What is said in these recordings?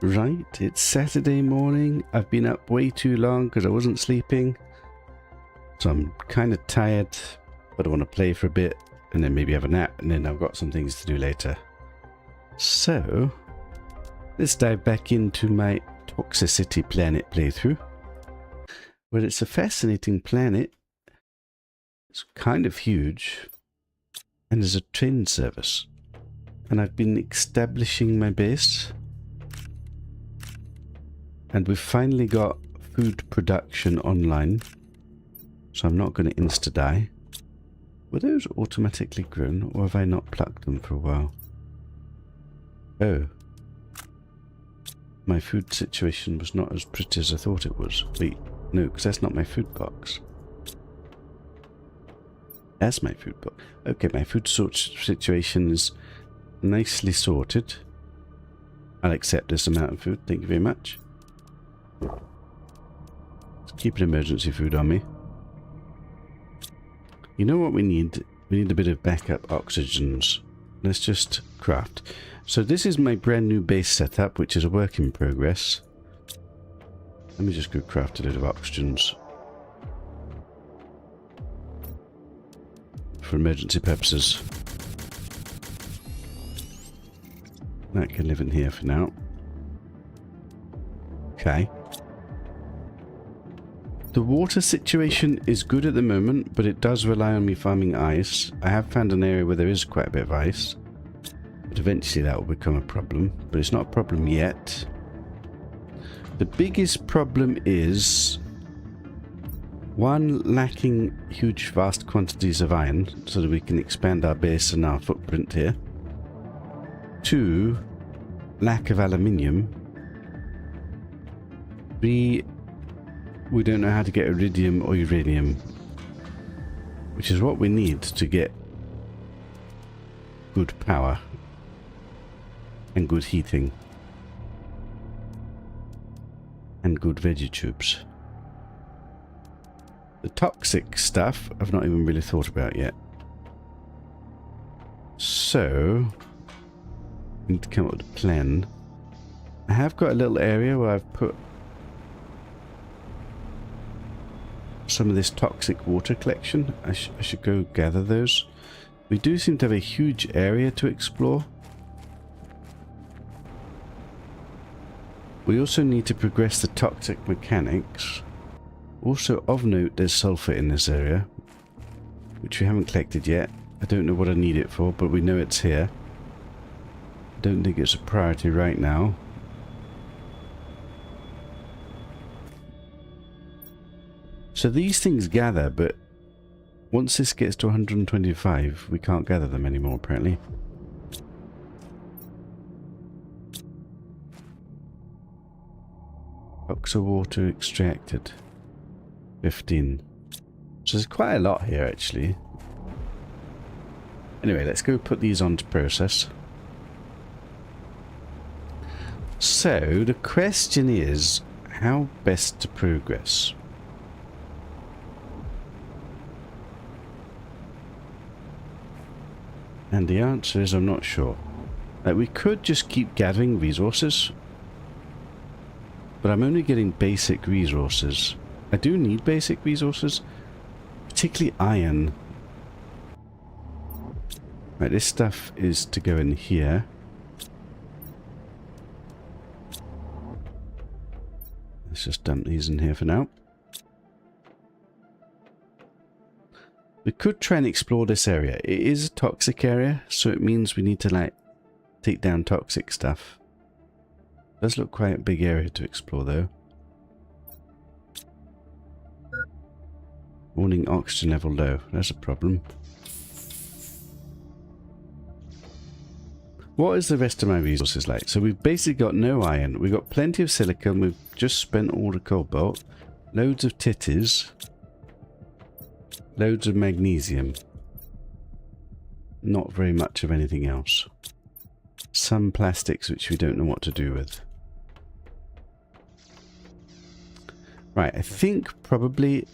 Right, it's Saturday morning. I've been up way too long because I wasn't sleeping. So I'm kind of tired, but I want to play for a bit and then maybe have a nap, and then I've got some things to do later. So, let's dive back into my Toxicity Planet playthrough. Well, it's a fascinating planet. It's kind of huge. And there's a train service. And I've been establishing my base. And we've finally got food production online. So I'm not going to insta-die. Were those automatically grown, or have I not plucked them for a while? Oh. My food situation was not as pretty as I thought it was. Wait, no, because that's not my food box. That's my food box. Okay, my food situation is nicely sorted. I'll accept this amount of food, thank you very much. Let's keep an emergency food on me. You know what we need? We need a bit of backup oxygens. Let's just craft. So this is my brand new base setup, which is a work in progress. Let me just go craft a load of oxygens. For emergency purposes. That can live in here for now. Okay. The water situation is good at the moment, but it does rely on me farming ice. I have found an area where there is quite a bit of ice. But eventually that will become a problem. But it's not a problem yet. The biggest problem is... one, lacking huge vast quantities of iron, so that we can expand our base and our footprint here. Two, lack of aluminium. Three, we don't know how to get iridium or uranium, which is what we need to get good power and good heating and good veggie tubes. The toxic stuff I've not even really thought about yet. So, I need to come up with a plan. I have got a little area where I've put some of this toxic water collection. I should go gather those. We do seem to have a huge area to explore. We also need to progress the toxic mechanics. Also, of note, there's sulfur in this area, which we haven't collected yet. I don't know what I need it for, but we know it's here. I don't think it's a priority right now. So these things gather, but once this gets to 125, we can't gather them anymore, apparently. Oxo water extracted. 15. So there's quite a lot here, actually. Anyway, let's go put these on to process. So, the question is, how best to progress? And the answer is, I'm not sure. Like, we could just keep gathering resources, but I'm only getting basic resources. I do need basic resources, particularly iron. Right, this stuff is to go in here. Let's just dump these in here for now. We could try and explore this area. It is a toxic area, so it means we need to, like, take down toxic stuff. It does look quite a big area to explore, though. Warning, oxygen level low. That's a problem. What is the rest of my resources like? So we've basically got no iron. We've got plenty of silicon. We've just spent all the cobalt. Loads of titties. Loads of magnesium. Not very much of anything else. Some plastics which we don't know what to do with. Right, I think probably...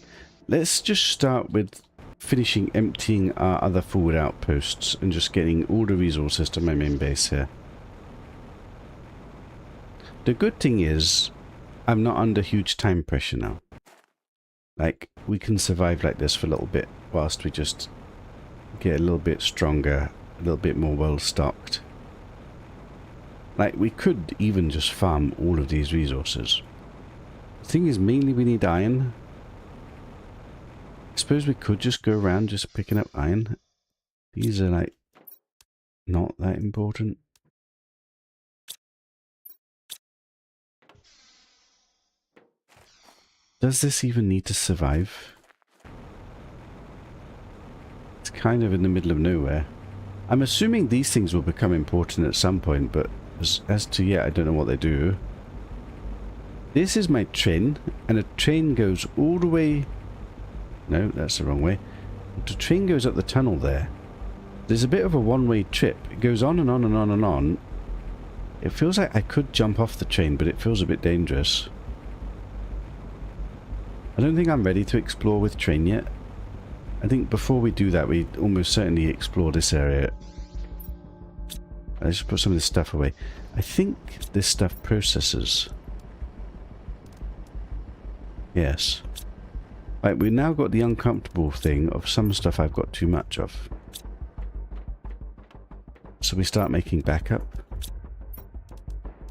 let's just start with finishing emptying our other forward outposts and just getting all the resources to my main base here. The good thing is, I'm not under huge time pressure now. Like, we can survive like this for a little bit whilst we just get a little bit stronger, a little bit more well stocked. Like, we could even just farm all of these resources. The thing is, mainly we need iron. I suppose we could just go around just picking up iron. These are like not that important. Does this even need to survive? It's kind of in the middle of nowhere. I'm assuming these things will become important at some point, but as to yet, I don't know what they do. This is my train, and a train goes all the way... No, that's the wrong way. The train goes up the tunnel there. There's a bit of a one-way trip. It goes on and on and on and on. It feels like I could jump off the train, but it feels a bit dangerous. I don't think I'm ready to explore with train yet. I think before we do that, we almost certainly explore this area. I just put some of this stuff away. I think this stuff processes. Yes. Right, we've now got the uncomfortable thing of some stuff I've got too much of. So we start making backup.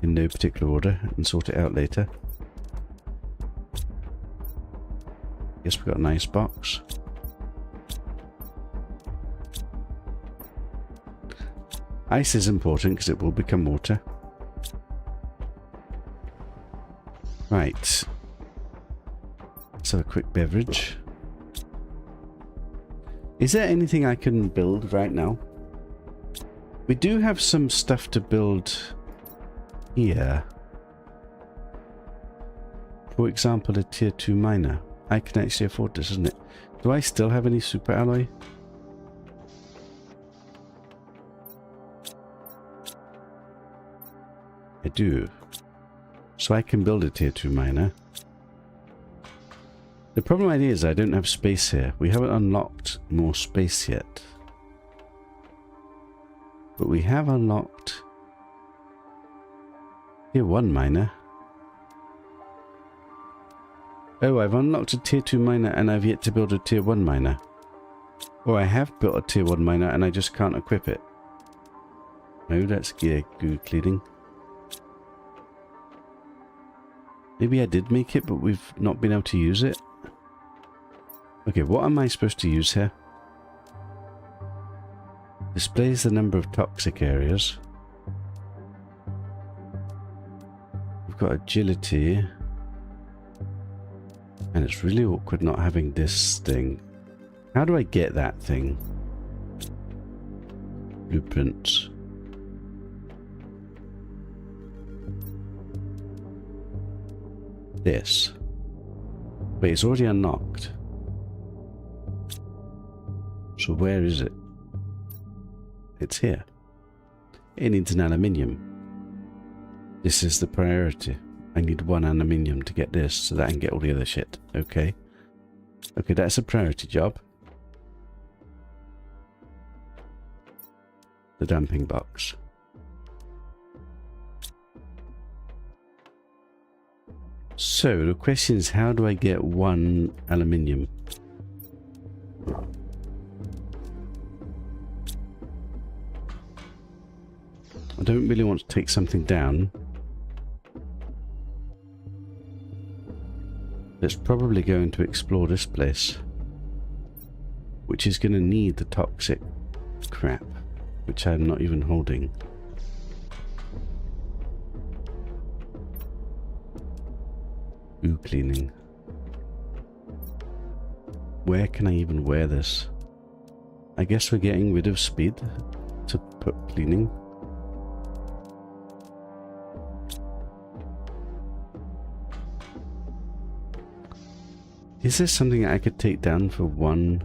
In no particular order, and sort it out later. Guess we've got a nice box. Ice is important because it will become water. Right. Let's have a quick beverage. Is there anything I can build right now? We do have some stuff to build here. For example, a tier 2 miner. I can actually afford this, isn't it? Do I still have any super alloy? I do. So I can build a tier 2 miner. The problem is I don't have space here. We haven't unlocked more space yet. But we have unlocked tier 1 miner. Oh, I've unlocked a tier 2 miner and I've yet to build a tier 1 miner. Or I have built a tier 1 miner and I just can't equip it. No, that's gear goo cleaning. Maybe I did make it, but we've not been able to use it. Okay, what am I supposed to use here? Displays the number of toxic areas. We've got agility. And it's really awkward not having this thing. How do I get that thing? Blueprints. This. Wait, it's already unlocked. So where is it? It's here. It needs an aluminium. This is the priority. I need 1 aluminium to get this so that I can get all the other shit. Okay. Okay, that's a priority job. The dumping box. So the question is, how do I get 1 aluminium? I don't really want to take something down. It's probably going to explore this place, which is going to need the toxic crap, which I'm not even holding. Ooh, cleaning. Where can I even wear this? I guess we're getting rid of speed to put cleaning. Is there something I could take down for 1?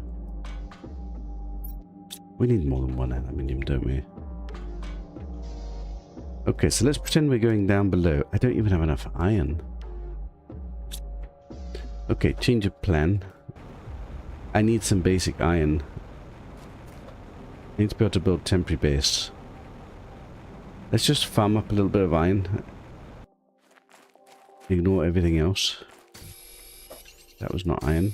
We need more than 1 aluminium, don't we? Okay, so let's pretend we're going down below. I don't even have enough iron. Okay, change of plan. I need some basic iron. I need to be able to build temporary base. Let's just farm up a little bit of iron. Ignore everything else. That was not iron.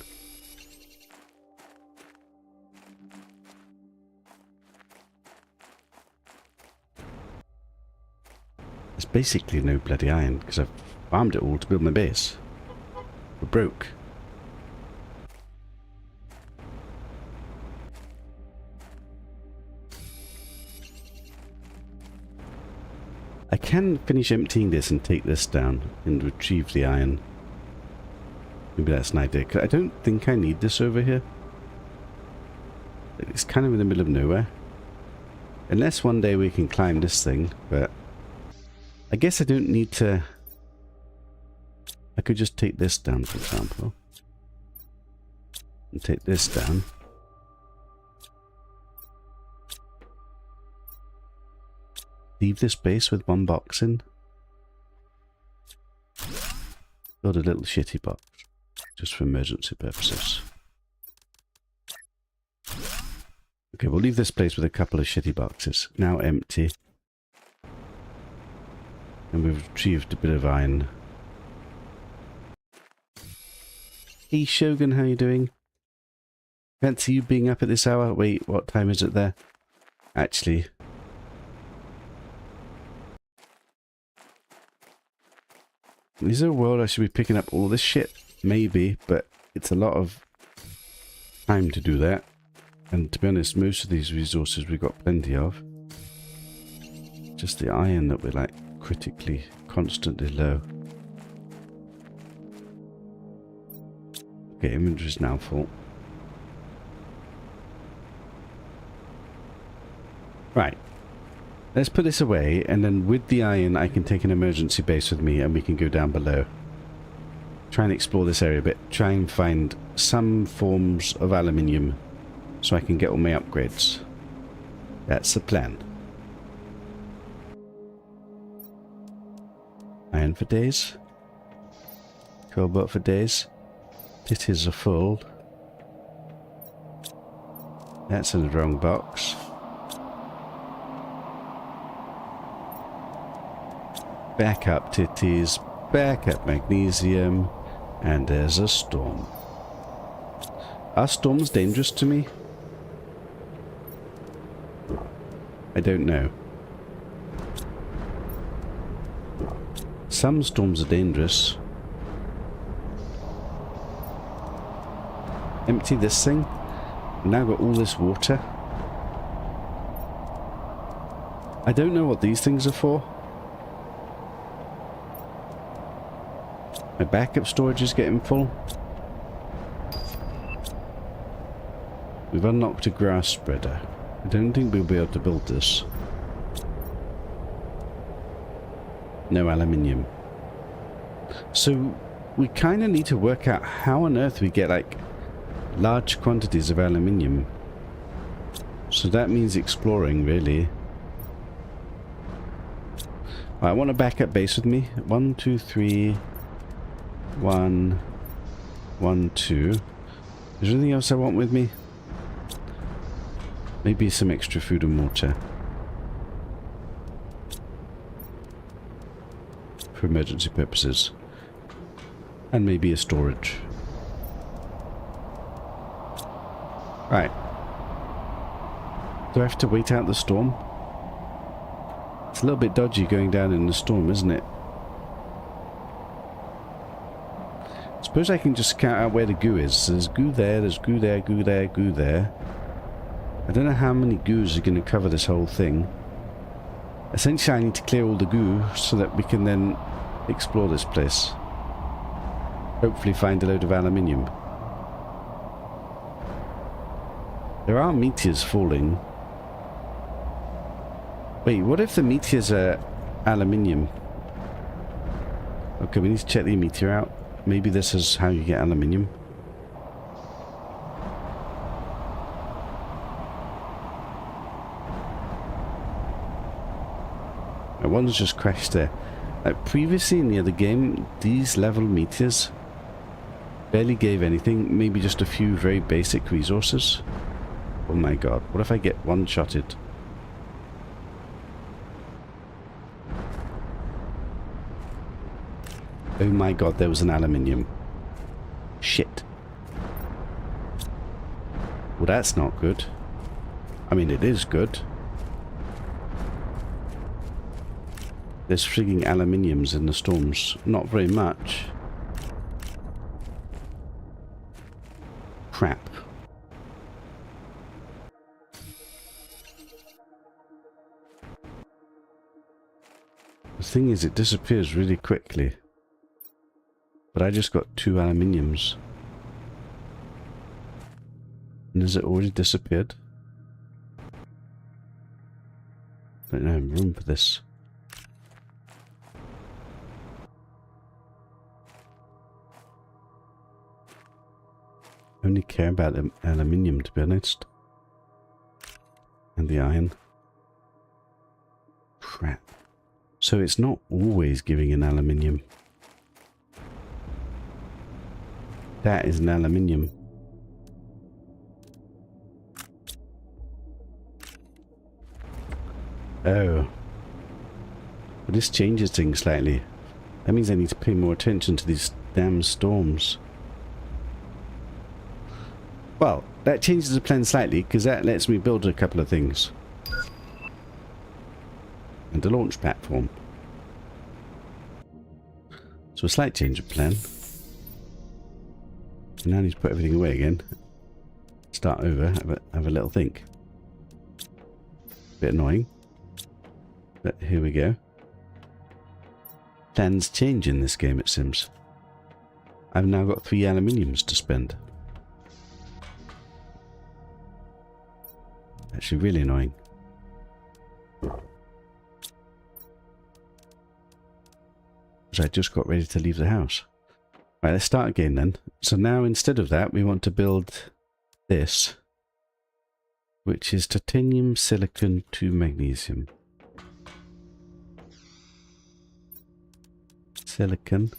There's basically no bloody iron because I've farmed it all to build my base. We're broke. I can finish emptying this and take this down and retrieve the iron. Maybe that's an idea. 'Cause I don't think I need this over here. It's kind of in the middle of nowhere. Unless one day we can climb this thing, but I guess I don't need to. I could just take this down, for example. And take this down. Leave this base with one box in. Build a little shitty box. Just for emergency purposes. Okay, we'll leave this place with a couple of shitty boxes. Now empty. And we've retrieved a bit of iron. Hey Shogun, how you doing? Fancy you being up at this hour? Wait, what time is it there? Actually... is there a world I should be picking up all this shit? Maybe, but it's a lot of time to do that. And to be honest, most of these resources we've got plenty of. Just the iron that we're like critically, constantly low. Okay, inventory's now full. Right. Let's put this away, and then with the iron I can take an emergency base with me and we can go down below. Try and explore this area a bit. Try and find some forms of aluminium so I can get all my upgrades. That's the plan. Iron for days. Cobalt for days. Titties are full. That's in the wrong box. Back up titties, back up magnesium, and there's a storm. Are storms dangerous to me? I don't know. Some storms are dangerous. Empty this thing. I've now got all this water. I don't know what these things are for. My backup storage is getting full. We've unlocked a grass spreader. I don't think we'll be able to build this. No aluminium. So we kind of need to work out how on earth we get like large quantities of aluminium. So that means exploring, really. I want a backup base with me. 1, 2, 3... 1, 1, 2. Is there anything else I want with me? Maybe some extra food and water. For emergency purposes. And maybe a storage. Right. Do I have to wait out the storm? It's a little bit dodgy going down in the storm, isn't it? Suppose I can just count out where the goo is. There's goo there, there's goo there, goo there, goo there. I don't know how many goos are going to cover this whole thing. Essentially I need to clear all the goo so that we can then explore this place. Hopefully find a load of aluminium. There are meteors falling. Wait, what if the meteors are aluminium? Okay, we need to check the meteor out. Maybe this is how you get aluminium. One's just crashed there. Previously in the other game, these level meteors barely gave anything. Maybe just a few very basic resources. Oh my god, what if I get one-shotted? Oh my god, there was an aluminium. Shit. Well, that's not good. I mean, it is good. There's frigging aluminiums in the storms. Not very much. Crap. The thing is, it disappears really quickly. But I just got 2 aluminiums. And has it already disappeared? Don't know, room for this. I only care about the aluminium, to be honest. And the iron. Crap. So it's not always giving an aluminium. That is an aluminium. Oh. But this changes things slightly. That means I need to pay more attention to these damn storms. Well, that changes the plan slightly, because that lets me build a couple of things. And a launch platform. So a slight change of plan. And now I need to put everything away again. Start over, have a little think. Bit annoying. But here we go. Plans change in this game, it seems. I've now got 3 aluminiums to spend. Actually really annoying. Because I just got ready to leave the house. Right, let's start again then. So now instead of that, we want to build this, which is titanium, silicon, 2 magnesium. Silicon,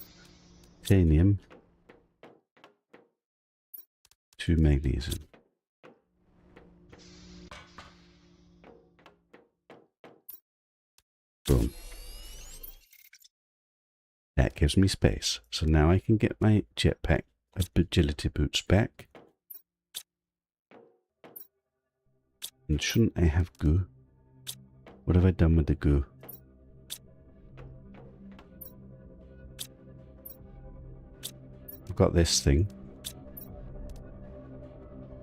titanium, 2 magnesium. Boom. That gives me space. So now I can get my jetpack agility boots back. And shouldn't I have goo? What have I done with the goo? I've got this thing.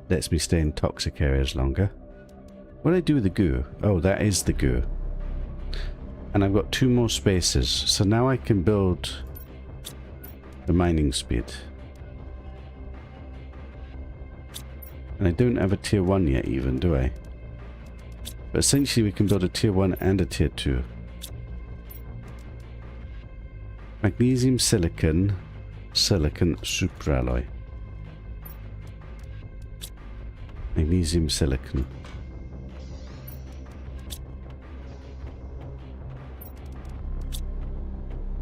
Lets me stay in toxic areas longer. What do I do with the goo? Oh, that is the goo. And I've got 2 more spaces, so now I can build the mining speed. And I don't have a tier 1 yet even, do I? But essentially we can build a tier 1 and a tier 2. Magnesium, silicon, silicon superalloy. Magnesium, silicon.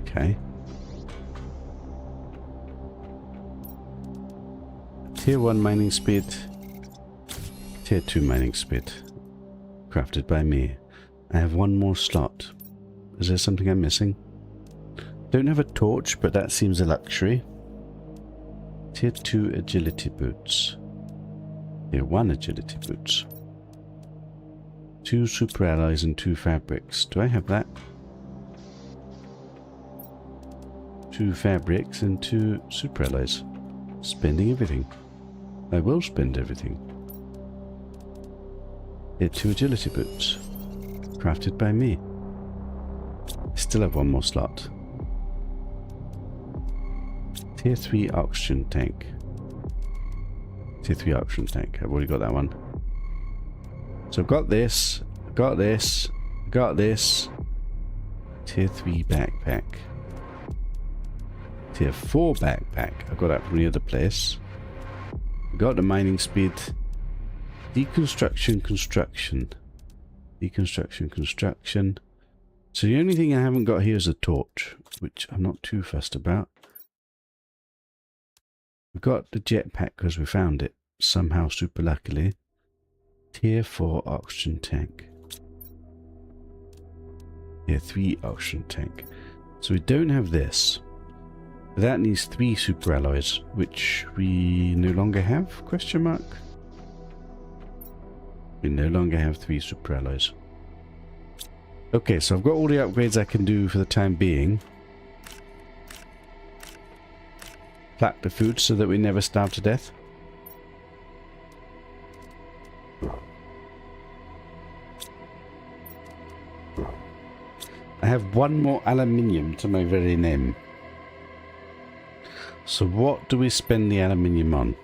Okay. Tier 1 mining speed. Tier 2 mining speed. Crafted by me. I have 1 more slot. Is there something I'm missing? Don't have a torch, but that seems a luxury. Tier 2 agility boots. Tier 1 agility boots. 2 super alloys and 2 fabrics. Do I have that? 2 fabrics and 2 super alloys. Spending everything. I will spend everything. Tier 2 agility boots. Crafted by me. Still have 1 more slot. Tier 3 oxygen tank. Tier 3 oxygen tank. I've already got that one. So I've got this. Got this. Got this. Tier 3 backpack. Tier 4 backpack. I got that from the other place. Got the mining speed. Deconstruction, construction. Deconstruction, construction. So the only thing I haven't got here is a torch, which I'm not too fussed about. We've got the jetpack because we found it somehow super luckily. Tier 4 oxygen tank. Tier 3 oxygen tank. So we don't have this. That needs 3 super alloys, which we no longer have, question mark? We no longer have 3 super alloys. Okay, so I've got all the upgrades I can do for the time being. Plaque the food so that we never starve to death. I have 1 more aluminium to my very name. So what do we spend the aluminium on?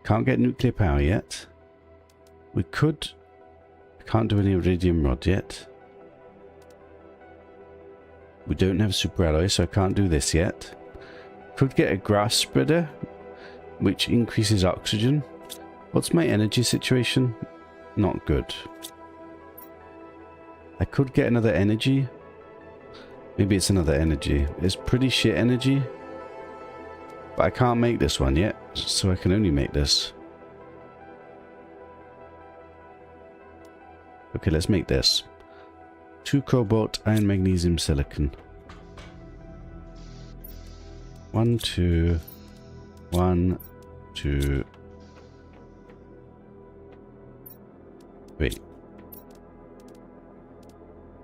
Can't get nuclear power yet. We could... Can't do any iridium rod yet. We don't have super alloy, so I can't do this yet. Could get a grass spreader, which increases oxygen. What's my energy situation? Not good. I could get another energy. Maybe it's another energy. It's pretty shit energy. But I can't make this one yet, so I can only make this. Okay, let's make this. 2 cobalt, iron, magnesium, silicon. 1, 2, 1, 2, 3.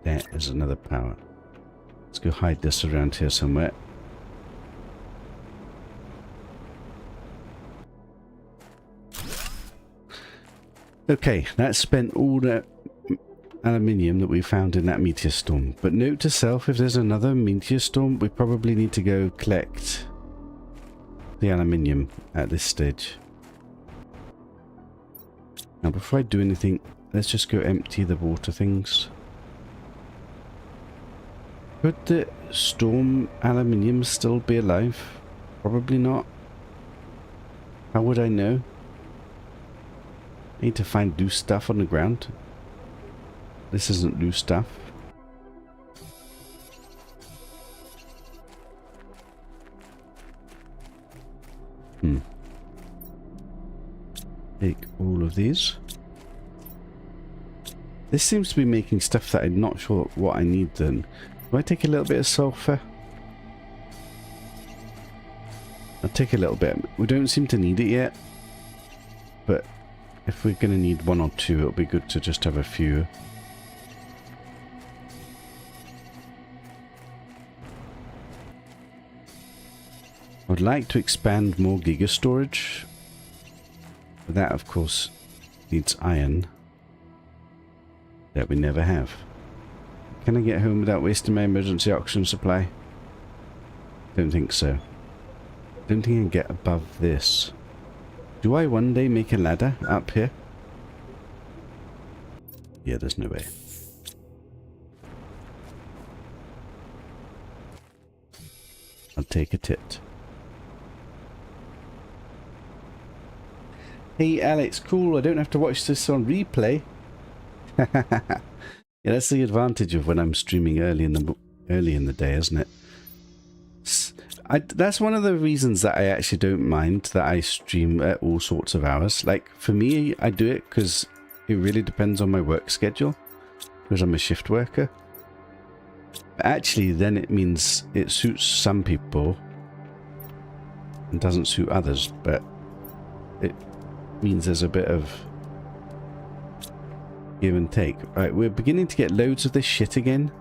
There is another power. Let's go hide this around here somewhere. Okay, that spent all that aluminium that we found in that meteor storm. But note to self, if there's another meteor storm, we probably need to go collect the aluminium at this stage. Now before I do anything, let's just go empty the water things. Could the storm aluminium still be alive? Probably not. How would I know? I need to find loose stuff on the ground. This isn't loose stuff. Take all of these. This seems to be making stuff that I'm not sure what I need then. Do I take a little bit of sulfur? I'll take a little bit. We don't seem to need it yet. But if we're going to need 1 or 2, it'll be good to just have a few. I would like to expand more giga storage. But that, of course, needs iron. That we never have. Can I get home without wasting my emergency oxygen supply? Don't think so. Don't think I can get above this. Do I one day make a ladder up here? Yeah, there's no way. I'll take a tit. Hey Alex, cool, I don't have to watch this on replay. Yeah, that's the advantage of when I'm streaming early in the day, isn't it? That's one of the reasons that I actually don't mind that I stream at all sorts of hours. Like, for me, I do it because it really depends on my work schedule, because I'm a shift worker. But actually, then it means it suits some people and doesn't suit others, but it means there's a bit of give and take. Right, we're beginning to get loads of this shit again.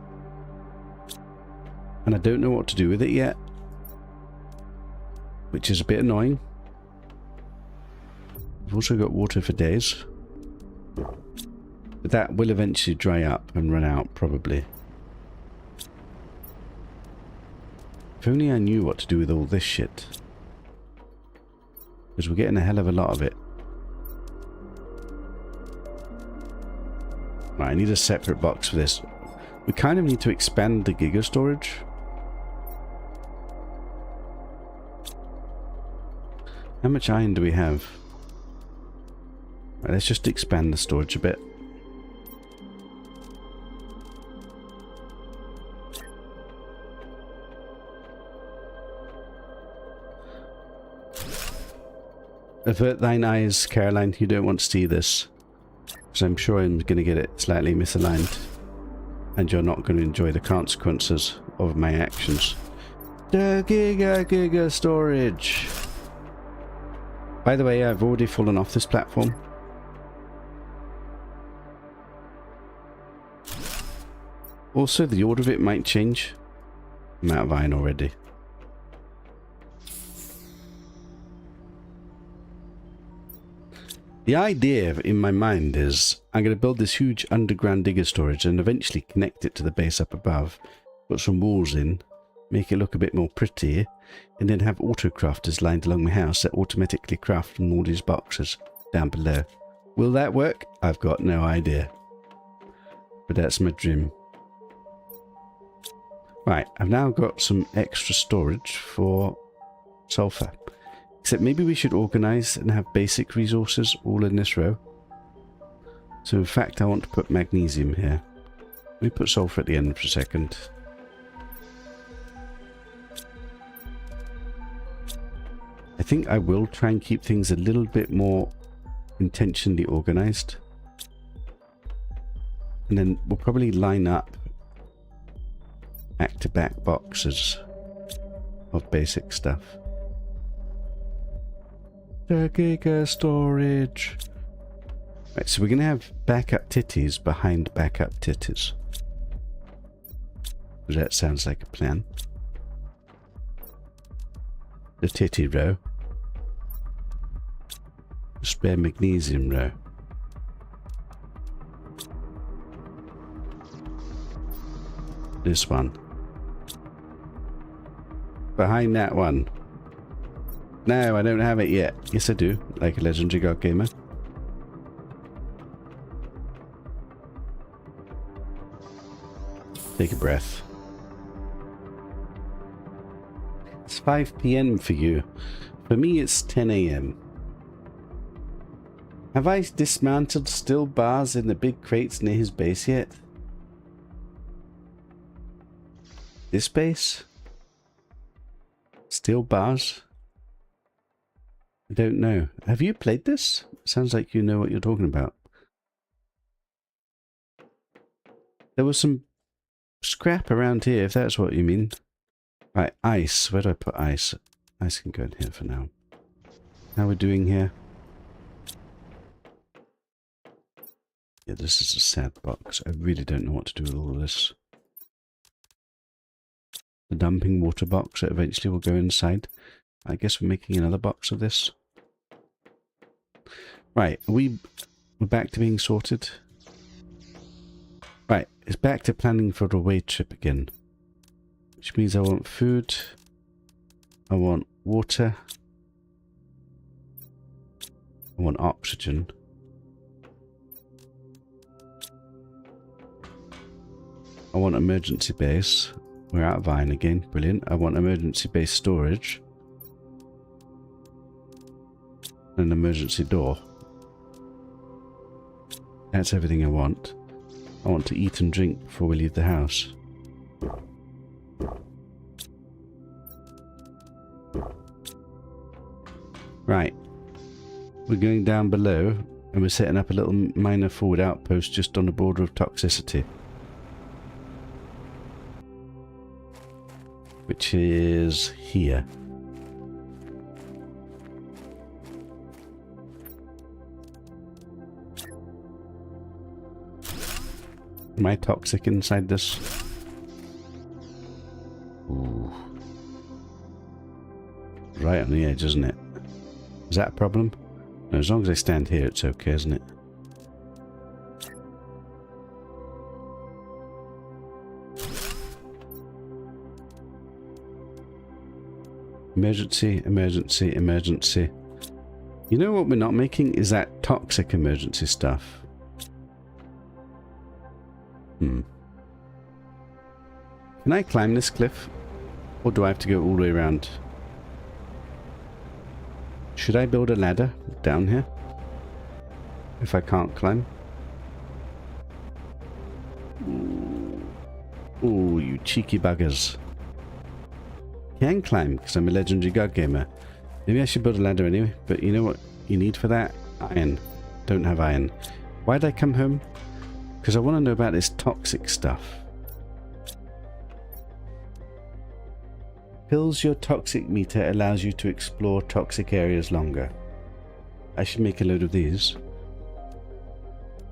And I don't know what to do with it yet. Which is a bit annoying. We've also got water for days. But that will eventually dry up and run out, probably. If only I knew what to do with all this shit. Because we're getting a hell of a lot of it. Right, I need a separate box for this. We kind of need to expand the giga storage. How much iron do we have? Right, let's just expand the storage a bit. Avert thine eyes, Caroline. You don't want to see this. Because I'm sure I'm going to get it slightly misaligned. and you're not going to enjoy the consequences of my actions. The Giga storage! By the way, I've already fallen off this platform. Also, the order of it might change. I'm out of iron already. The idea in my mind is I'm going to build this huge underground digger storage and eventually connect it to the base up above, put some walls in, make it look a bit more pretty, and then have auto-crafters lined along my house that automatically craft from all these boxes down below. Will that work? I've got no idea. But that's my dream. Right, I've now got some extra storage for sulfur. Except maybe we should organize and have basic resources all in this row. So in fact I want to put magnesium here. Let me put sulfur at the end for a second. I think I will try and keep things a little bit more intentionally organized. And then we'll probably line up back-to-back boxes of basic stuff. The Giga storage. Right, so we're going to have backup titties behind backup titties. That sounds like a plan. The titty row. The spare magnesium row. This one. Behind that one. No, I don't have it yet. Yes, I do. Like a legendary god gamer. Take a breath. It's 5 PM for you. For me, it's 10 AM. Have I dismantled steel bars in the big crates near his base yet? This base? Steel bars? I don't know. Have you played this? Sounds like you know what you're talking about. There was some scrap around here, if that's what you mean. Right, ice. Where do I put ice? Ice can go in here for now. How are we doing here? Yeah, this is a sad box. I really don't know what to do with all of this. The dumping water box that eventually will go inside. I guess we're making another box of this. Right, we're back to being sorted. Right, it's back to planning for the away trip again. Which means I want food. I want water. I want oxygen. I want emergency base. We're out of iron again. Brilliant. I want emergency base storage. And an emergency door. That's everything I want. I want to eat and drink before we leave the house. Right. We're going down below and we're setting up a little minor forward outpost just on the border of toxicity. Which is here. Am I toxic inside this? Ooh. Right on the edge, isn't it? Is that a problem? No, as long as I stand here, it's okay, isn't it? Emergency, emergency, emergency. You know what we're not making is that toxic emergency stuff. Can I climb this cliff? Or do I have to go all the way around? Should I build a ladder down here? If I can't climb? Ooh, you cheeky buggers. Can climb because I'm a legendary god gamer. Maybe I should build a ladder anyway, but you know what you need for that? Iron. Don't have iron. Why did I come home? Because I want to know about this toxic stuff. Fills your toxic meter, allows you to explore toxic areas longer. I should make a load of these.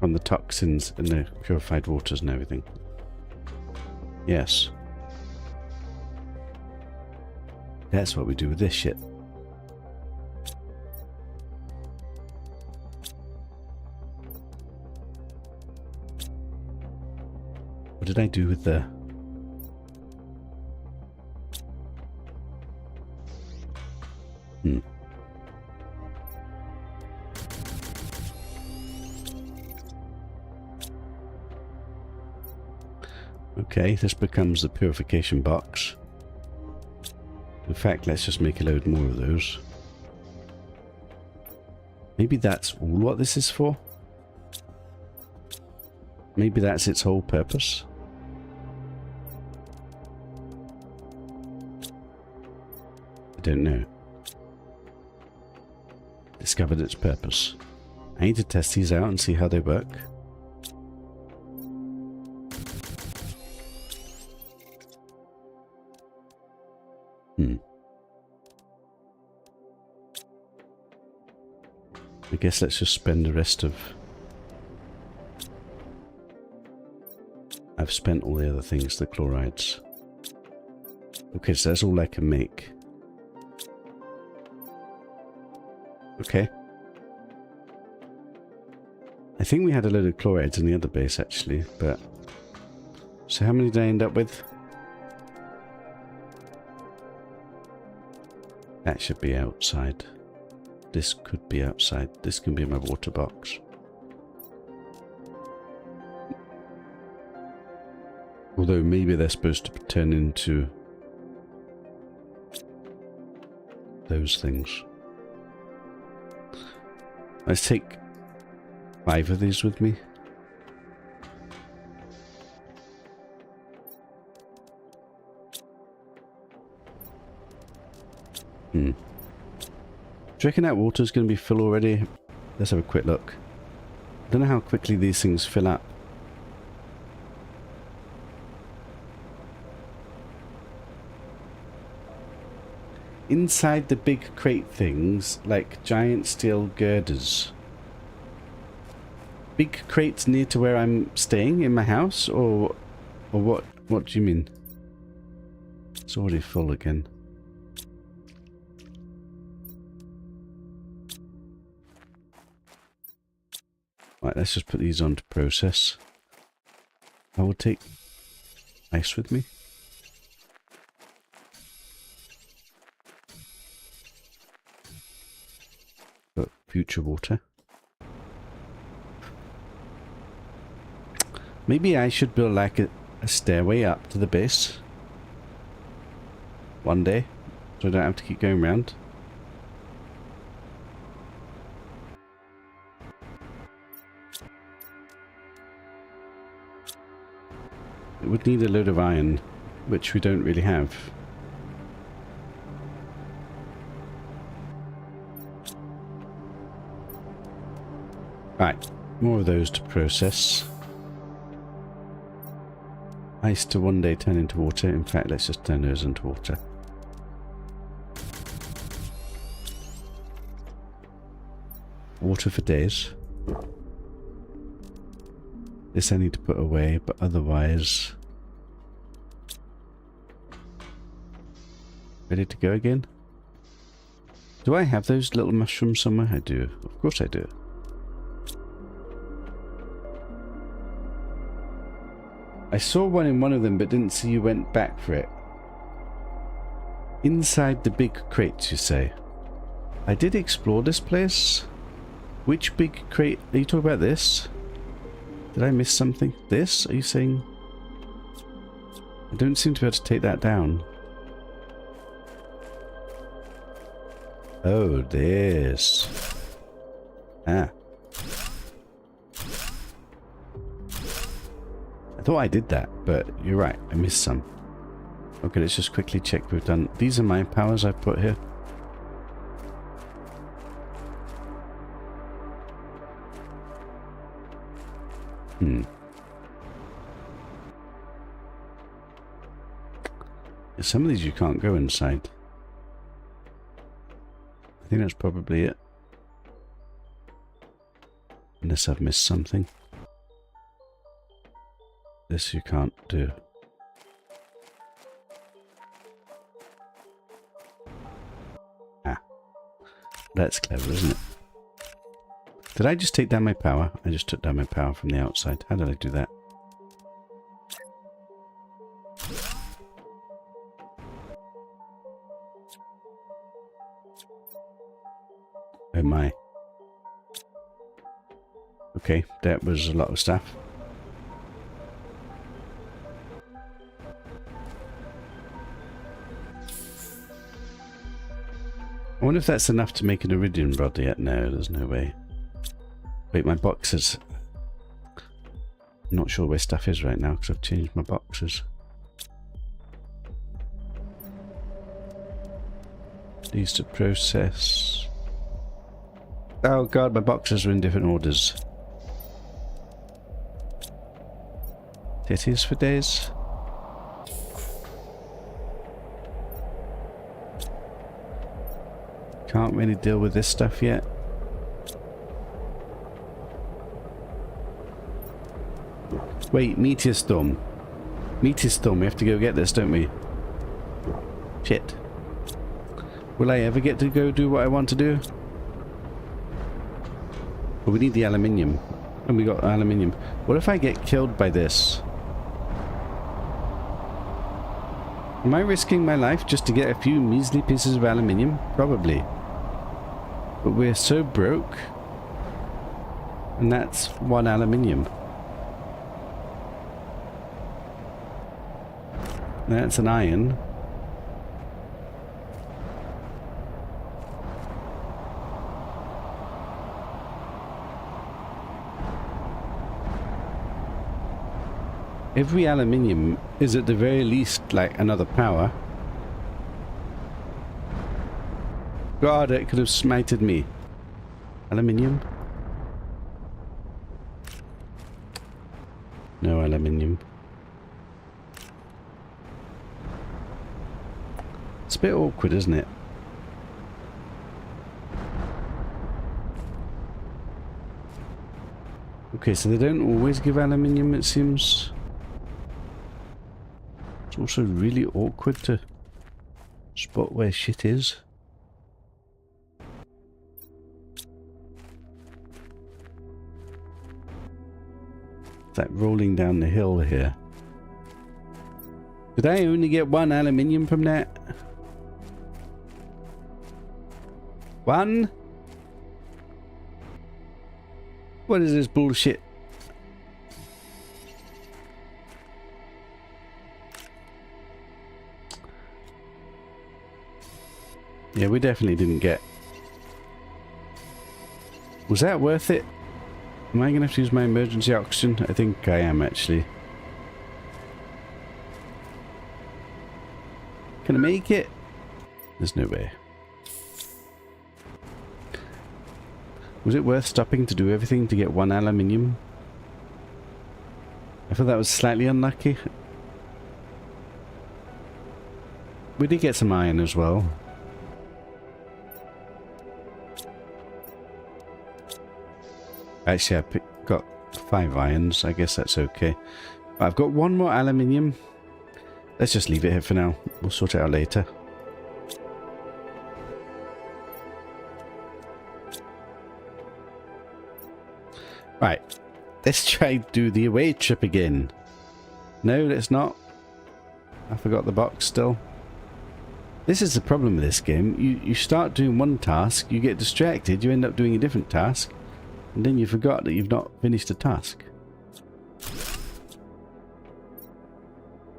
From the toxins and the purified waters and everything. Yes. That's what we do with this shit. What did I do with the... Okay, this becomes the purification box. In fact, let's just make a load more of those. Maybe that's all what this is for? Maybe that's its whole purpose? I don't know. Discovered its purpose. I need to test these out and see how they work. I guess let's just spend the rest of... I've spent all the other things, the chlorides. Okay, so that's all I can make. Okay. I think we had a load of chlorides in the other base actually, but... So how many did I end up with? That should be outside. This could be outside. This can be my water box. Although maybe they're supposed to turn into those things. Let's take 5 of these with me. Do you reckon that water's going to be full already? Let's have a quick look. I don't know how quickly these things fill up. Inside the big crate things, like giant steel girders. Big crates near to where I'm staying in my house, or what? What do you mean? It's already full again. Right, let's just put these on to process. I will take ice with me. But future water. Maybe I should build like a stairway up to the base. One day. So I don't have to keep going around. It would need a load of iron, which we don't really have. Right, more of those to process. Ice to one day turn into water. In fact, let's just turn those into water. Water for days. This I need to put away, but otherwise... Ready to go again? Do I have those little mushrooms somewhere? I do. Of course I do. I saw one in one of them, but didn't see you went back for it. Inside the big crates, you say? I did explore this place. Which big crate? Are you talking about this? Did I miss something? This? Are you saying? I don't seem to be able to take that down. Oh, this. Ah. I thought I did that, but you're right. I missed some. Okay, let's just quickly check we've done. These are my powers I've put here. Some of these you can't go inside. I think that's probably it. Unless I've missed something. This you can't do. Ah. That's clever, isn't it? Did I just take down my power? I just took down my power from the outside. How did I do that? Oh my. Okay, that was a lot of stuff. I wonder if that's enough to make an iridium rod yet. No, there's no way. Wait, my boxes. I'm not sure where stuff is right now because I've changed my boxes. These to process. Oh god, my boxes are in different orders. Titties for days. Can't really deal with this stuff yet. Wait, meteor storm. Meteor storm, we have to go get this, don't we? Shit. Will I ever get to go do what I want to do? But we need the aluminium. And we got aluminium. What if I get killed by this? Am I risking my life just to get a few measly pieces of aluminium? Probably. But we're so broke. And that's one aluminium. That's an iron. Every aluminium is at the very least like another power. God, it could have smited me. Aluminium? No aluminium. It's a bit awkward, isn't it? Okay, so they don't always give aluminium, it seems. It's also really awkward to spot where shit is. It's like rolling down the hill here. Did I only get one aluminium from that? One? What is this bullshit? Yeah, we definitely didn't get... Was that worth it? Am I going to have to use my emergency oxygen? I think I am, actually. Can I make it? There's no way. Was it worth stopping to do everything to get one aluminium? I thought that was slightly unlucky. We did get some iron as well. Actually, I got 5 irons. I guess that's okay. But I've got one more aluminium. Let's just leave it here for now. We'll sort it out later. Right. Let's try to do the away trip again. No, let's not. I forgot the box still. This is the problem with this game. You start doing one task, you get distracted, you end up doing a different task. And then you forgot that you've not finished the task.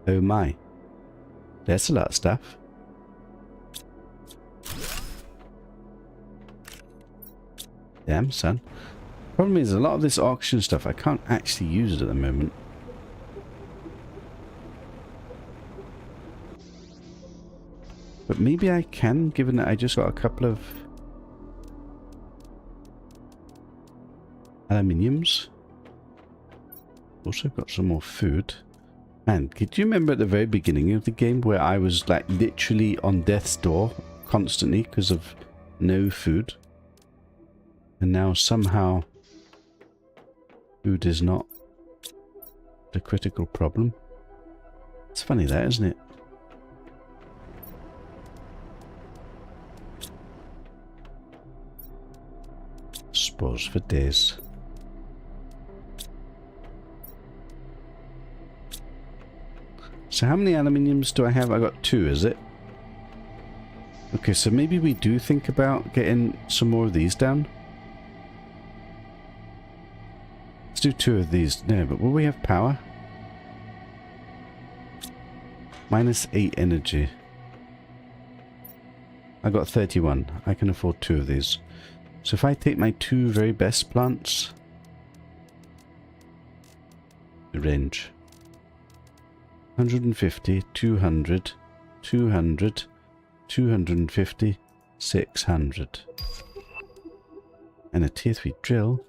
Oh my. That's a lot of stuff. Damn, son. Problem is, a lot of this auction stuff, I can't actually use it at the moment. But maybe I can, given that I just got a couple of aluminiums. Also got some more food. Man, could you remember at the very beginning of the game where I was like literally on death's door constantly because of no food? And now somehow food is not the critical problem. It's funny that, isn't it? Spores for days. So how many aluminiums do I have? I got 2, is it? Okay, so maybe we do think about getting some more of these down. Let's do 2 of these. No, but will we have power? -8 energy. I got 31. I can afford 2 of these. So if I take my 2 very best plants, the range 150, 200, 200, 250, 600, and a tier 3 drill.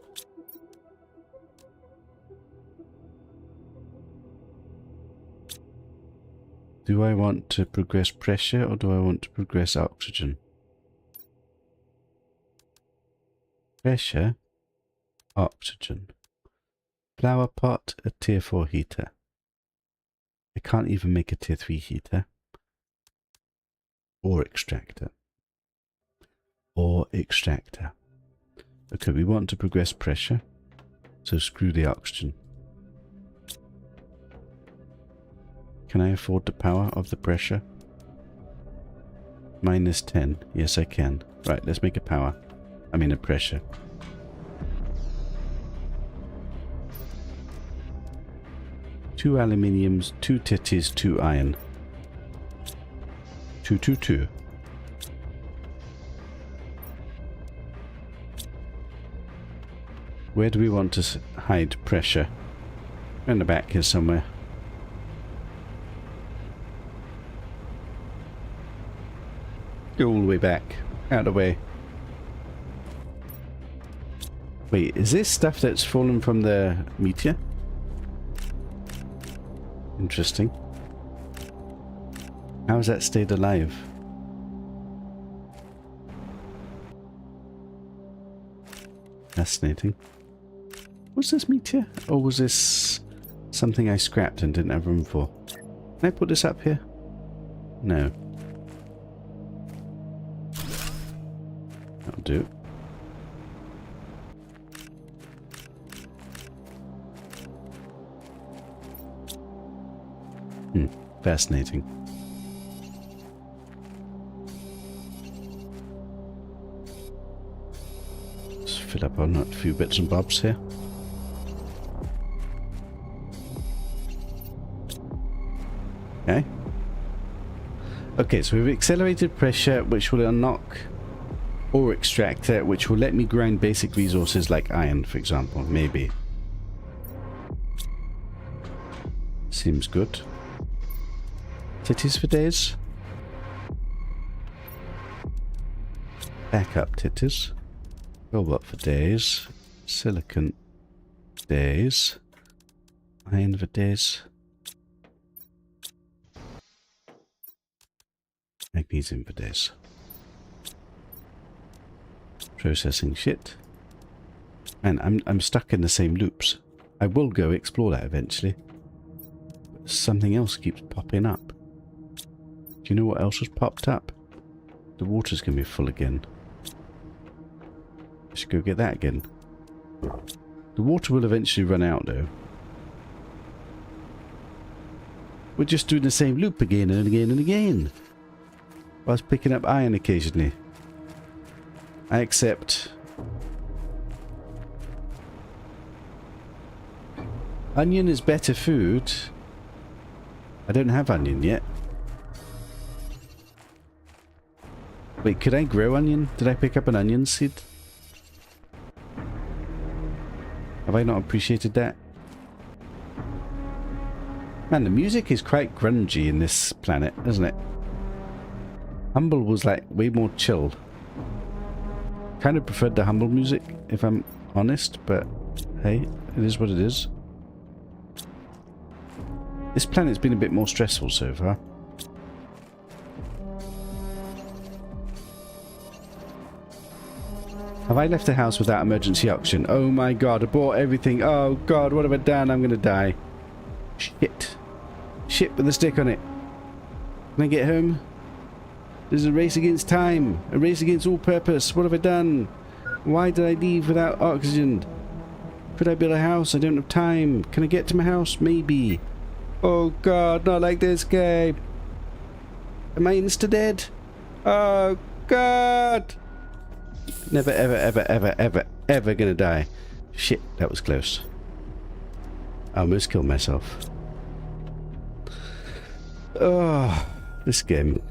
Do I want to progress pressure or do I want to progress oxygen? Pressure, oxygen. Flower pot, a tier 4 heater. I can't even make a tier 3 heater. Or extractor. Or extractor. Okay, we want to progress pressure. So screw the oxygen. Can I afford the power of the pressure? -10. Yes, I can. Right, let's make a power. I mean a pressure. Two aluminiums, 2 titties, 2 iron. 2, 2, 2. Where do we want to hide pressure? In the back here somewhere. Go all the way back. Out of the way. Wait, is this stuff that's fallen from the meteor? Interesting. How has that stayed alive? Fascinating. Was this meteor? Or was this something I scrapped and didn't have room for? Can I put this up here? No. That'll do. Fascinating. Let's fill up on a few bits and bobs here. Okay. Okay, so we've accelerated pressure, which will unlock ore extractor, which will let me grind basic resources like iron, for example. Maybe. Seems good. Titties for days. Backup titties. Robot for days. Silicon days. Iron for days. Magnesium for days. Processing shit. And I'm stuck in the same loops. I will go explore that eventually. But something else keeps popping up. Do you know what else has popped up? The water's going to be full again. I should go get that again. The water will eventually run out though. We're just doing the same loop again and again and again. Whilst picking up iron occasionally. I accept. Onion is better food. I don't have onion yet. Wait, could I grow onion? Did I pick up an onion seed? Have I not appreciated that? Man, the music is quite grungy in this planet, isn't it? Humble was like way more chill. Kind of preferred the Humble music, if I'm honest, but hey, it is what it is. This planet's been a bit more stressful so far. Have I left the house without emergency oxygen? Oh my god, I bought everything. Oh god, what have I done? I'm gonna die. Shit. Shit with a stick on it. Can I get home? There's a race against time. A race against all purpose. What have I done? Why did I leave without oxygen? Could I build a house? I don't have time. Can I get to my house? Maybe. Oh god, not like this game. Am I insta-dead? Oh god. Never, ever, ever, ever, ever, ever gonna die. Shit, that was close. I almost killed myself. Oh, this game.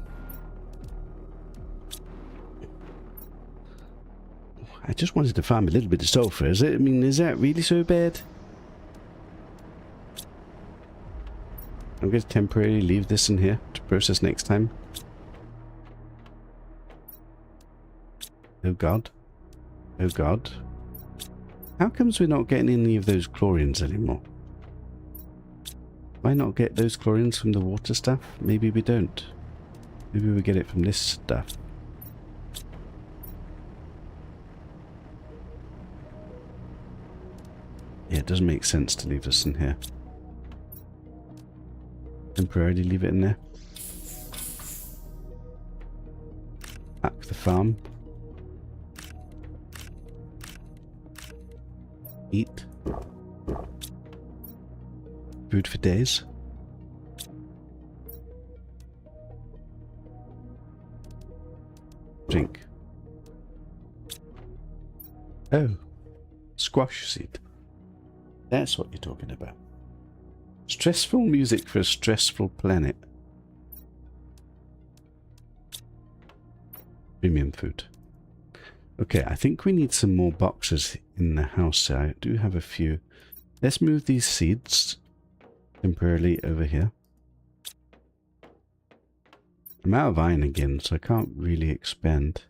I just wanted to farm a little bit of sulfur. Is it? I mean, is that really so bad? I'm going to temporarily leave this in here to process next time. Oh god. Oh god. How comes we're not getting any of those chlorines anymore? Why not get those chlorines from the water stuff? Maybe we don't. Maybe we get it from this stuff. Yeah, it doesn't make sense to leave this in here. Temporarily leave it in there. Hack the farm. Eat. Food for days. Drink. Oh. Squash seed. That's what you're talking about. Stressful music for a stressful planet. Premium food. Okay, I think we need some more boxes in the house. I do have a few. Let's move these seeds temporarily over here. I'm out of iron again, so I can't really expand.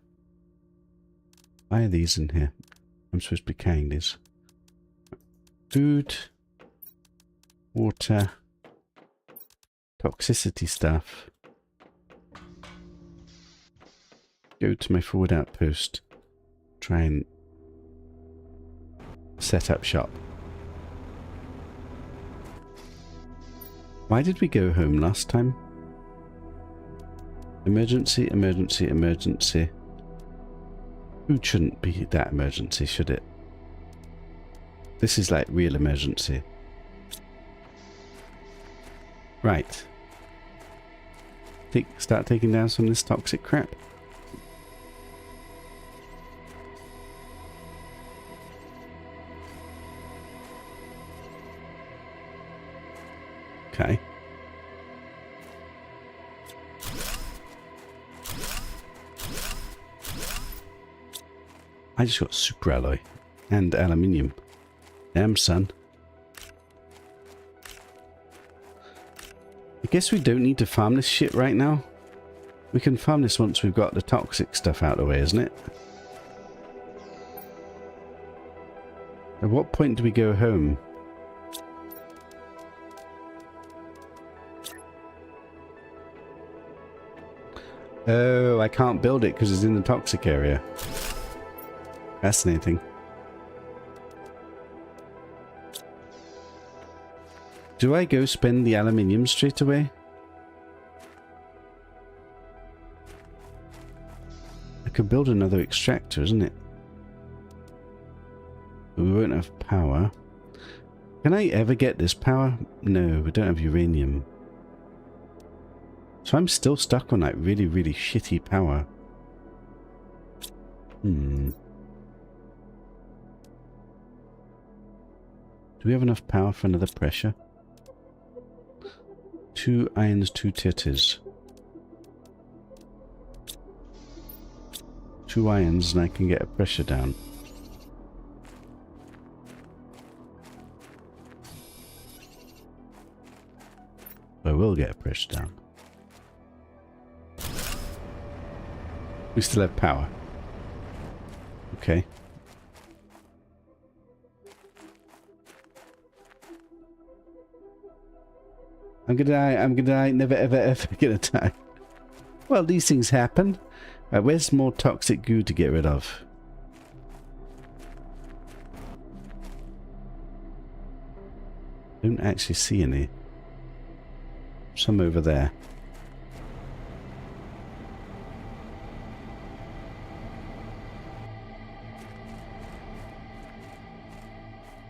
Why are these in here? I'm supposed to be carrying these. Food, water, toxicity stuff. Go to my forward outpost. Try and set up shop. Why did we go home last time? Emergency, emergency, emergency. Food shouldn't be that emergency, should it? This is like real emergency. Right. Start taking down some of this toxic crap. Okay. I just got super alloy and aluminium. Damn, son. I guess we don't need to farm this shit right now. We can farm this once we've got the toxic stuff out of the way, isn't it? At what point do we go home? Oh, I can't build it because it's in the toxic area. Fascinating. Do I go spend the aluminium straight away? I could build another extractor, isn't it? But we won't have power. Can I ever get this power? No, we don't have uranium. So I'm still stuck on like really, really shitty power. Do we have enough power for another pressure? 2 irons, 2 titties. 2 irons and I can get a pressure down. I will get a pressure down. We still have power. Okay. I'm gonna die. I'm gonna die. Never, ever, ever gonna die. Well, these things happen. Right, where's more toxic goo to get rid of? Don't actually see any. Some over there.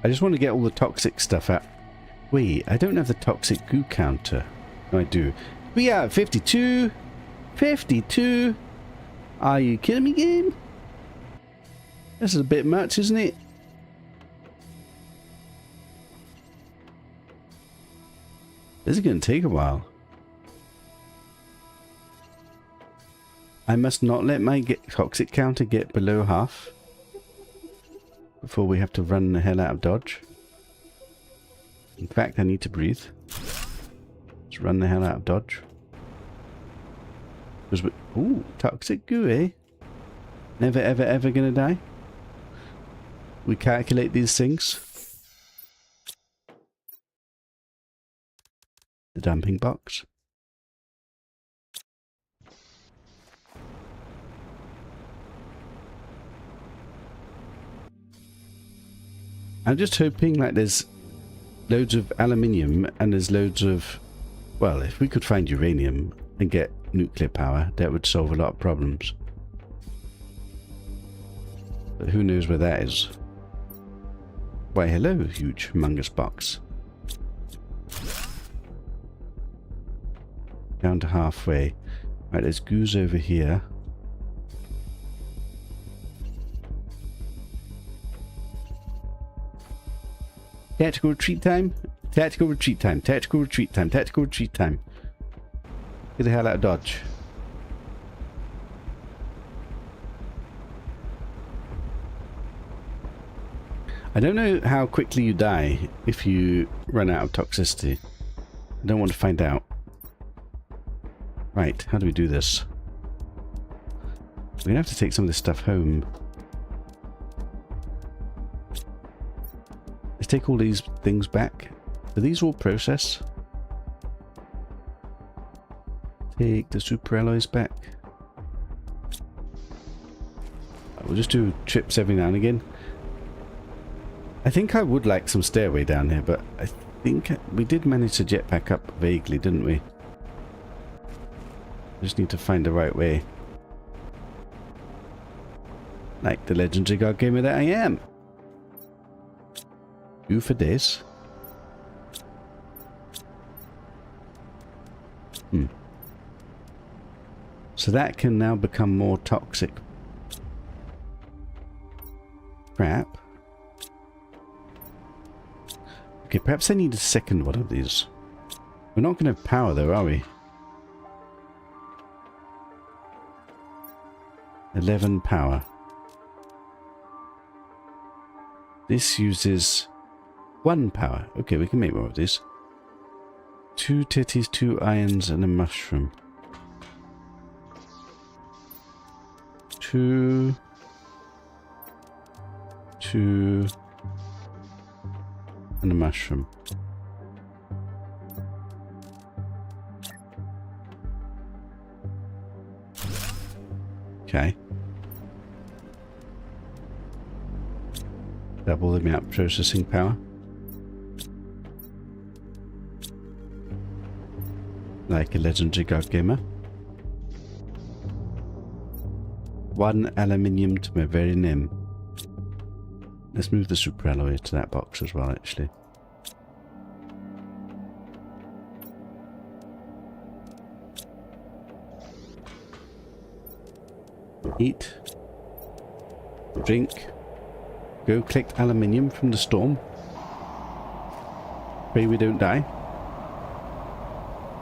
I just want to get all the toxic stuff out. Wait, I don't have the toxic goo counter. No, I do. We are at 52. 52. Are you kidding me, game? This is a bit much, isn't it? This is going to take a while. I must not let my toxic counter get below half before we have to run the hell out of dodge. In fact, I need to breathe. Let's run the hell out of dodge. Ooh, toxic goo, eh? Never, ever, ever gonna die. We calculate these things. The dumping box. I'm just hoping like there's loads of aluminium and there's loads of, well, if we could find uranium and get nuclear power, that would solve a lot of problems. But who knows where that is? Why, hello, huge, humongous box. Down to halfway. Right, there's goose over here. Tactical retreat time. Tactical retreat time. Tactical retreat time. Tactical retreat time. Get the hell out of dodge. I don't know how quickly you die if you run out of toxicity. I don't want to find out. Right, how do we do this? We're gonna have to take some of this stuff home. Let's take all these things back. Do these all process? Take the super alloys back. We'll just do trips every now and again. I think I would like some stairway down here, but I think we did manage to jetpack up vaguely, didn't we? Just need to find the right way. Like the legendary god gamer that I am. Do for this. So that can now become more toxic. Crap. Okay, perhaps I need a second one of these. We're not going to have power though, are we? 11 power. This uses 1 power. Okay, we can make more of these. 2 titties, 2 irons, and a mushroom. 2, 2, and a mushroom. Okay. Double the amount of processing power. Like a legendary god gamer. 1 aluminium to my very name. Let's move the super alloy to that box as well, actually. Eat. Drink. Go collect aluminium from the storm. Pray we don't die.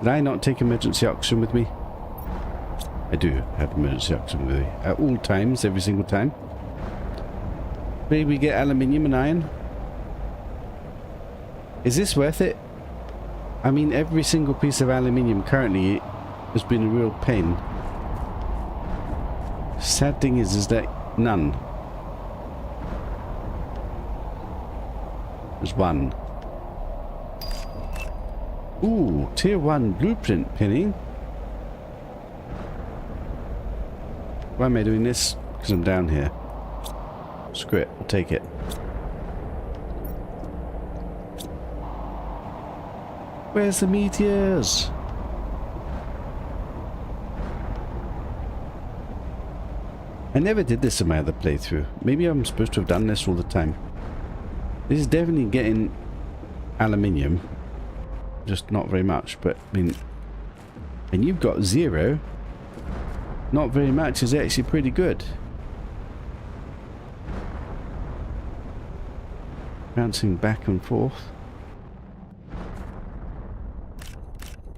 Did I not take emergency oxygen with me? I do have emergency oxygen with me. At all times, every single time. Pray we get aluminium and iron. Is this worth it? I mean, every single piece of aluminium currently has been a real pain. Sad thing is that none. There's 1. Ooh, tier 1 blueprint pinning. Why am I doing this? Because I'm down here. Screw it, I'll take it. Where's the meteors? I never did this in my other playthrough. Maybe I'm supposed to have done this all the time. This is definitely getting aluminium. Just not very much, but I mean... And you've got 0. Not very much is actually pretty good. Bouncing back and forth.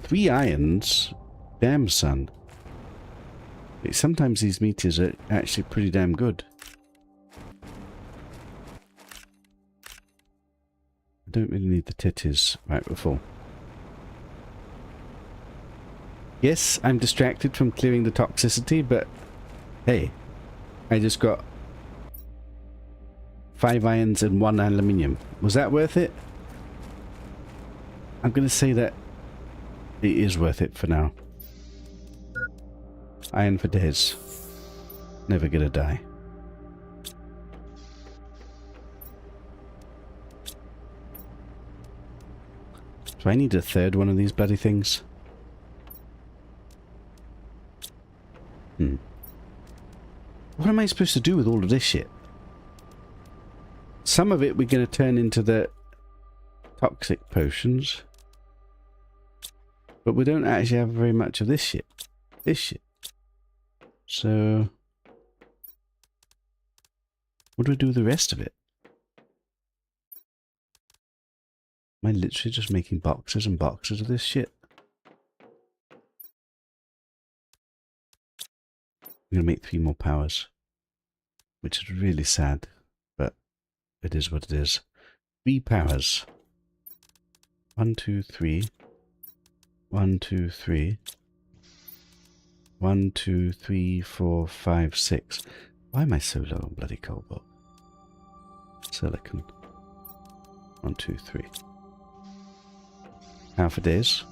3 irons? Damn, son. Sometimes these meters are actually pretty damn good. I don't really need the titties. Right, we're full. Yes, I'm distracted from clearing the toxicity, but hey, I just got 5 irons and 1 aluminium. Was that worth it? I'm going to say that it is worth it for now. Iron for days. Never gonna die. Do I need a 3rd one of these bloody things? What am I supposed to do with all of this shit? Some of it we're going to turn into the toxic potions. But we don't actually have very much of this shit. This shit. So... what do we do with the rest of it? Am I literally just making boxes and boxes of this shit? I'm going to make 3 more powers. Which is really sad. But it is what it is. 3 powers. 1, 2, 3. 1, 2, 3. 1, 2, 3, 4, 5, 6. Why am I so low on bloody cobalt? Silicon. 1, 2, 3. Half a days.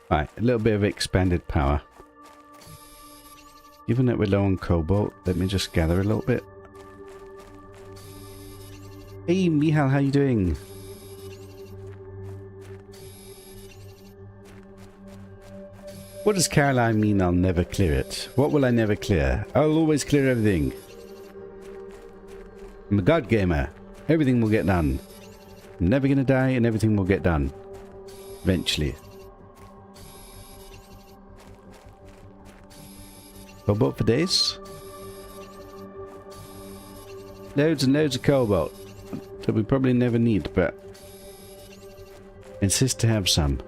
Right, a little bit of expanded power. Given that we're low on cobalt, let me just gather a little bit. Hey, Mihal, how you doing? What does Caroline mean I'll never clear it? What will I never clear? I'll always clear everything. I'm a god gamer. Everything will get done. I'm never gonna die and everything will get done. Eventually. Cobalt for days? Loads and loads of cobalt. That we probably never need, but insist to have some.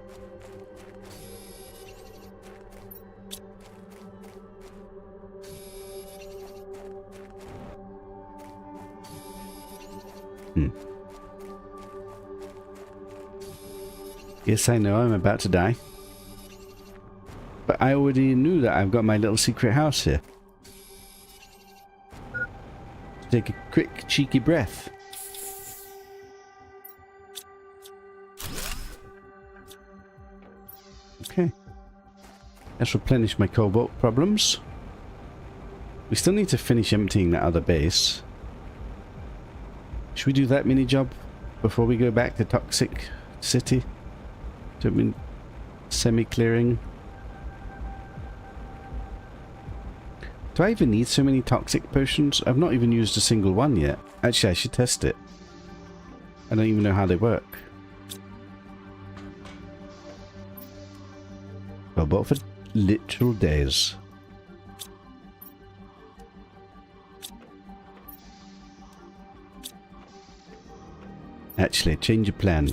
Yes, I know I'm about to die. But I already knew that I've got my little secret house here. Take a quick, cheeky breath. Okay. Let's replenish my cobalt problems. We still need to finish emptying that other base. Should we do that mini job before we go back to Toxic City? Don't mean semi-clearing. Do I even need so many toxic potions? I've not even used a single one yet. Actually, I should test it. I don't even know how they work. Cobalt for literal days. Actually, change of plan.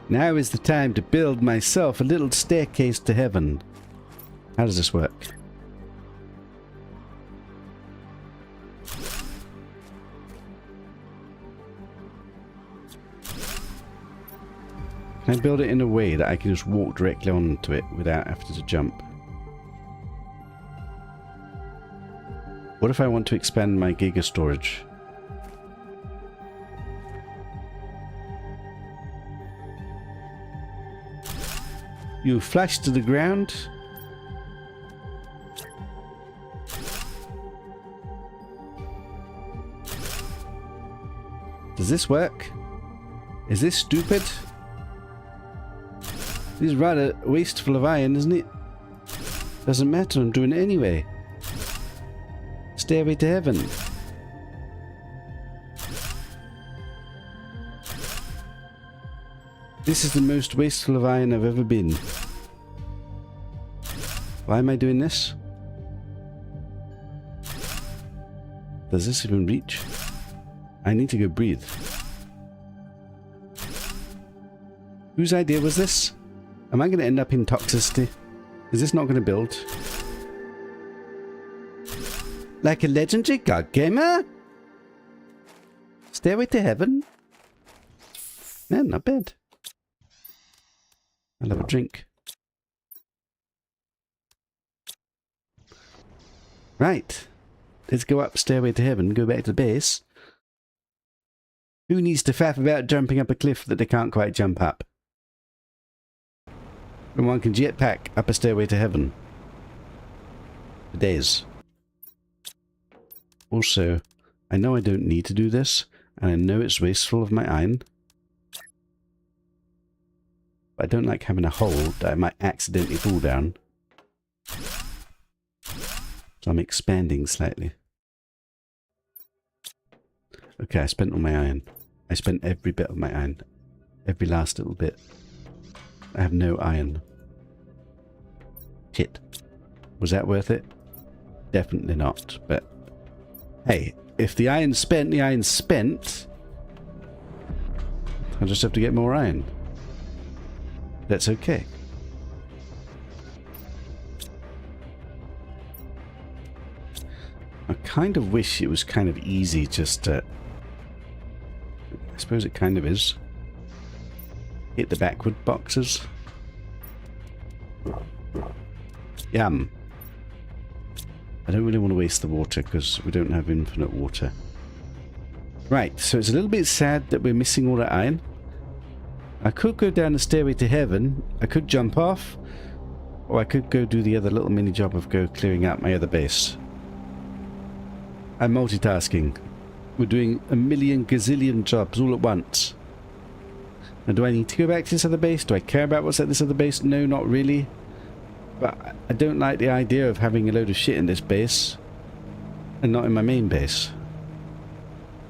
Now is the time to build myself a little staircase to heaven. How does this work? Can Can I build it in a way that I can just walk directly onto it without having to jump? What if I want to expand my Giga storage? You flash to the ground. Does this work? Is this stupid? This is rather wasteful of iron, isn't it? Doesn't matter, I'm doing it anyway. Stairway to heaven. This is the most wasteful of iron I've ever been. Why am I doing this? Does this even reach? I need to go breathe. Whose idea was this? Am I going to end up in toxicity? Is this not going to build? Like a legendary god gamer? Stairway to heaven? Yeah, not bad. I'll have a drink. Right. Let's go up Stairway to Heaven, go back to the base. Who needs to faff about jumping up a cliff that they can't quite jump up? And one can jetpack up a Stairway to Heaven. For days. Also, I know I don't need to do this, and I know it's wasteful of my iron. But I don't like having a hole that I might accidentally fall down. So I'm expanding slightly. Okay, I spent all my iron. I spent every bit of my iron. Every last little bit. I have no iron. Shit. Was that worth it? Definitely not, but... Hey, if the iron's spent, the iron's spent. I'll just have to get more iron. That's okay. I kind of wish it was kind of easy just to... I suppose it kind of is. Hit the backward boxes. Yum. I don't really want to waste the water because we don't have infinite water. Right, so it's a little bit sad that we're missing all that iron. I could go down the Stairway to Heaven, I could jump off, or I could go do the other little mini job of go clearing out my other base. I'm multitasking. We're doing a million gazillion jobs all at once. Now, do I need to go back to this other base? Do I care about what's at this other base? No, not really. But I don't like the idea of having a load of shit in this base and not in my main base.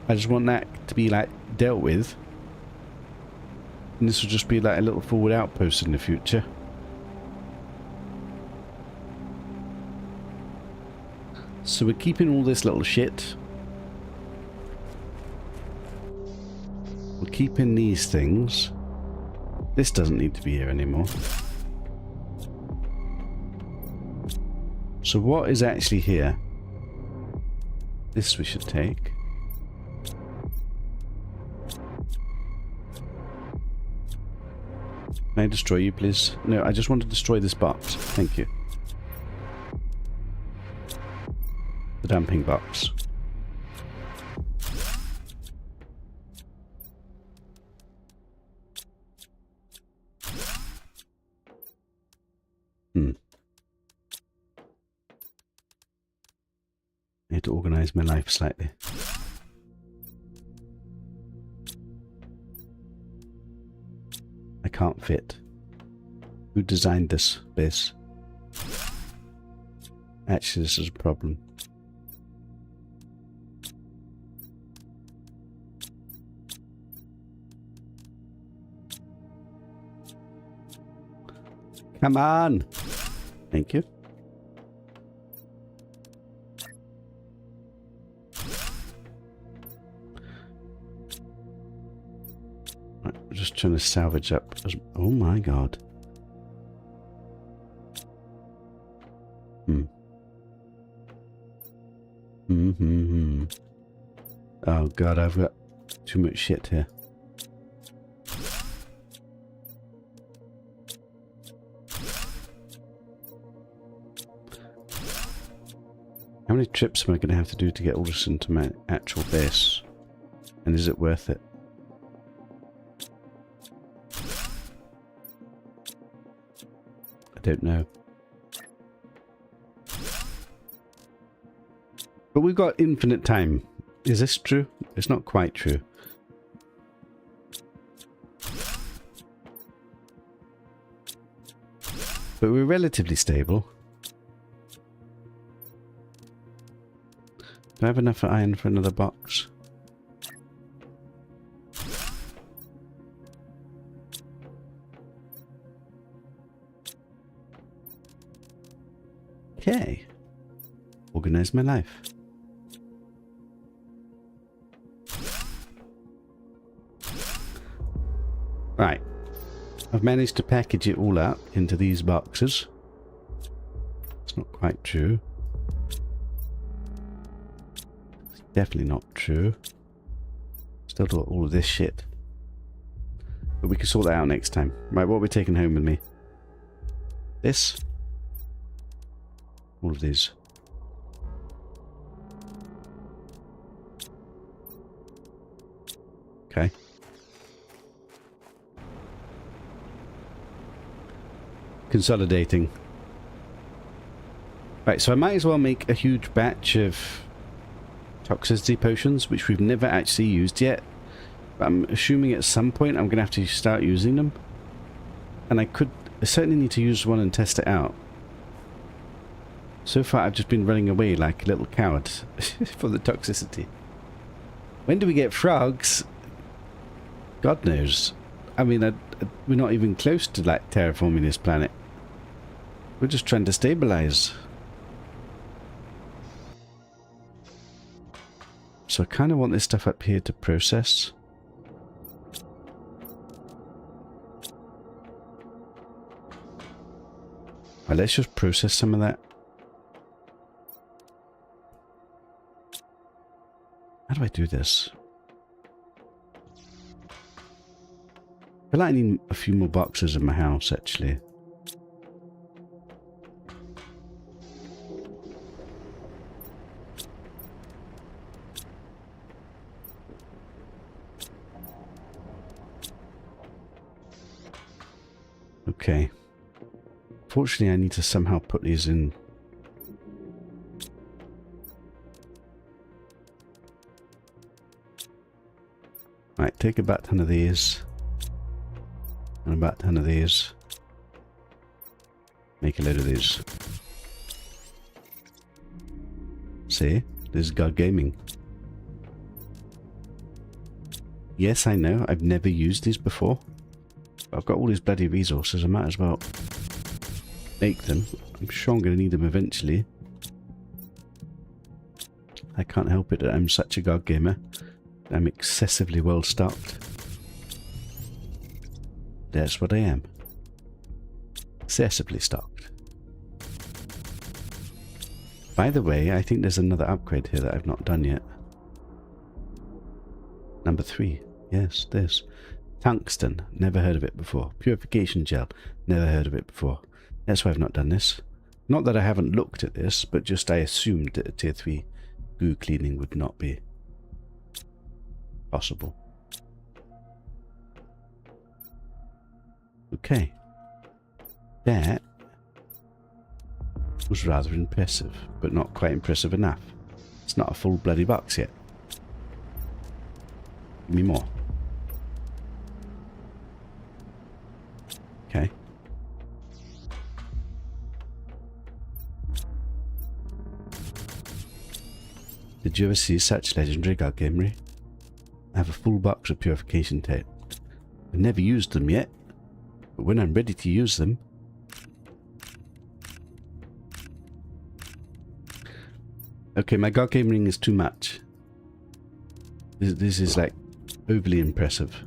I just want that to be like dealt with. And this will just be like a little forward outpost in the future. So we're keeping all this little shit. We're keeping these things. This doesn't need to be here anymore. So what is actually here? This we should take. Can I destroy you, please? No, I just want to destroy this box. Thank you. The dumping box. I need to organize my life slightly. I can't fit. Who designed this base? Actually, this is a problem. Come on! Thank you. Right, I'm just trying to salvage up. Oh my god. Oh god, I've got too much shit here. How many trips am I going to have to do to get all this into my actual base? And is it worth it? I don't know. But we've got infinite time. Is this true? It's not quite true. But we're relatively stable. Do I have enough iron for another box? Okay. Organize my life. Right. I've managed to package it all up into these boxes. It's not quite true. It's definitely not true. Still got all of this shit. But we can sort that out next time. Right, what are we taking home with me? This. All of these. Okay. Consolidating. Right, so I might as well make a huge batch of toxicity potions, which we've never actually used yet. But I'm assuming at some point I'm going to have to start using them. And I certainly need to use one and test it out. So far I've just been running away like a little coward for the toxicity. When do we get frogs? God knows. I mean, we're not even close to like terraforming this planet. We're just trying to stabilize. So I kind of want this stuff up here to process. Right, let's just process some of that. How do I do this? I feel like I need a few more boxes in my house, actually. Okay. Fortunately, I need to somehow put these in. Right, take about 10 of these. And about 10 of these. Make a load of these. See? This is God Gaming. Yes, I know. I've never used these before. But I've got all these bloody resources. I might as well make them. I'm sure I'm going to need them eventually. I can't help it that I'm such a God Gamer. I'm excessively well stocked. That's what I am. Excessively stocked. By the way, I think there's another upgrade here that I've not done yet. Number 3. Yes, this. Tungsten. Never heard of it before. Purification gel. Never heard of it before. That's why I've not done this. Not that I haven't looked at this, but just I assumed that a tier 3 goo cleaning would not be possible. Okay. That was rather impressive, but not quite impressive enough. It's not a full bloody box yet. Give me more. Okay. Did you ever see such legendary God Gamery? I have a full box of purification tape. I've never used them yet, but when I'm ready to use them... Okay, my God Game Ring is too much. This is like overly impressive.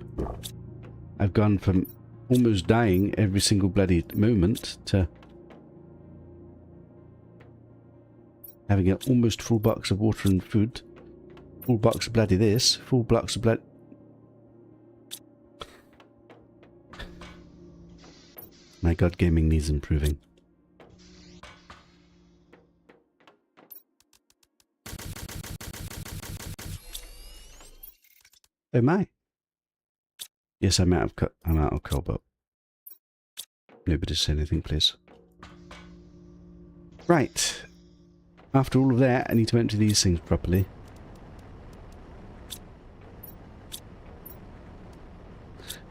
I've gone from almost dying every single bloody moment to having an almost full box of water and food. Full box of bloody this. Full box of blood. My God Gaming needs improving. Am I? Yes, I'm out of cobalt. Nobody say anything, please. Right. After all of that, I need to empty these things properly.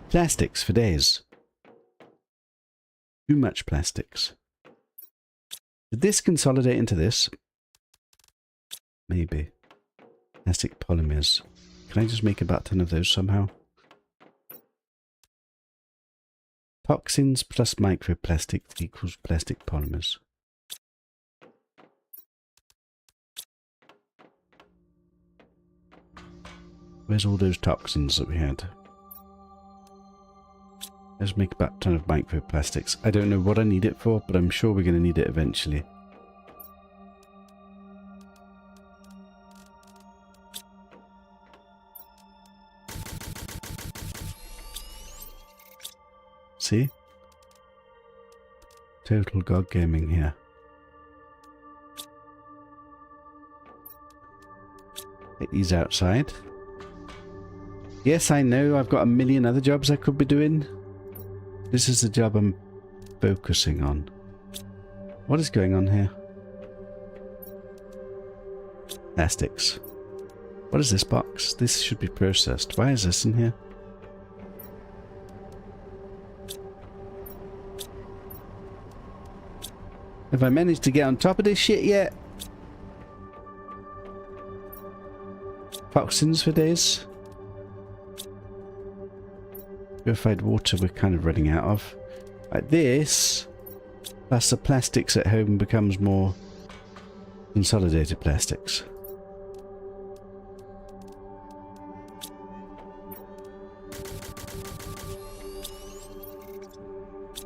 Plastics for days. Too much plastics. Did this consolidate into this? Maybe. Plastic polymers. Can I just make a butt ton of those somehow? Toxins plus microplastics equals plastic polymers. Where's all those toxins that we had? Let's make a butt ton of microplastics. I don't know what I need it for, but I'm sure we're going to need it eventually. See? Total God Gaming here. Get these outside. Yes, I know I've got a million other jobs I could be doing. This is the job I'm focusing on. What is going on here? Plastics. What is this box? This should be processed. Why is this in here? Have I managed to get on top of this shit yet? Toxins for days. Purified water we're kind of running out of. Like this, plus the plastics at home becomes more consolidated plastics.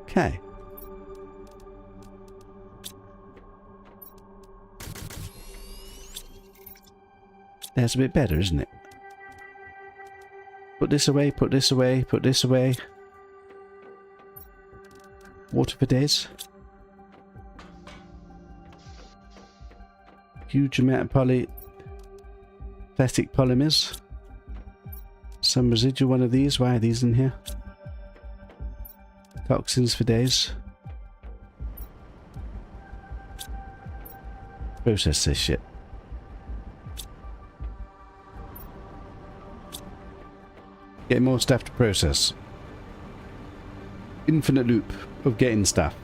Okay. That's a bit better, isn't it? Put this away, put this away, put this away. Water for days. Huge amount of plastic polymers. Some residual one of these. Why are these in here? Toxins for days. Process this shit. Get more stuff to process. Infinite loop of getting stuff.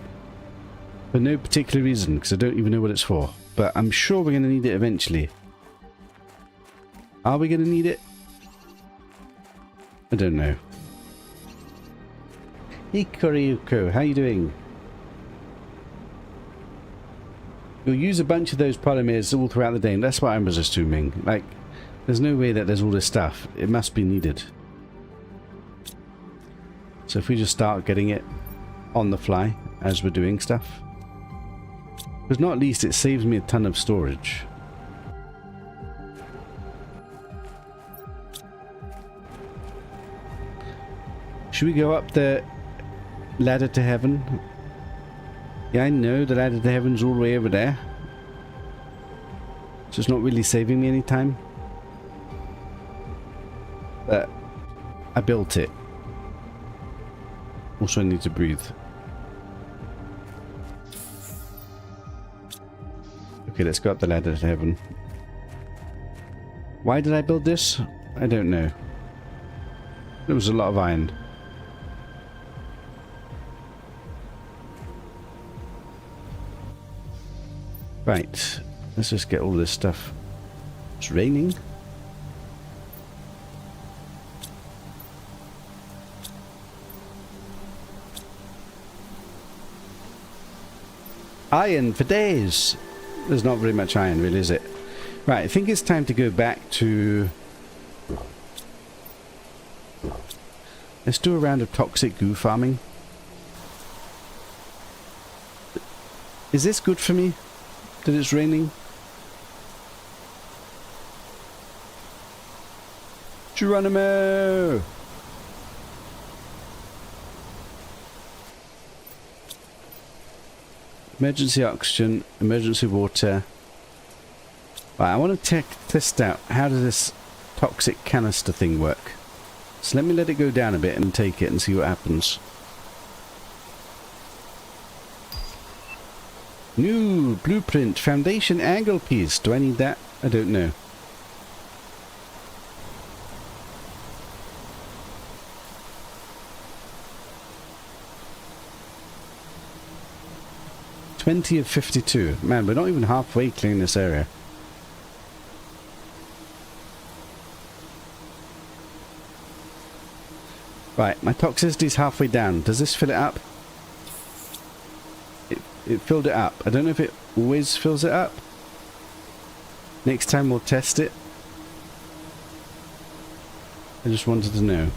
For no particular reason, because I don't even know what it's for. But I'm sure we're going to need it eventually. Are we going to need it? I don't know. Hey Koryuko, how you doing? You'll use a bunch of those polymers all throughout the day, and that's what I was assuming. Like, there's no way that there's all this stuff. It must be needed. So if we just start getting it on the fly as we're doing stuff. Because not least it saves me a ton of storage. Should we go up the ladder to heaven? Yeah, I know the ladder to heaven's all the way over there. So it's not really saving me any time. But I built it. Also, I need to breathe. Okay, let's go up the ladder to heaven. Why did I build this? I don't know. There was a lot of iron. Right, let's just get all this stuff. It's raining. Iron for days. There's not very much iron, really, is it? Right, I think it's time to go back to... Let's do a round of toxic goo farming. Is this good for me? That it's raining? Geronimo! Emergency oxygen, emergency water. Right, I want to test out how does this toxic canister thing work. So let me let it go down a bit and take it and see what happens. New blueprint foundation angle piece. Do I need that? I don't know. $20 of 52. Man, we're not even halfway clearing this area. Right, my toxicity's halfway down. Does this fill it up? It filled it up. I don't know if it always fills it up. Next time we'll test it. I just wanted to know.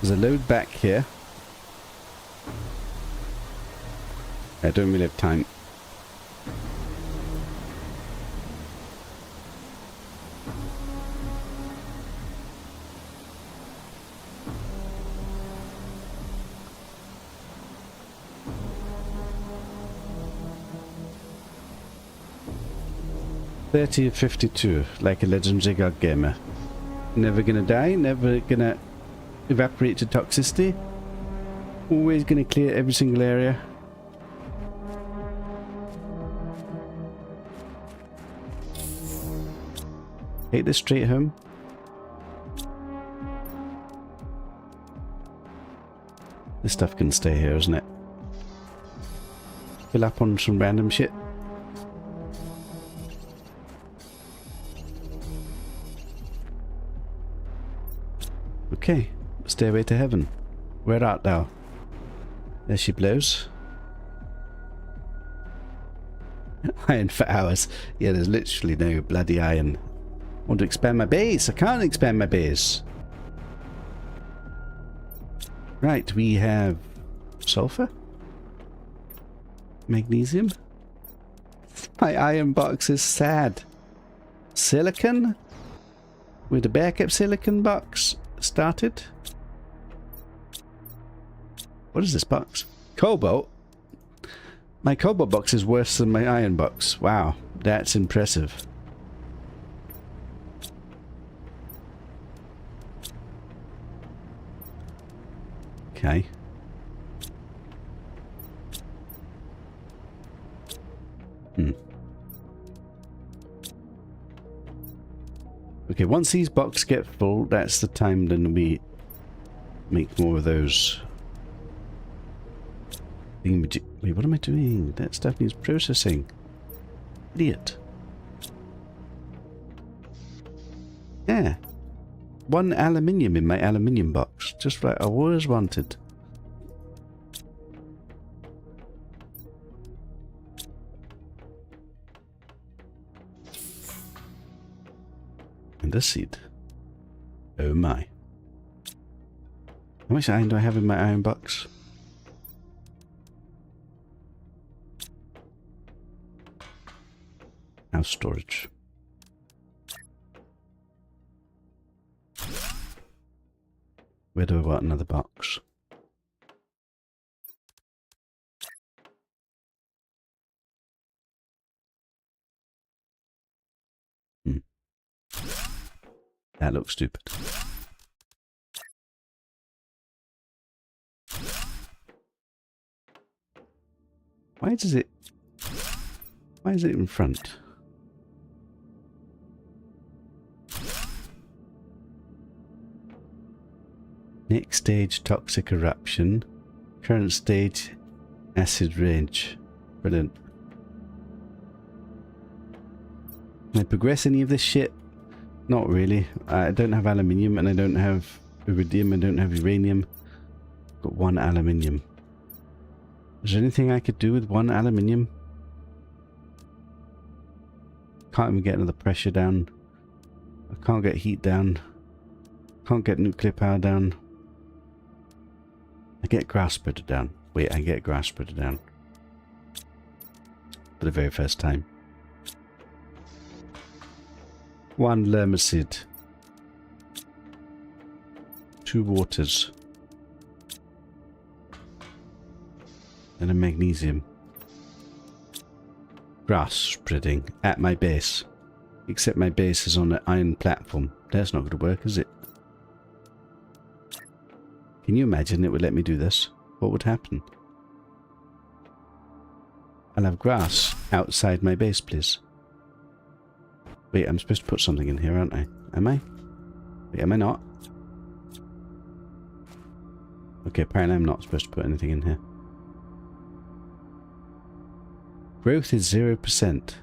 There's a load back here. I don't really have time. $30 of 52, like a legendary god gamer. Never gonna die, never gonna evaporate to toxicity. Always gonna clear every single area. Take this straight home. This stuff can stay here, isn't it? Fill up on some random shit. Okay, stairway to heaven. Where art thou? There she blows. Iron for hours. Yeah, there's literally no bloody iron. I want to expand my base. I can't expand my base. Right, we have sulfur. Magnesium. My iron box is sad. Silicon. With a backup silicon box started. What is this box? Cobalt. My cobalt box is worse than my iron box. Wow, that's impressive. Okay. Okay, once these boxes get full, that's the time then we make more of those. Wait, what am I doing? That stuff needs processing. Idiot. Yeah. 1 aluminium in my aluminium box. Just like I always wanted. And a seed. Oh my. How much iron do I have in my iron box? Now storage. Where do I want another box? That looks stupid. Why is it in front? Next stage, toxic eruption. Current stage, acid range. Brilliant. Can I progress any of this shit? Not really. I don't have aluminium and I don't have iridium. I don't have uranium. I've got 1 aluminium. Is there anything I could do with 1 aluminium? Can't even get another pressure down. I can't get heat down. Can't get nuclear power down. I get grass spreader down. Wait, I get grass spreader down. For the very first time. 1 Lermacid. 2 waters. And a magnesium. grass spreading at my base. Except my base is on an iron platform. That's not going to work, is it? Can you imagine it would let me do this? What would happen? I'll have grass outside my base, please. Wait, I'm supposed to put something in here, aren't I? Am I? Wait, am I not? Okay, apparently I'm not supposed to put anything in here. Growth is 0%.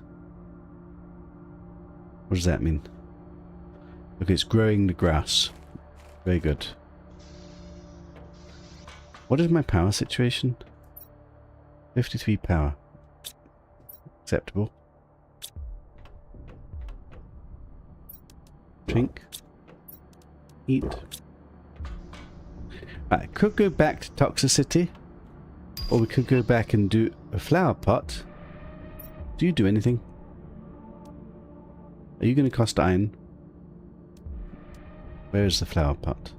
What does that mean? Okay, it's growing the grass. Very good. What is my power situation? 53 power. Acceptable. Drink. Eat. I could go back to toxicity. Or we could go back and do a flower pot. Do you do anything? Are you going to cost iron? Where is the flower pot?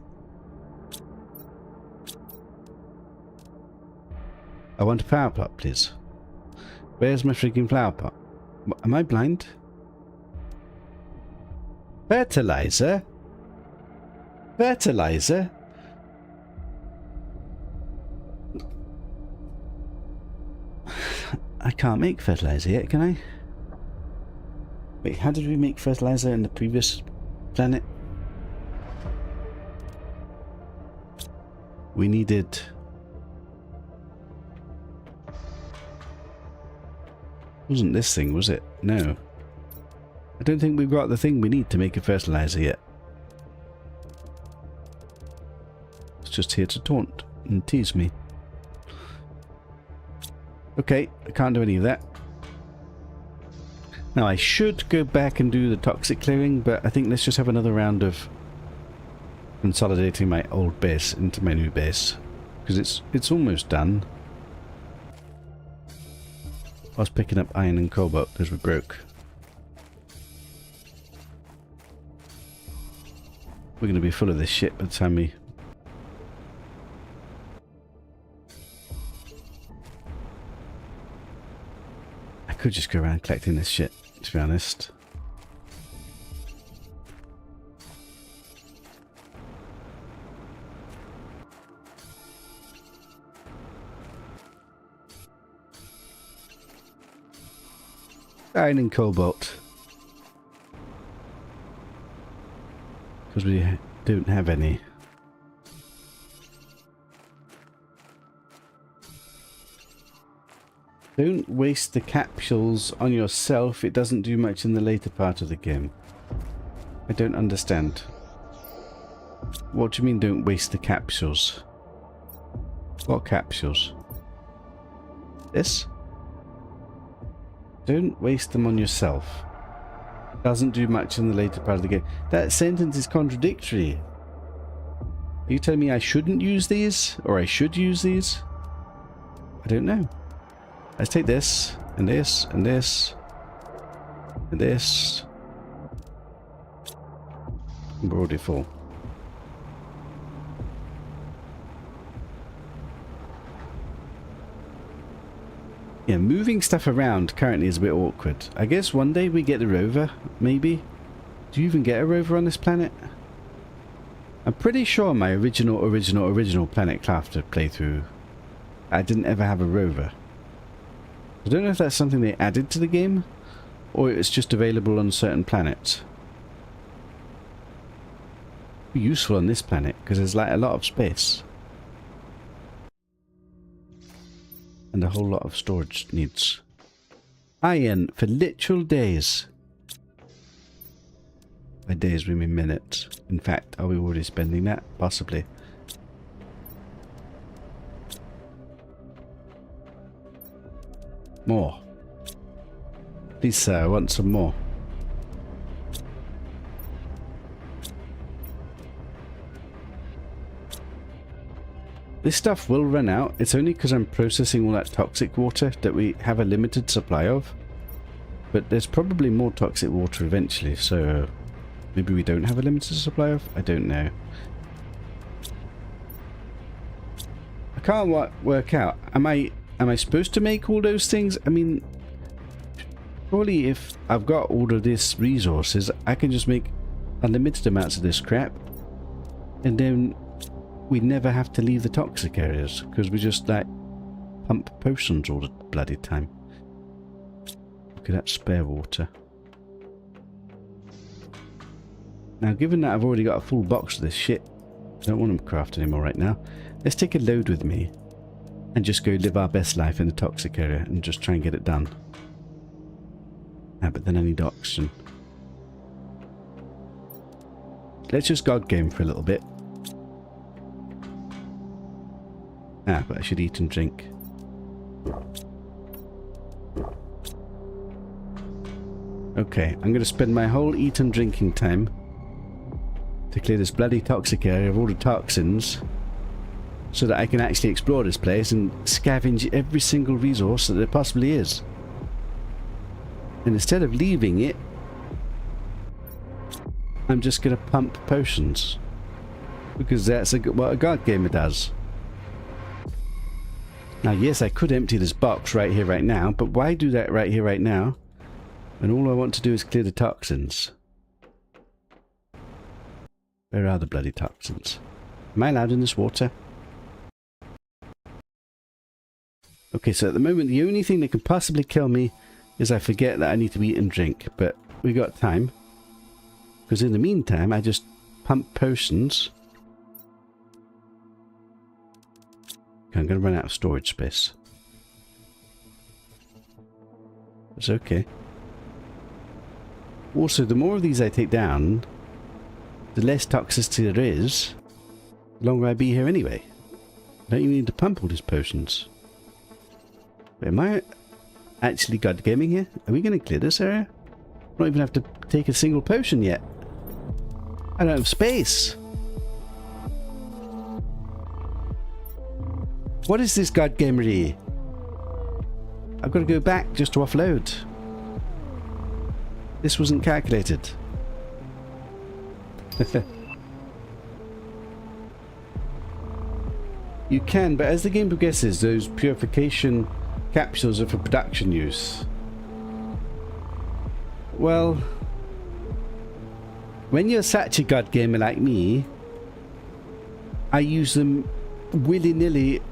I want a flower pot, please. Where's my freaking flower pot? Am I blind? Fertilizer? Fertilizer? I can't make fertilizer yet, can I? Wait, how did we make fertilizer in the previous planet? We needed... Wasn't this thing, was it? No. I don't think we've got the thing we need to make a fertilizer yet. It's just here to taunt and tease me. Okay, I can't do any of that. Now I should go back and do the toxic clearing, but I think let's just have another round of consolidating my old base into my new base. Because it's almost done. I was picking up iron and cobalt because we broke. We're going to be full of this shit by the time we... I could just go around collecting this shit, to be honest. Iron and cobalt. Because we don't have any. Don't waste the capsules on yourself. It doesn't do much in the later part of the game. I don't understand. What do you mean don't waste the capsules? What capsules? This? Don't waste them on yourself. Doesn't do much in the later part of the game. That sentence is contradictory. Are you telling me I shouldn't use these? Or I should use these? I don't know. Let's take this, and this, and this, and this. We're already full. Yeah, moving stuff around currently is a bit awkward. I guess one day we get a rover, maybe? Do you even get a rover on this planet? I'm pretty sure my original Planet Crafter playthrough, I didn't ever have a rover. I don't know if that's something they added to the game, or it's just available on certain planets. Be useful on this planet, because there's like a lot of space. And a whole lot of storage needs. Iron for literal days. By days we mean minutes. In fact, are we already spending that? Possibly. More. Please sir, I want some more. This stuff will run out. It's only because I'm processing all that toxic water that we have a limited supply of. But there's probably more toxic water eventually, so maybe we don't have a limited supply of? I don't know. I can't work out. Am I supposed to make all those things? I mean, Surely if I've got all of these resources, I can just make unlimited amounts of this crap. And then we never have to leave the toxic areas. Because we just like pump potions all the bloody time. Look at that spare water. Now given that I've already got a full box of this shit, I don't want them crafted anymore right now. Let's take a load with me. And just go live our best life in the toxic area and just try and get it done. Ah, but then I need oxygen. Let's just god game for a little bit. Ah, but I should eat and drink. Okay, I'm going to spend my whole eat and drinking time to clear this bloody toxic area of all the toxins, so that I can actually explore this place and scavenge every single resource that there possibly is. And instead of leaving it, I'm just going to pump potions. Because that's what a god gamer does. Now yes, I could empty this box right here, right now, but why do that right here, right now? And all I want to do is clear the toxins. Where are the bloody toxins? Am I allowed in this water? Okay, so at the moment, the only thing that can possibly kill me is I forget that I need to eat and drink. But we got time. Because in the meantime, I just pump potions. Okay, I'm going to run out of storage space. It's okay. Also, the more of these I take down, the less toxicity there is, the longer I be here anyway. I don't even need to pump all these potions. Am I actually god gaming here? Are we going to clear this area? I don't even have to take a single potion yet. I don't have space. What is this god gamery? I've got to go back just to offload. This wasn't calculated. You can, but as the game progresses, those purification capsules are for production use. Well, when you're such a god gamer like me, I use them willy-nilly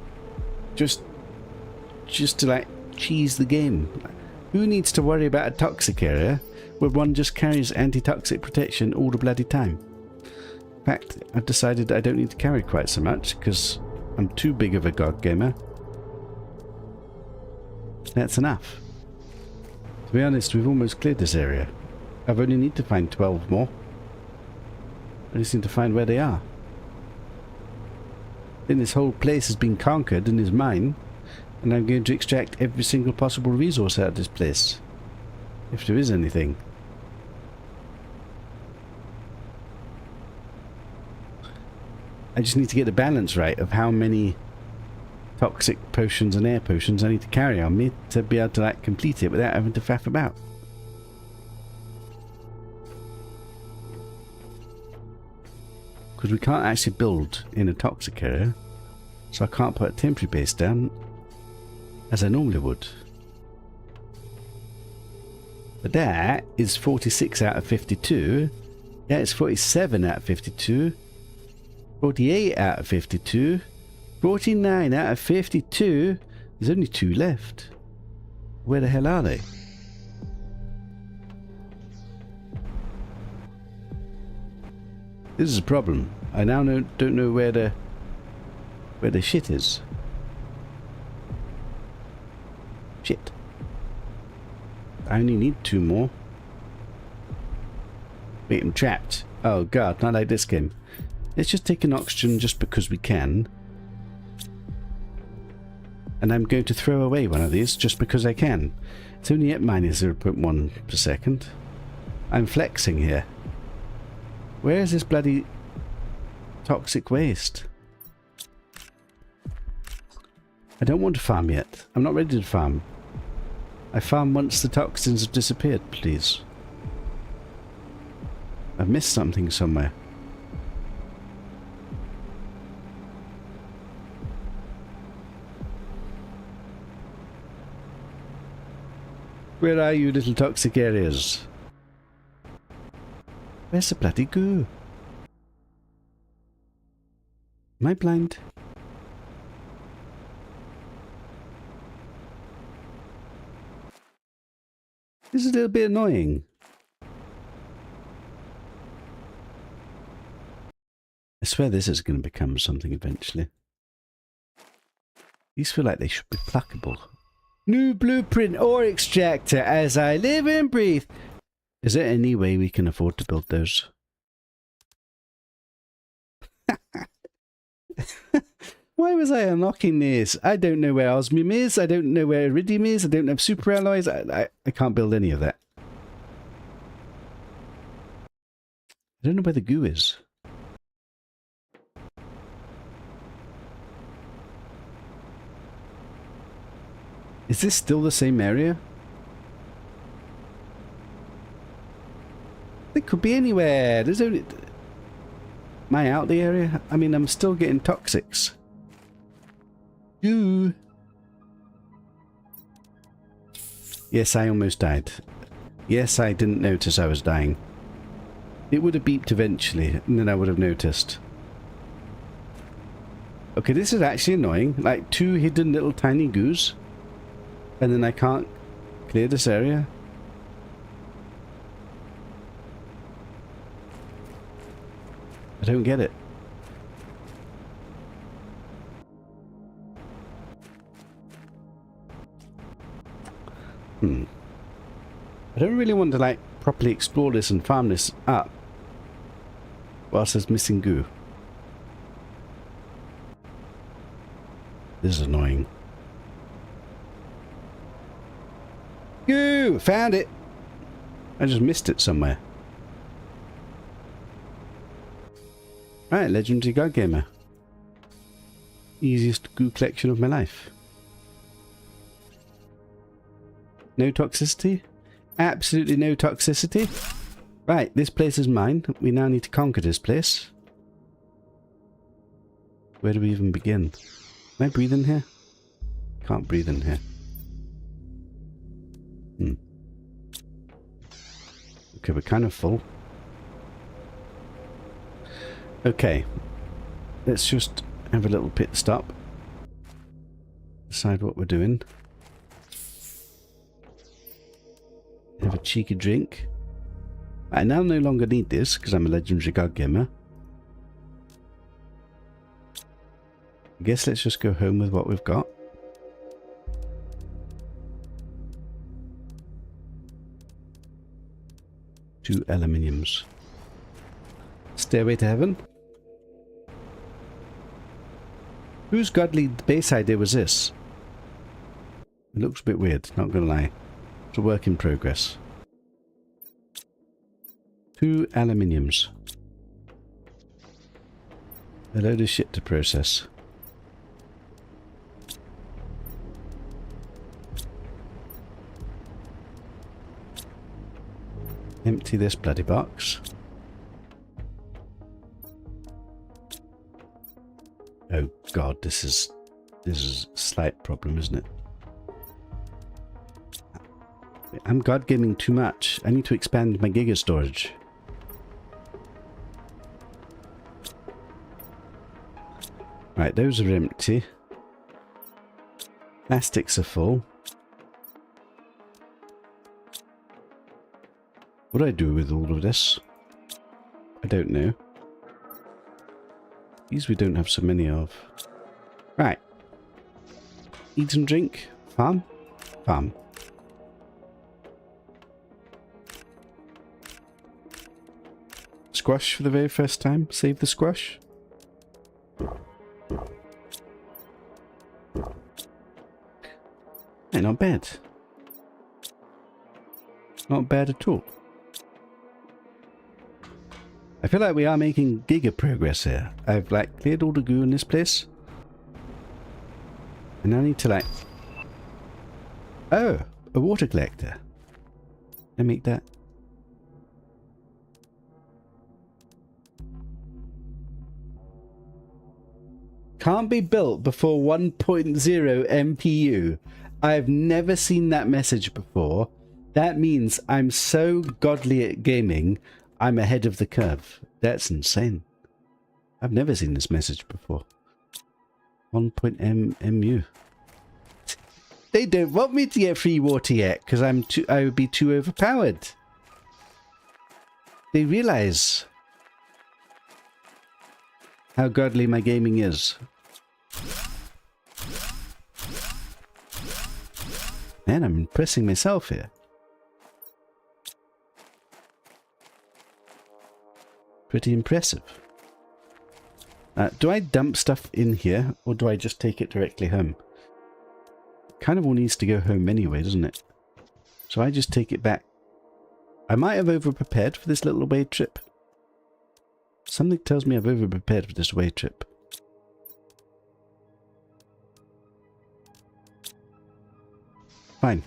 just to like cheese the game. Who needs to worry about a toxic area where one just carries anti-toxic protection all the bloody time? In fact, I've decided I don't need to carry quite so much because I'm too big of a god gamer. That's enough. To be honest, we've almost cleared this area. I've only need to find 12 more. I just need to find where they are. Then this whole place has been conquered and is mine, and I'm going to extract every single possible resource out of this place. If there is anything. I just need to get the balance right of how many toxic potions and air potions I need to carry on me to be able to like complete it without having to faff about. Because we can't actually build in a toxic area, so I can't put a temporary base down as I normally would. But that is 46 out of 52. That is 47 out of 52. 48 out of 52. 49 out of 52. There's only 2 left. Where the hell are they? This is a problem. I now don't know where the shit is. Shit. I only need 2 more. Wait, I'm trapped. Oh god, not like this game. Let's just take an oxygen just because we can. And I'm going to throw away one of these just because I can. It's only at minus 0.1 per second. I'm flexing here. Where is this bloody toxic waste? I don't want to farm yet. I'm not ready to farm. I farm once the toxins have disappeared, please. I've missed something somewhere. Where are you, little toxic areas? Where's the bloody goo? Am I blind? This is a little bit annoying. I swear this is going to become something eventually. These feel like they should be pluckable. New blueprint ore extractor as I live and breathe. Is there any way we can afford to build those? Why was I unlocking this? I don't know where osmium is. I don't know where iridium is. I don't have super alloys. I can't build any of that. I don't know where the goo is. Is this still the same area? It could be anywhere. There's only... Am I out the area? I mean, I'm still getting toxics. Goo. Yes, I almost died. Yes, I didn't notice I was dying. It would have beeped eventually, and then I would have noticed. Okay, this is actually annoying. Like, 2 hidden little tiny goos. And then I can't clear this area. I don't get it. I don't really want to, like, properly explore this and farm this up whilst there's missing goo. This is annoying. Goo! Found it! I just missed it somewhere. Right, Legendary God Gamer. Easiest goo collection of my life. No toxicity? Absolutely no toxicity. Right, this place is mine. We now need to conquer this place. Where do we even begin? Can I breathe in here? Can't breathe in here. Okay, we're kind of full. Okay. Let's just have a little pit stop. Decide what we're doing. Have a cheeky drink. I now no longer need this because I'm a Legendary God Gamer. I guess let's just go home with what we've got. Two aluminiums. Stairway to heaven. Whose godly base idea was this? It looks a bit weird, not gonna lie. It's a work in progress. 2 aluminiums. A load of shit to process. Empty this bloody box. Oh god, this is a slight problem, isn't it? I'm god gaming too much. I need to expand my giga storage. Right, those are empty. Plastics are full. What do I do with all of this? I don't know. These we don't have so many of. Right. Eat and drink. Farm. Farm. Squash for the very first time. Save the squash. Hey, not bad. Not bad at all. I feel like we are making giga progress here. I've like cleared all the goo in this place. And I need to like... Oh! A water collector. Can I make that? Can't be built before 1.0 MPU. I've never seen that message before. That means I'm so godly at gaming, I'm ahead of the curve. That's insane. I've never seen this message before. 1.mu. They don't want me to get free water yet because I would be too overpowered. They realize how godly my gaming is. Man, I'm impressing myself here. Pretty impressive. Do I dump stuff in here or do I just take it directly home? Kind of all needs to go home anyway, doesn't it? So I just take it back. I might have over-prepared for this little away trip. Something tells me I've over-prepared for this away trip. Fine.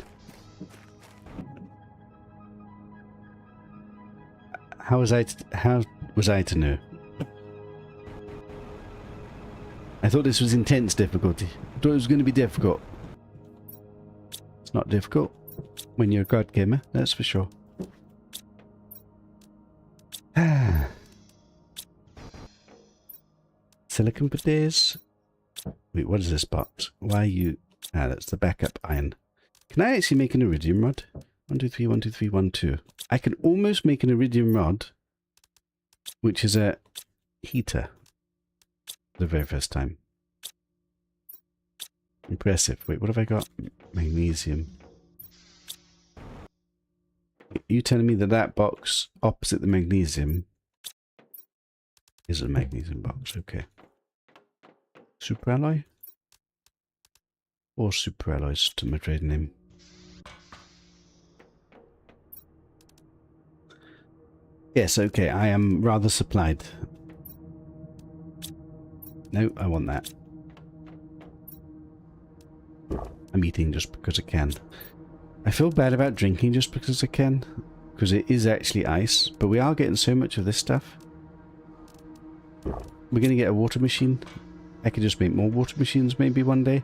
How was I to know? I thought this was intense difficulty. I thought it was going to be difficult. It's not difficult when you're a god gamer, that's for sure. Silicon for days. Wait, what is this box? Why are you... Ah, that's the backup iron. Can I actually make an iridium rod? 1, 2, 3, 1, 2, 3, 1, 2. I can almost make an iridium rod, which is a heater. For the very first time. Impressive. Wait, what have I got? Magnesium. Are you telling me that that box opposite the magnesium is a magnesium box? Okay. Super alloy? Or super alloys to my trade name. Yes, okay, I am rather supplied. No, I want that. I'm eating just because I can. I feel bad about drinking just because I can. Because it is actually ice. But we are getting so much of this stuff. We're going to get a water machine. I could just make more water machines maybe one day.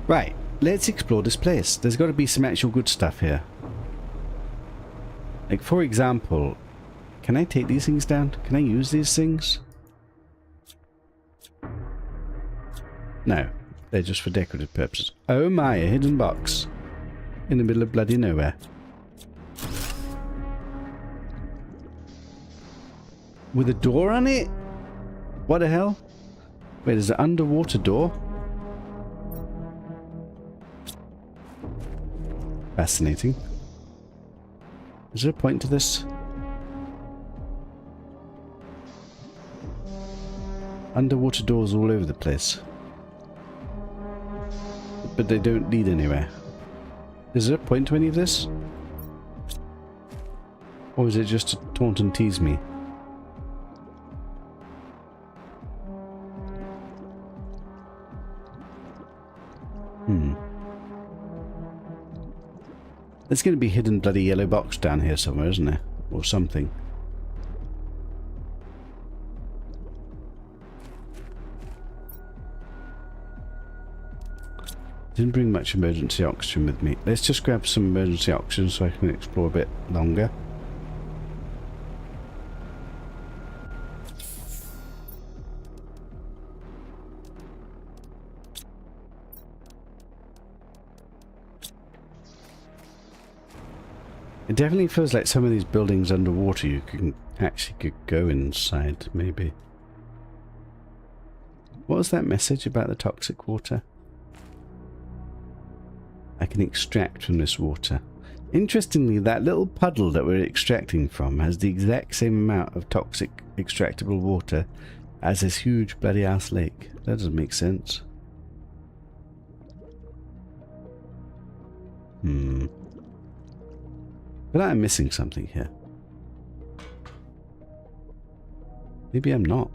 Right, let's explore this place. There's got to be some actual good stuff here. Like, for example, can I take these things down? Can I use these things? No, they're just for decorative purposes. Oh my, a hidden box. In the middle of bloody nowhere. With a door on it? What the hell? Wait, there's an underwater door? Fascinating. Is there a point to this? Underwater doors all over the place. But they don't lead anywhere. Is there a point to any of this? Or is it just to taunt and tease me? There's going to be a hidden bloody yellow box down here somewhere, isn't there? Or something. Didn't bring much emergency oxygen with me. Let's just grab some emergency oxygen so I can explore a bit longer. It definitely feels like some of these buildings underwater you can actually go inside, maybe. What was that message about the toxic water? I can extract from this water. Interestingly, that little puddle that we're extracting from has the exact same amount of toxic extractable water as this huge bloody ass lake. That doesn't make sense. But I'm missing something here. Maybe I'm not.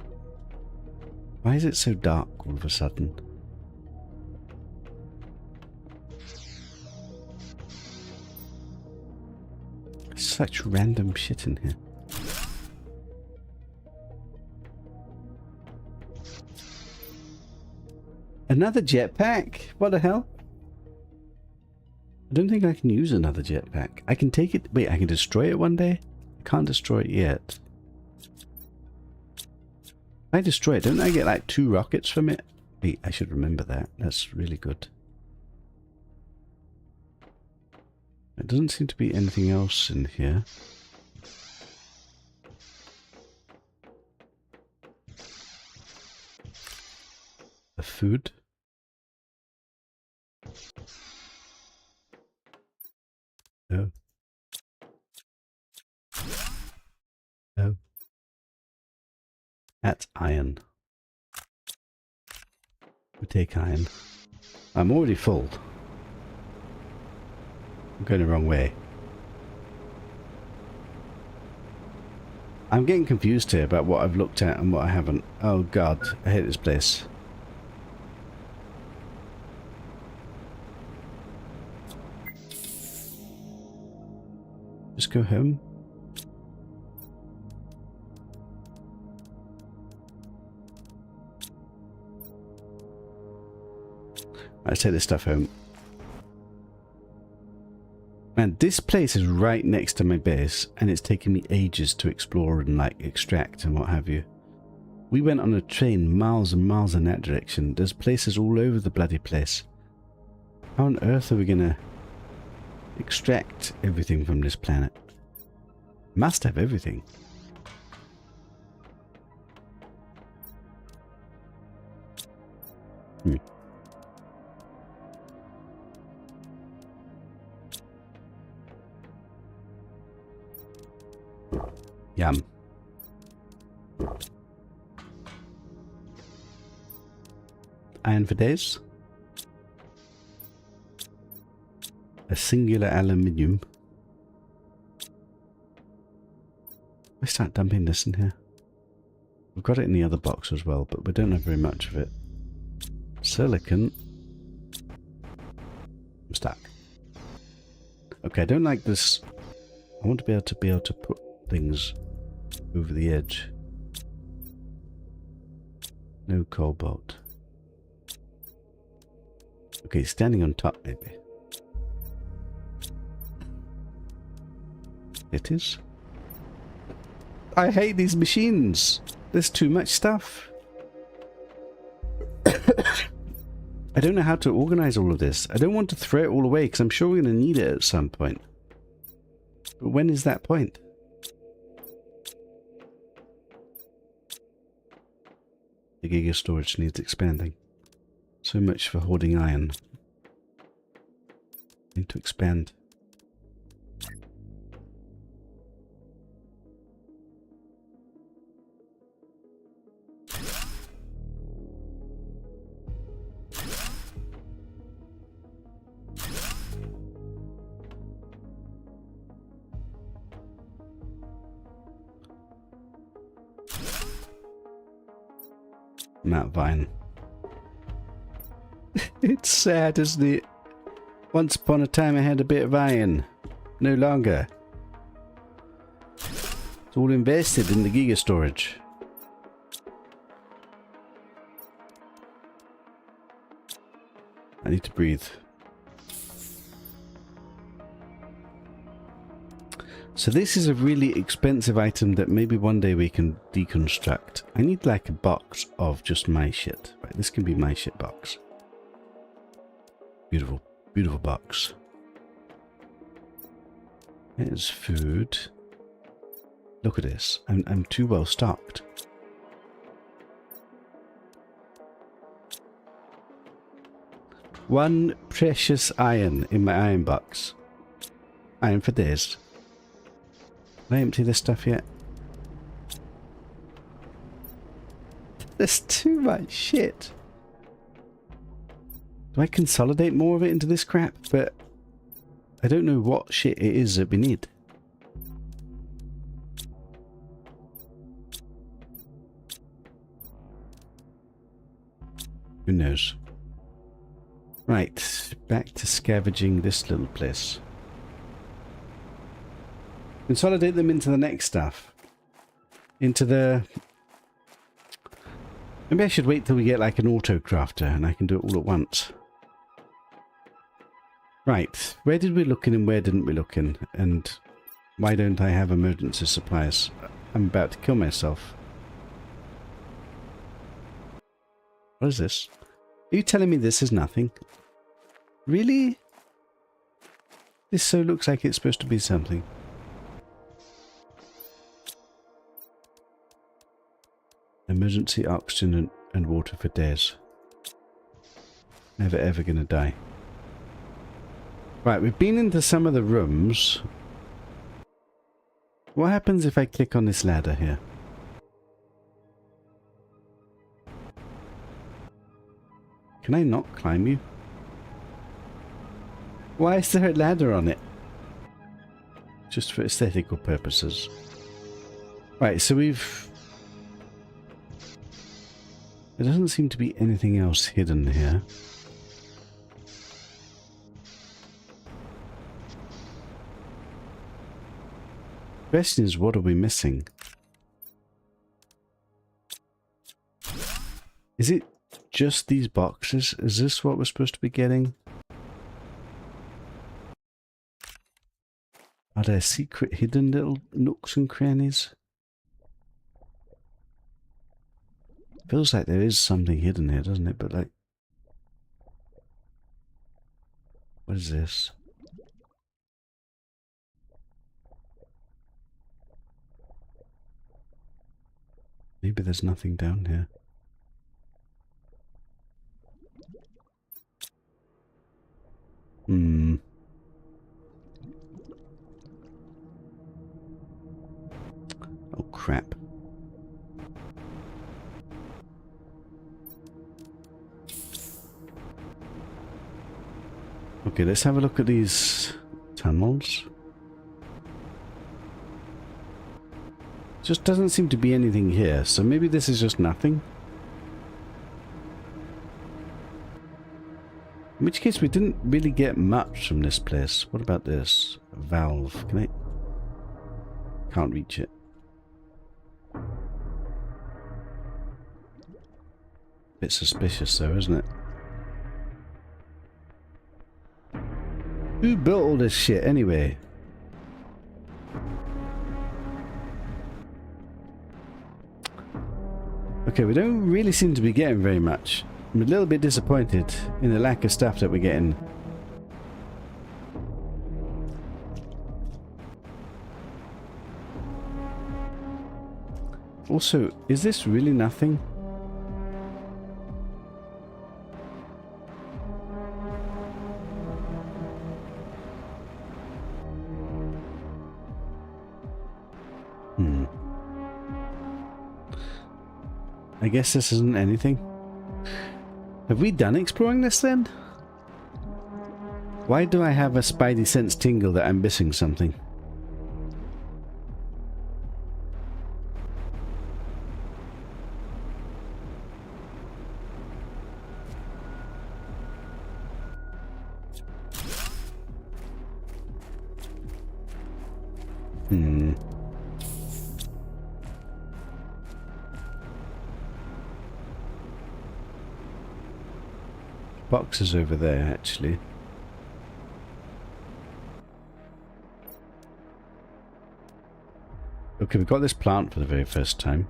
Why is it so dark all of a sudden? Such random shit in here. Another jetpack? What the hell? I don't think I can use another jetpack. I can take it... Wait, I can destroy it one day? I can't destroy it yet. If I destroy it, don't I get like 2 rockets from it? Wait, I should remember that. That's really good. There doesn't seem to be anything else in here. The food. No. No. That's iron. We take iron. I'm already full. I'm going the wrong way. I'm getting confused here about what I've looked at and what I haven't. Oh god, I hate this place. Just go home. Let's take this stuff home. Man, this place is right next to my base, and it's taken me ages to explore and like extract and what have you. We went on a train miles and miles in that direction. There's places all over the bloody place. How on earth are we gonna extract everything from this planet? Must have everything. Yum. Iron for days. A singular aluminium. I start dumping this in here. We've got it in the other box as well, but we don't have very much of it. Silicon. I'm stuck. Okay, I don't like this. I want to be able to put things over the edge. No cobalt. Okay, standing on top maybe. It is. I hate these machines. There's too much stuff. I don't know how to organize all of this. I don't want to throw it all away because I'm sure we're going to need it at some point. But when is that point? The giga storage needs expanding. So much for hoarding iron. Need to expand. Mount Vine. It's sad, isn't it? Once upon a time I had a bit of iron. No longer. It's all invested in the giga storage. I need to breathe. So this is a really expensive item that maybe one day we can deconstruct. I need like a box of just my shit. Right, this can be my shit box. Beautiful, beautiful box. Here's food. Look at this. I'm too well stocked. One precious iron in my iron box. Iron for days. Can I empty this stuff yet? There's too much shit. Do I consolidate more of it into this crap? But I don't know what shit it is that we need. Who knows? Right, back to scavenging this little place. Consolidate them into the next stuff. Into the Maybe I should wait till we get like an auto crafter and I can do it all at once. Right, where did we look in and where didn't we look in? And why don't I have emergency supplies? I'm about to kill myself. What is this? Are you telling me this is nothing? Really? This so looks like it's supposed to be something. Emergency oxygen and water for days. Never ever gonna die. Right, we've been into some of the rooms. What happens if I click on this ladder here? Can I not climb you? Why is there a ladder on it? Just for aesthetical purposes. Right, so we've... There doesn't seem to be anything else hidden here. Question is, what are we missing? Is it just these boxes? Is this what we're supposed to be getting? Are there secret hidden little nooks and crannies? Feels like there is something hidden here, doesn't it? But like... What is this? Maybe there's nothing down here. Oh crap. Okay, let's have a look at these tunnels. Just doesn't seem to be anything here, so maybe this is just nothing. In which case we didn't really get much from this place. What about this? A valve. Can I... Can't reach it. Bit suspicious though, isn't it? Who built all this shit anyway? Okay, we don't really seem to be getting very much. I'm a little bit disappointed in the lack of stuff that we're getting. Also, is this really nothing? I guess this isn't anything. Have we done exploring this then? Why do I have a spidey sense tingle that I'm missing something? Boxes over there, actually. Okay, we got this plant for the very first time.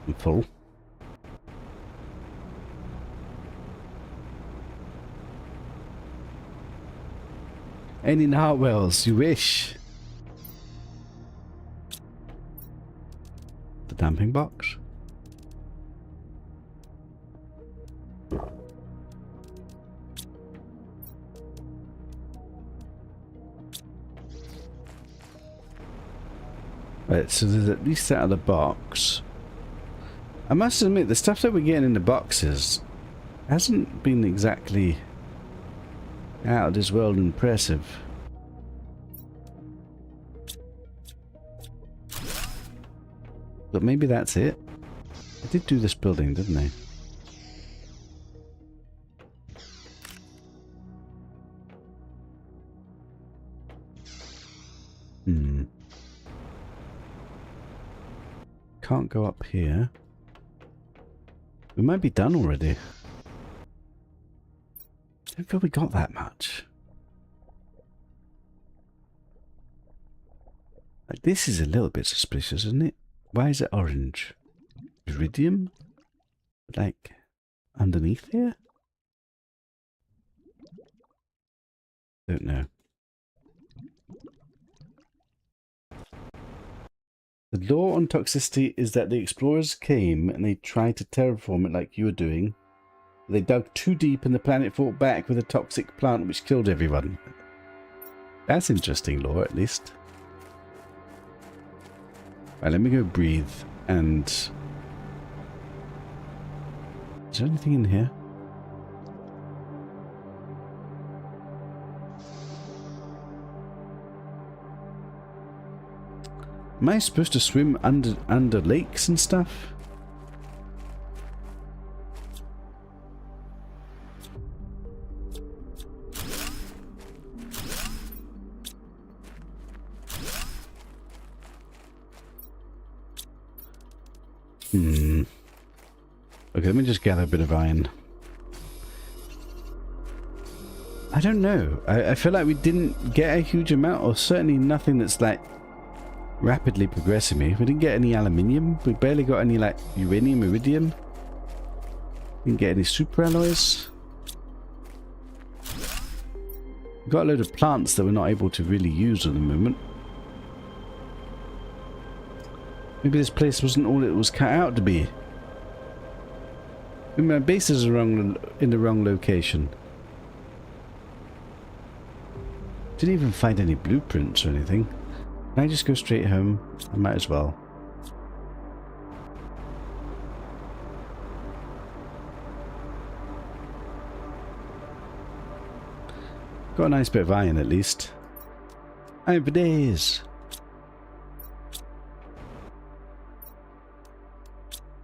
I'm full. Any narwhals you wish. The damping box. Right, so there's at least that other box. I must admit, the stuff that we're getting in the boxes hasn't been exactly out of this world impressive. But maybe that's it. I did do this building, didn't I? can't go up here. We might be done already. I don't feel we got that much. Like, this is a little bit suspicious, isn't it? Why is it orange? Iridium? Like, underneath here? Don't know. The law on toxicity is that the explorers came and they tried to terraform it like you were doing. They dug too deep and the planet fought back with a toxic plant which killed everyone. That's interesting lore, at least. Right, let me go breathe and... Is there anything in here? Am I supposed to swim under lakes and stuff? Okay, let me just gather a bit of iron. I don't know. I feel like we didn't get a huge amount, or certainly nothing that's like rapidly progressing me. We didn't get any aluminium. We barely got any like uranium, iridium. Didn't get any super alloys. We got a load of plants that we're not able to really use at the moment. Maybe this place wasn't all it was cut out to be. Maybe my base is in the wrong location. Didn't even find any blueprints or anything. Can I just go straight home? I might as well. Got a nice bit of iron at least. Iron for days.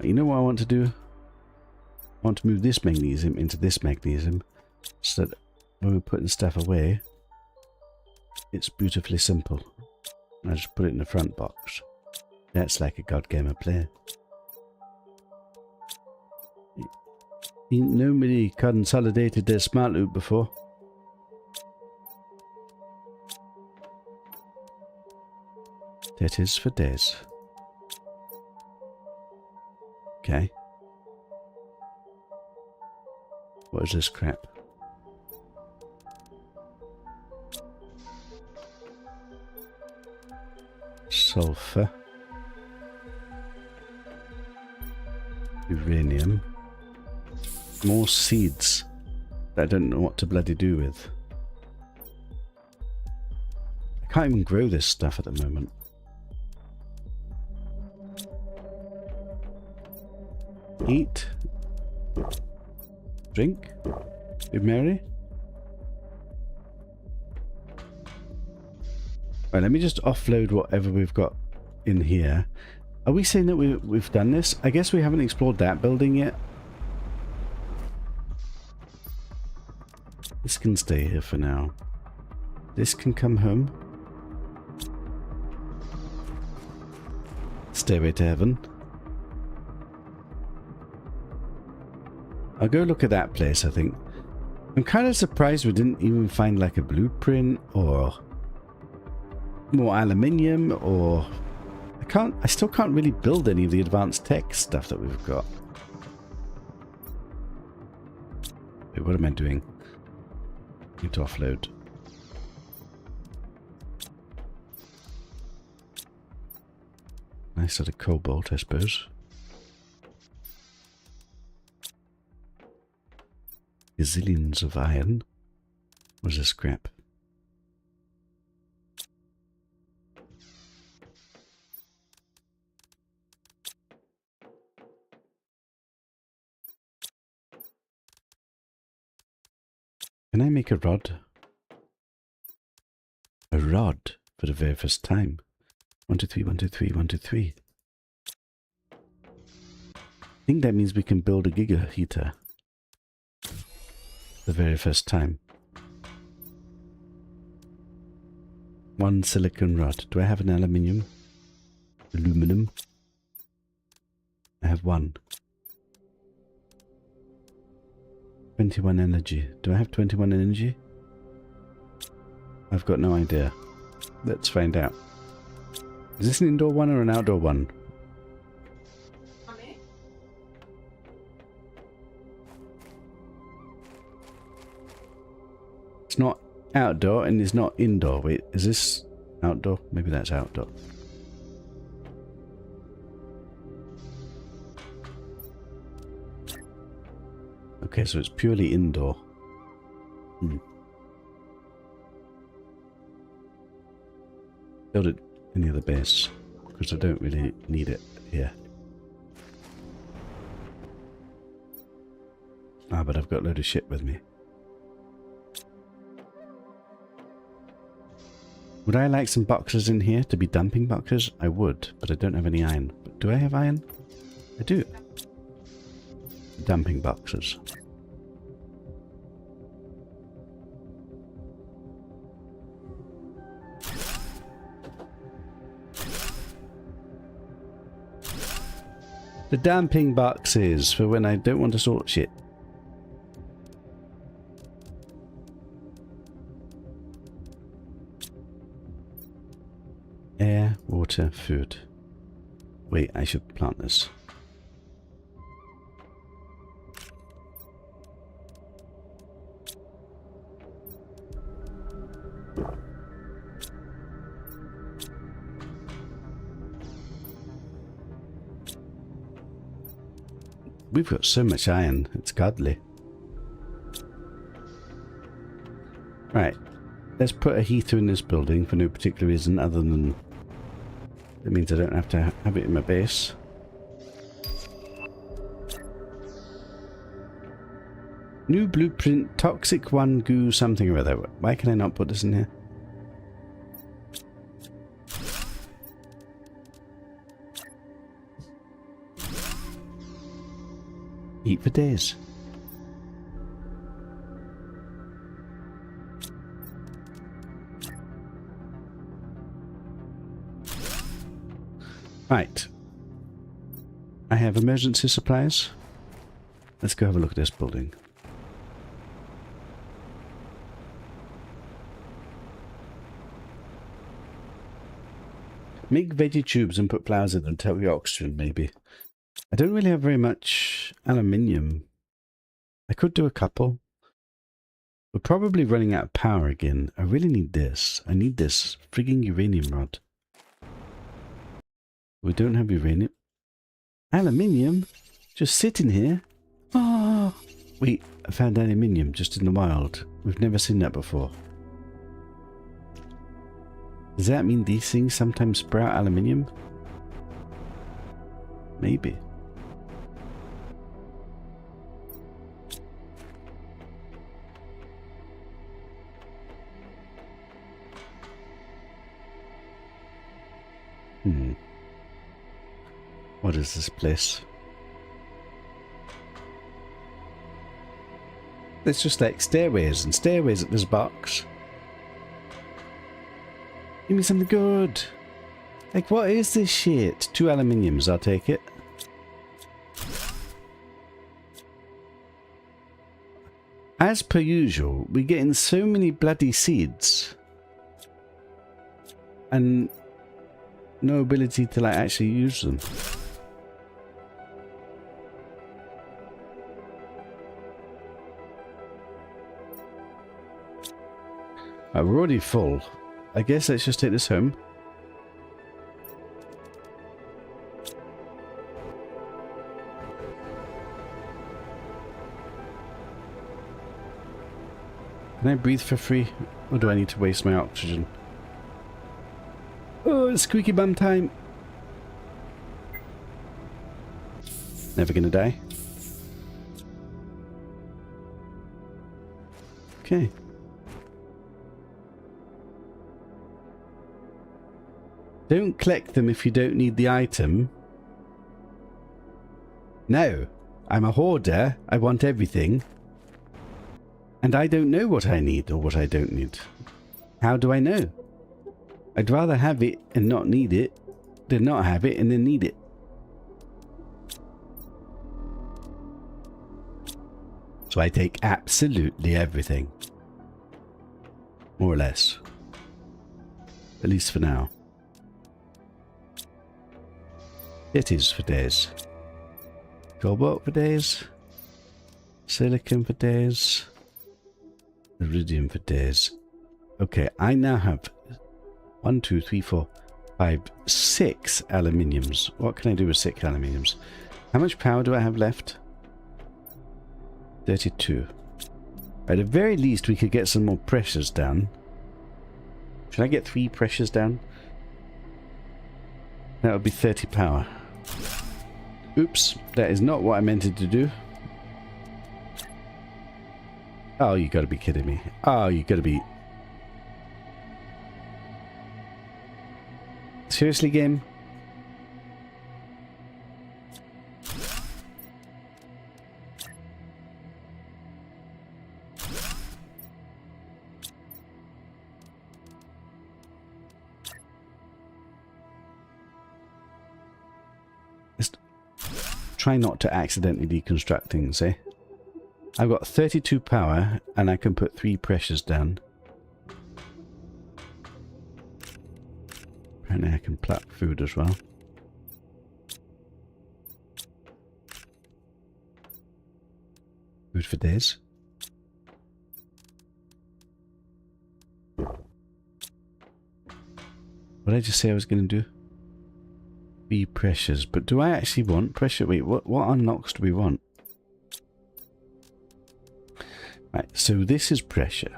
You know what I want to do? I want to move this magnesium into this magnesium so that when we're putting stuff away, it's beautifully simple. I just put it in the front box. That's like a God Gamer player. Ain't nobody consolidated their smart loop before. That is for Des. Okay. What is this crap? Sulfur. Uranium. More seeds that I don't know what to bloody do with. I can't even grow this stuff at the moment. Eat. Drink. Be merry. Right, let me just offload whatever we've got in here. Are we saying that we've done this? I guess we haven't explored that building yet. This can stay here for now. This can come home. Stairway to heaven. I'll go look at that place, I think. I'm kind of surprised we didn't even find like a blueprint or more aluminium, or I still can't really build any of the advanced tech stuff that we've got. Wait, what am I doing? Need to offload. Nice sort of cobalt, I suppose. Gazillions of iron. What's this crap? Can I make a rod? A rod for the very first time. 1, 2, 3, 1, 2, 3, 1, 2, 3. I think that means we can build a giga heater. The very first time. 1 silicon rod. Do I have an aluminium? Aluminum? I have 1. 21 energy. Do I have 21 energy? I've got no idea. Let's find out. Is this an indoor one or an outdoor one? It's not outdoor and it's not indoor. Wait, is this outdoor? Maybe that's outdoor. Okay, so it's purely indoor. Build it in the other base, because I don't really need it here. Ah, but I've got a load of shit with me. Would I like some boxes in here to be dumping boxes? I would, but I don't have any iron. But do I have iron? I do. Dumping boxes. The dumping boxes for when I don't want to sort shit. Air, water, food. Wait, I should plant this. We've got so much iron, it's godly. Right, let's put a heater in this building for no particular reason other than it means I don't have to have it in my base. New blueprint, toxic 1 goo something or other. Why can I not put this in here? Eat for days. Right. I have emergency supplies. Let's go have a look at this building. Make veggie tubes and put flowers in them to help your oxygen, maybe. I don't really have very much aluminium. I could do a couple. We're probably running out of power again. I really need this. I need this frigging uranium rod. We don't have uranium. Aluminium? Just sitting here? Oh! Wait, I found aluminium just in the wild. We've never seen that before. Does that mean these things sometimes sprout aluminium? Maybe. What is this place? It's just like stairways and stairways at this box. Give me something good. Like, what is this shit? 2 aluminiums, I'll take it. As per usual, we're getting so many bloody seeds. And no ability to, like, actually use them. Right, we're already full. I guess let's just take this home. Can I breathe for free? Or do I need to waste my oxygen? Oh, it's squeaky bum time. Never gonna die. Okay. Don't collect them if you don't need the item. No, I'm a hoarder. I want everything. And I don't know what I need or what I don't need. How do I know? I'd rather have it and not need it than not have it and then need it. So I take absolutely everything. More or less. At least for now. It is for days. Cobalt for days. Silicon for days. Iridium for days. Okay, I now have 1, 2, 3, 4, 5, 6 aluminiums. What can I do with 6 aluminiums? How much power do I have left? 32. At the very least, we could get some more pressures down. Should I get 3 pressures down? That would be 30 power. Oops, that is not what I meant it to do. Oh, you gotta be kidding me. Oh, you gotta be... Seriously, game? Just try not to accidentally deconstruct things, eh? I've got 32 power and I can put 3 pressures down. Apparently I can pluck food as well. Food for days. What did I just say I was going to do? 3 pressures. But do I actually want pressure? Wait, what unlocks do we want? Right, so this is pressure.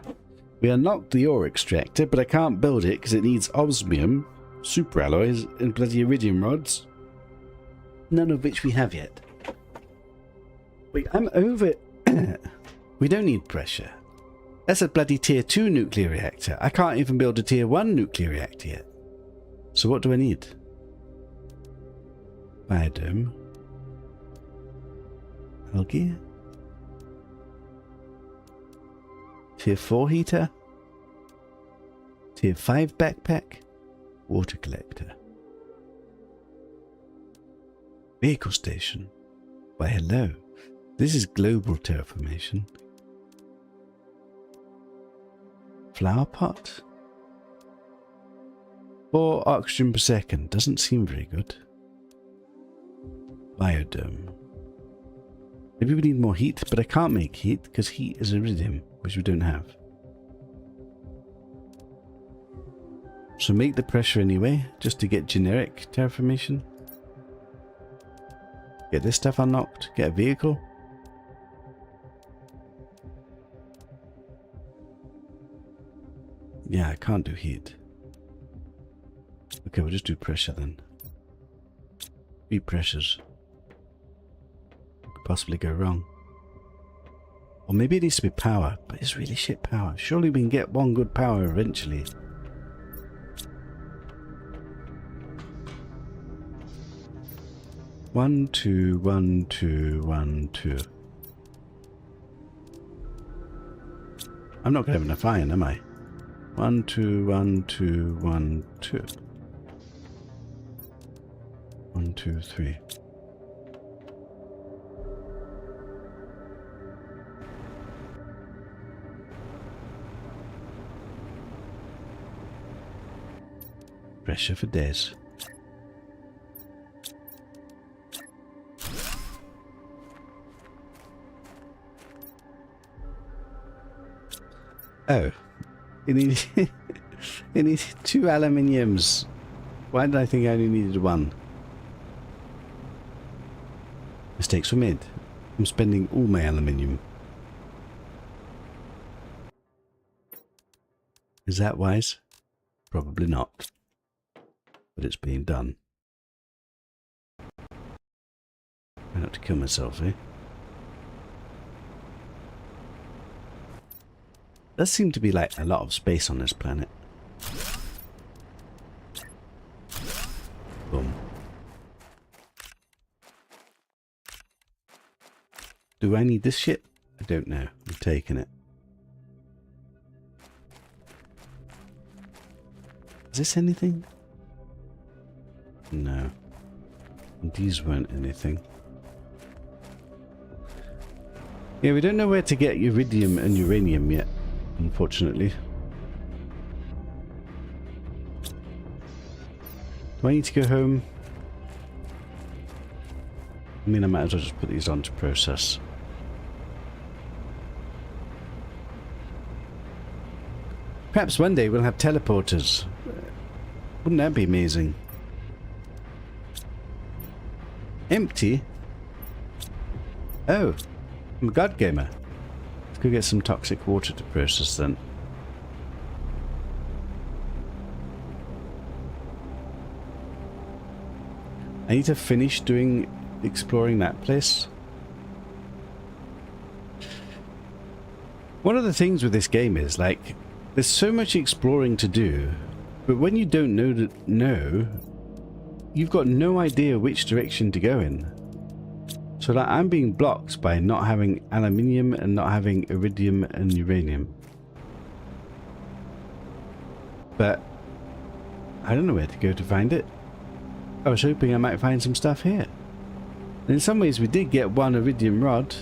We unlocked the ore extractor, but I can't build it because it needs osmium, super alloys, and bloody iridium rods. None of which we have yet. Wait, I'm over... We don't need pressure. That's a bloody tier 2 nuclear reactor. I can't even build a tier 1 nuclear reactor yet. So what do I need? Biodome. Algae. Tier 4 heater. Tier 5 backpack. Water collector. Vehicle station. Why hello. This is global terraformation. Flower pot. 4 oxygen per second. Doesn't seem very good. Biodome. Maybe we need more heat, but I can't make heat because heat is iridium, which we don't have. So make the pressure anyway, just to get generic terraformation. Get this stuff unlocked, get a vehicle. Yeah, I can't do heat. Okay, we'll just do pressure then. 3 pressures. Could possibly go wrong. Or maybe it needs to be power, but it's really shit power. Surely we can get one good power eventually. One, two, 1, 2, 1, 2. I'm not going to have enough iron, am I? 1, 2, 1, 2, 1, 2. 1, 2, 3. Pressure for days. Oh, it needed, it needed 2 aluminiums. Why did I think I only needed 1? Mistakes were made. I'm spending all my aluminium. Is that wise? Probably not. But it's being done. Try not to kill myself, eh? Does seem to be like a lot of space on this planet. Boom. Do I need this shit? I don't know. I'm taking it. Is this anything? No. These weren't anything. Yeah, we don't know where to get iridium and uranium yet, unfortunately. Do I need to go home? I mean, I might as well just put these on to process. Perhaps one day we'll have teleporters. Wouldn't that be amazing? Empty? Oh, I'm a god gamer. Let's go get some toxic water to process then. I need to finish exploring that place. One of the things with this game is, like, there's so much exploring to do, but when you don't know, you've got no idea which direction to go in. So like, I'm being blocked by not having aluminium and not having iridium and uranium. But I don't know where to go to find it. I was hoping I might find some stuff here. And in some ways we did get one iridium rod,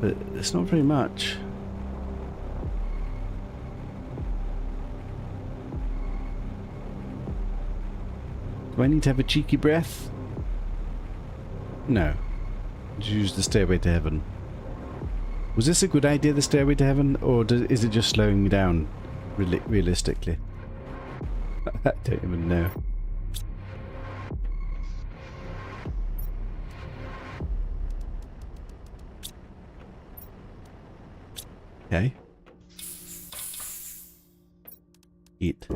but it's not very much. Do I need to have a cheeky breath? No. Just use the stairway to heaven. Was this a good idea, the stairway to heaven, or is it just slowing me down realistically? I don't even know. Okay. Eat.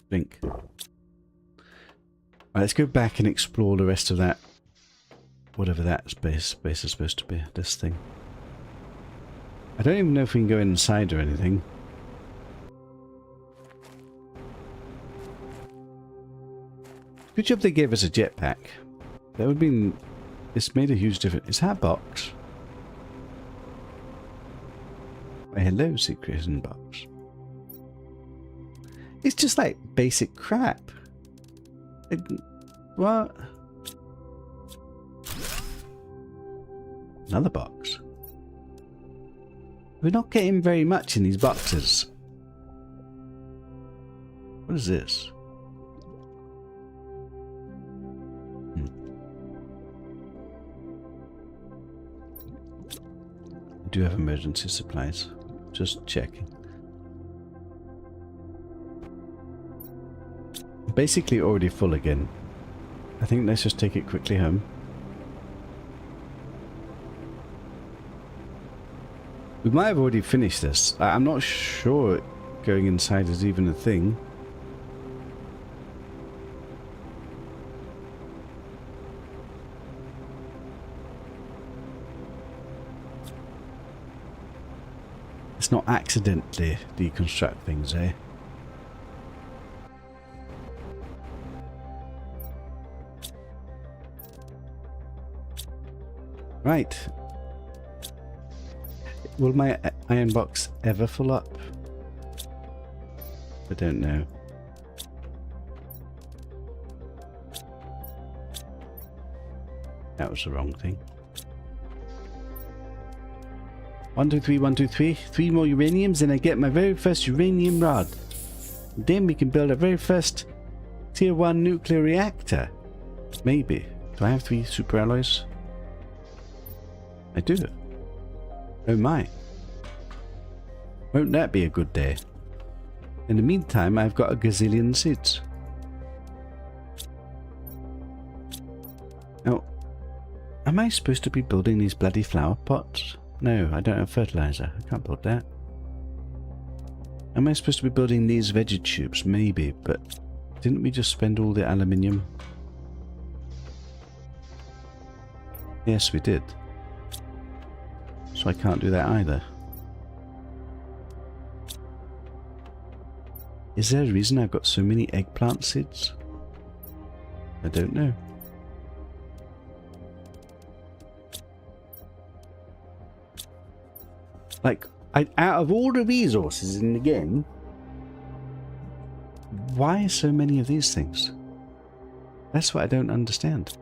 Drink. Right, let's go back and explore the rest of that. Whatever that space is supposed to be. This thing. I don't even know if we can go inside or anything. Good job they gave us a jetpack. That would have been... It's made a huge difference. Is that a box? Why, hello, secret hidden box. It's just like basic crap. What? Another box. We're not getting very much in these boxes. What is this? I do have emergency supplies. Just checking. Basically already full again. I think let's just take it quickly home. We might have already finished this. I'm not sure going inside is even a thing. Let's not accidentally deconstruct things, eh? Right. Will my iron box ever fill up? I don't know. That was the wrong thing. 1, 2, 3, 1, 2, 3. 3 more uraniums and I get my very first uranium rod. Then we can build our very first tier 1 nuclear reactor. Maybe. Do I have 3 super alloys? I do. Oh my. Won't that be a good day? In the meantime, I've got a gazillion seeds. Now, am I supposed to be building these bloody flower pots? No, I don't have fertilizer. I can't build that. Am I supposed to be building these veggie tubes? Maybe, but didn't we just spend all the aluminium? Yes, we did. So I can't do that either. Is there a reason I've got so many eggplant seeds? I don't know. Like, out of all the resources in the game, why so many of these things? That's what I don't understand.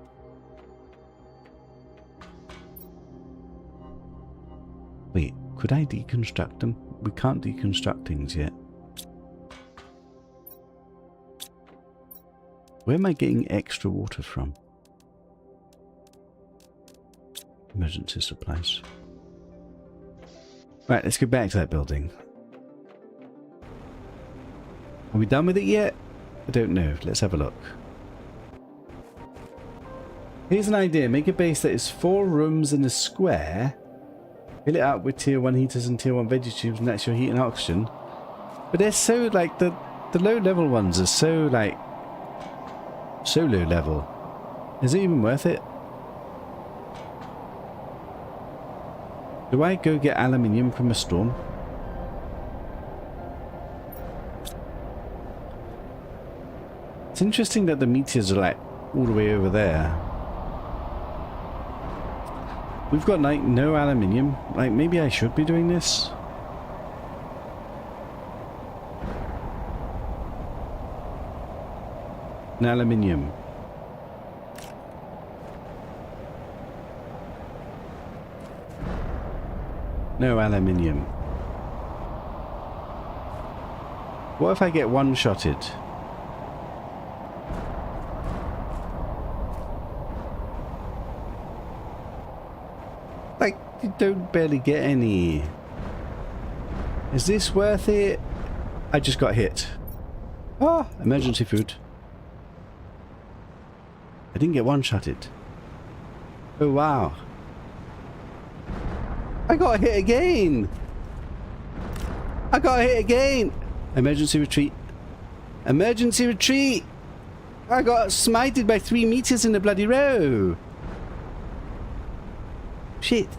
Wait, could I deconstruct them? We can't deconstruct things yet. Where am I getting extra water from? Emergency supplies. Right, let's go back to that building. Are we done with it yet? I don't know. Let's have a look. Here's an idea. Make a base that is 4 rooms in a square. Fill it up with tier 1 heaters and tier 1 veggie tubes, and that's your heat and oxygen. But they're so, like, the low level ones are so, like, so low level. Is it even worth it? Do I go get aluminium from a storm? It's interesting that the meteors are like all the way over there. We've got like no aluminium. Like maybe I should be doing this. An aluminium. No aluminium. What if I get one-shotted? Like, you don't barely get any. Is this worth it? I just got hit. Ah, emergency food. I didn't get one-shotted. Oh, wow. I got hit again! I got hit again! Emergency retreat. Emergency retreat! I got smited by 3 meters in a bloody row! Shit.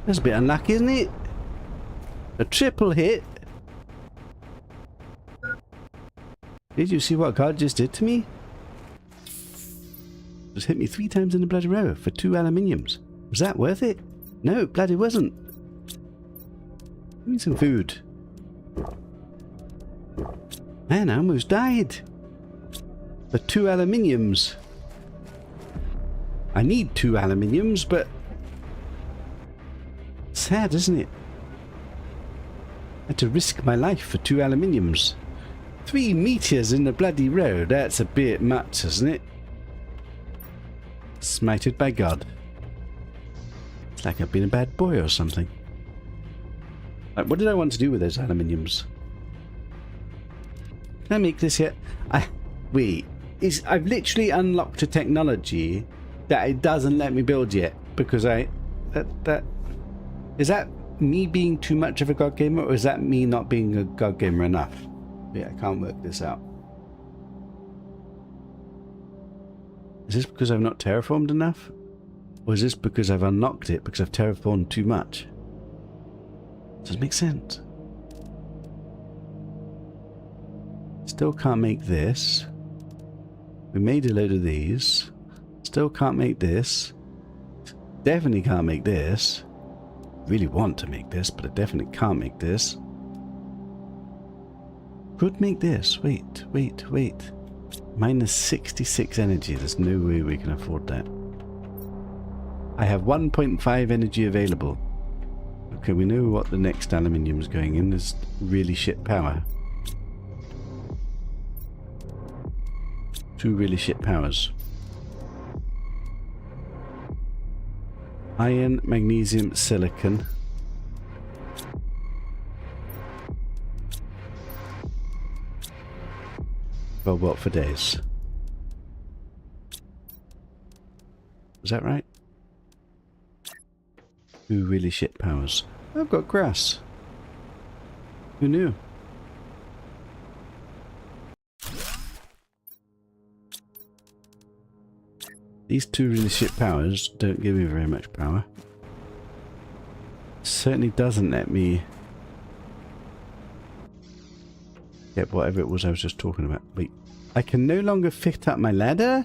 That's a bit unlucky, isn't it? A triple hit. Did you see what God just did to me? Just hit me 3 times in a bloody row for 2 aluminiums. Was that worth it? No, it bloody wasn't. Give me some food. Man, I almost died. For 2 aluminiums. I need 2 aluminiums, but... sad, isn't it? I had to risk my life for 2 aluminiums. 3 meters in a bloody row. That's a bit much, isn't it? Smited by God. It's like I've been a bad boy or something. Like, what did I want to do with those aluminiums? Can I make this yet? Wait. I've literally unlocked a technology that it doesn't let me build yet because is that me being too much of a God gamer, or is that me not being a God gamer enough? Yeah, I can't work this out. Is this because I've not terraformed enough? Or is this because I've unlocked it because I've terraformed too much? Does it make sense? Still can't make this. We made a load of these. Still can't make this. Definitely can't make this. Really want to make this, but I definitely can't make this. Could make this. Wait. Minus 66 energy. There's no way we can afford that. I have 1.5 energy available. Okay, we know what the next aluminium is going in. There's really shit power. 2 really shit powers. Iron, magnesium, silicon. Well, what for days? Is that right? 2 really shit powers. I've got grass. Who knew? These 2 really shit powers don't give me very much power. Certainly doesn't let me get whatever it was I was just talking about. Wait, I can no longer fit up my ladder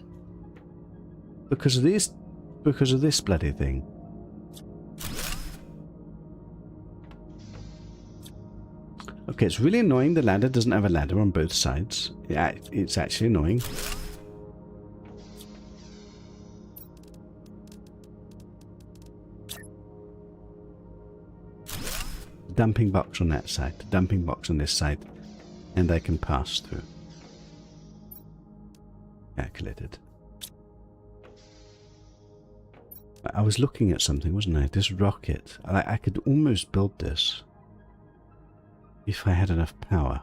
because of this bloody thing. Okay, it's really annoying the ladder doesn't have a ladder on both sides. Yeah, it's actually annoying. dumping box on that side, the dumping box on this side, and I can pass through. Calculated. I was looking at something, wasn't I? This rocket. I could almost build this if I had enough power.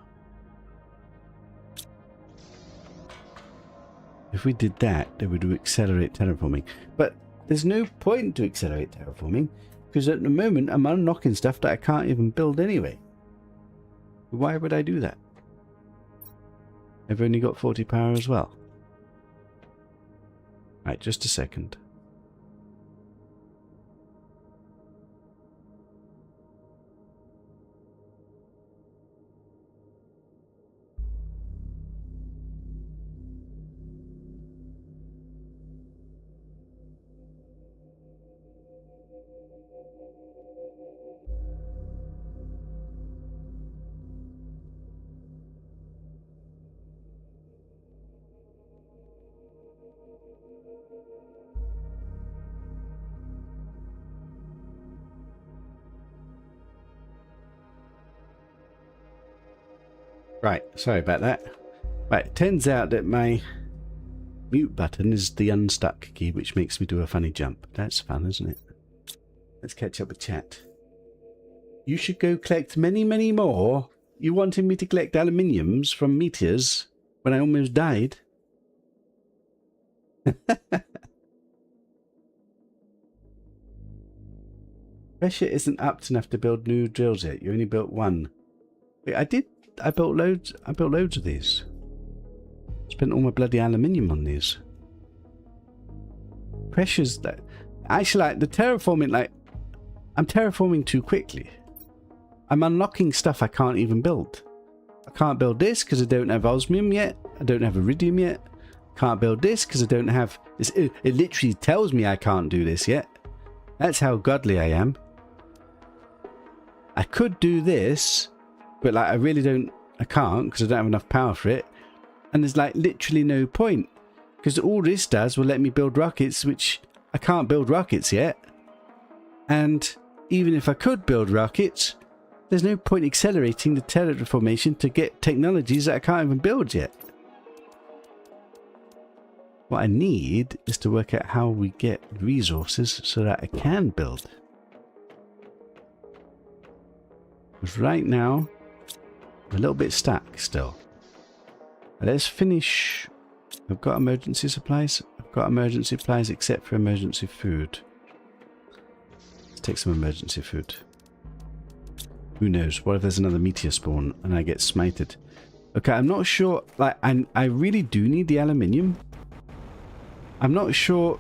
If we did that, it would accelerate terraforming. But there's no point to accelerate terraforming, because at the moment I'm unlocking stuff that I can't even build anyway. Why would I do that? I've only got 40 power as well. Right, just a second. Right, sorry about that. Right, it turns out that my mute button is the unstuck key, which makes me do a funny jump. That's fun, isn't it? Let's catch up with chat. You should go collect many, many more. You wanted me to collect aluminiums from meteors when I almost died? Pressure isn't up to enough to build new drills yet. You only built one. Wait, I built loads of these. Spent all my bloody aluminium on these. Pressure's that actually, like, the terraforming, like, I'm terraforming too quickly. I'm unlocking stuff I can't even build. I can't build this because I don't have osmium yet. I don't have iridium yet. Can't build this because I don't have this. It literally tells me I can't do this yet. That's how godly I am. I could do this, but like I can't because I don't have enough power for it. And there's like literally no point, because all this does will let me build rockets, which I can't build rockets yet. And even if I could build rockets, there's no point accelerating the terraformation to get technologies that I can't even build yet. What I need is to work out how we get resources so that I can build. Because right now, I'm a little bit stuck still. Let's finish. I've got emergency supplies. I've got emergency supplies except for emergency food. Let's take some emergency food. Who knows? What if there's another meteor spawn and I get smited? Okay, I'm not sure. Like, I really do need the aluminium. I'm not sure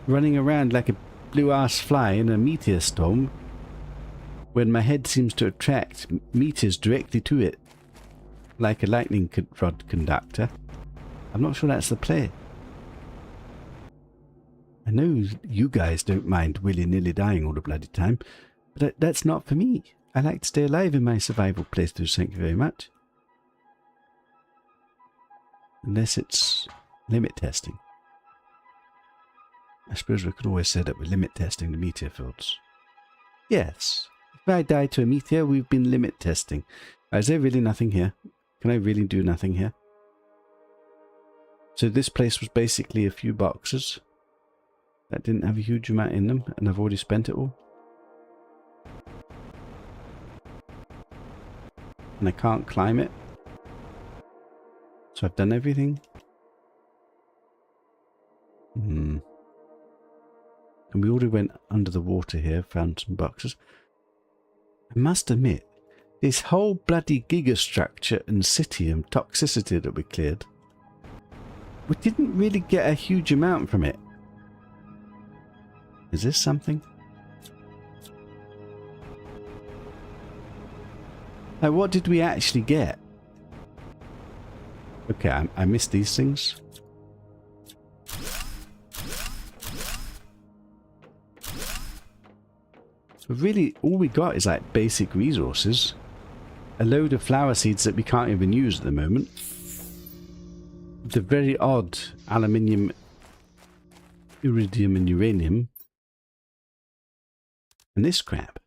running around like a blue-ass fly in a meteor storm when my head seems to attract meteors directly to it like a lightning rod conductor. I'm not sure that's the play. I know you guys don't mind willy-nilly dying all the bloody time, but that's not for me. I like to stay alive in my survival playthroughs, thank you very much. Unless it's limit testing. I suppose we could always say that we're limit testing the meteor fields. Yes. If I die to a meteor, we've been limit testing. Is there really nothing here? Can I really do nothing here? So this place was basically a few boxes that didn't have a huge amount in them, and I've already spent it all. And I can't climb it. So I've done everything. And we already went under the water here, found some boxes. I must admit, this whole bloody gigastructure and city and toxicity that we cleared, we didn't really get a huge amount from it. Is this something? Like, what did we actually get? Okay, I missed these things. But really, all we got is like basic resources. A load of flower seeds that we can't even use at the moment. The very odd aluminium, iridium and uranium. And this crap.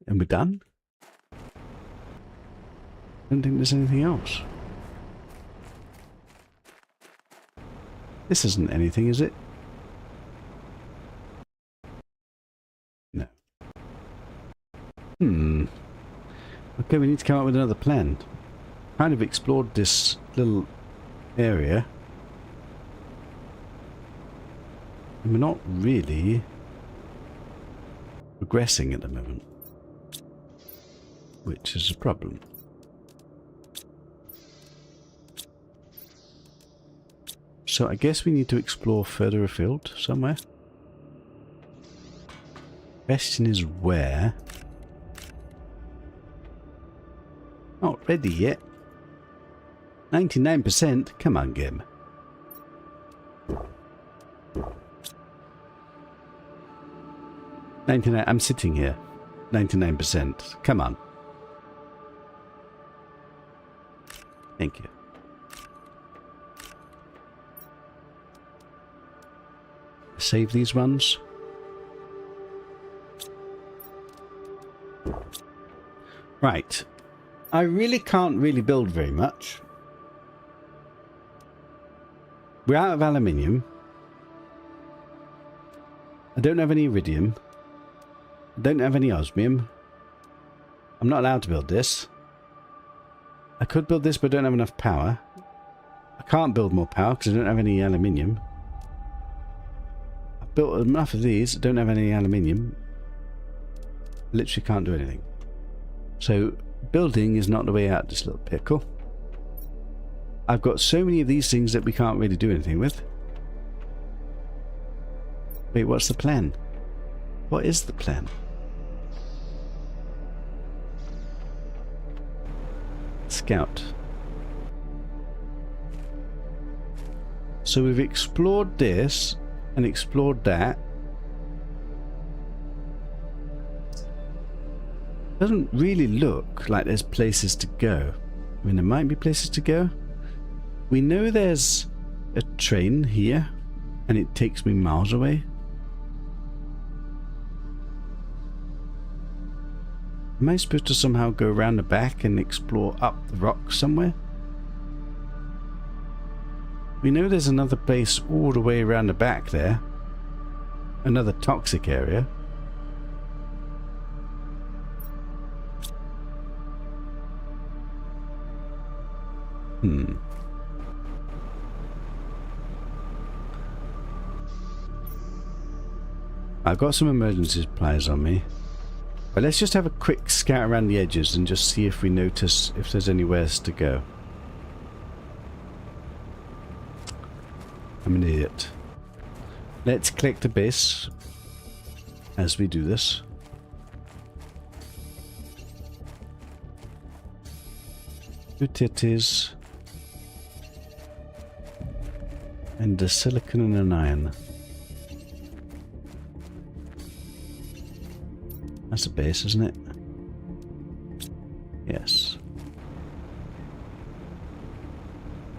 And we're done? I don't think there's anything else. This isn't anything, is it? No. Okay, we need to come up with another plan. Kind of explored this little area. And we're not really progressing at the moment, which is a problem. So I guess we need to explore further afield somewhere. Question is where? Not ready yet. 99%? Come on, game. I'm sitting here. 99%. Come on. Thank you. Save these ones. Right. I really can't build very much. We're out of aluminium. I don't have any iridium. I don't have any osmium. I'm not allowed to build this. I could build this, but I don't have enough power. I can't build more power because I don't have any aluminium. I've built enough of these. I don't have any aluminium. Literally can't do anything. So building is not the way out of this little pickle. I've got so many of these things that we can't really do anything with. Wait, what's the plan? What is the plan? Scout. So we've explored this and explored that. Doesn't really look like there's places to go. I mean, there might be places to go. We know there's a train here and it takes me miles away. Am I supposed to somehow go around the back and explore up the rock somewhere? We know there's another place all the way around the back there. Another toxic area. I've got some emergency supplies on me. But let's just have a quick scout around the edges and just see if we notice if there's anywhere to go. I'm an idiot. Let's click the base as we do this. Good titties. And a silicon and an iron. That's a base, isn't it? Yes.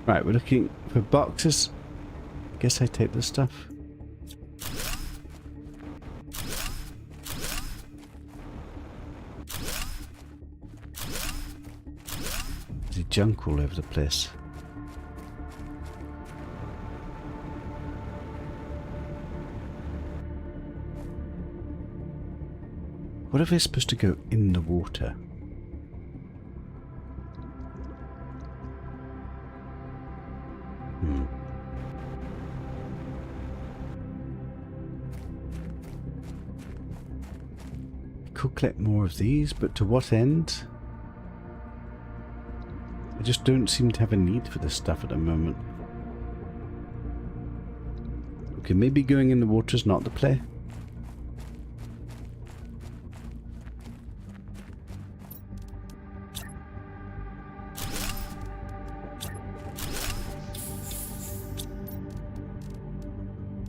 Right, we're looking for boxes. I guess I take this stuff. There's junk all over the place. What if they're supposed to go in the water? Could collect more of these, but to what end? I just don't seem to have a need for this stuff at the moment. Okay, maybe going in the water is not the play.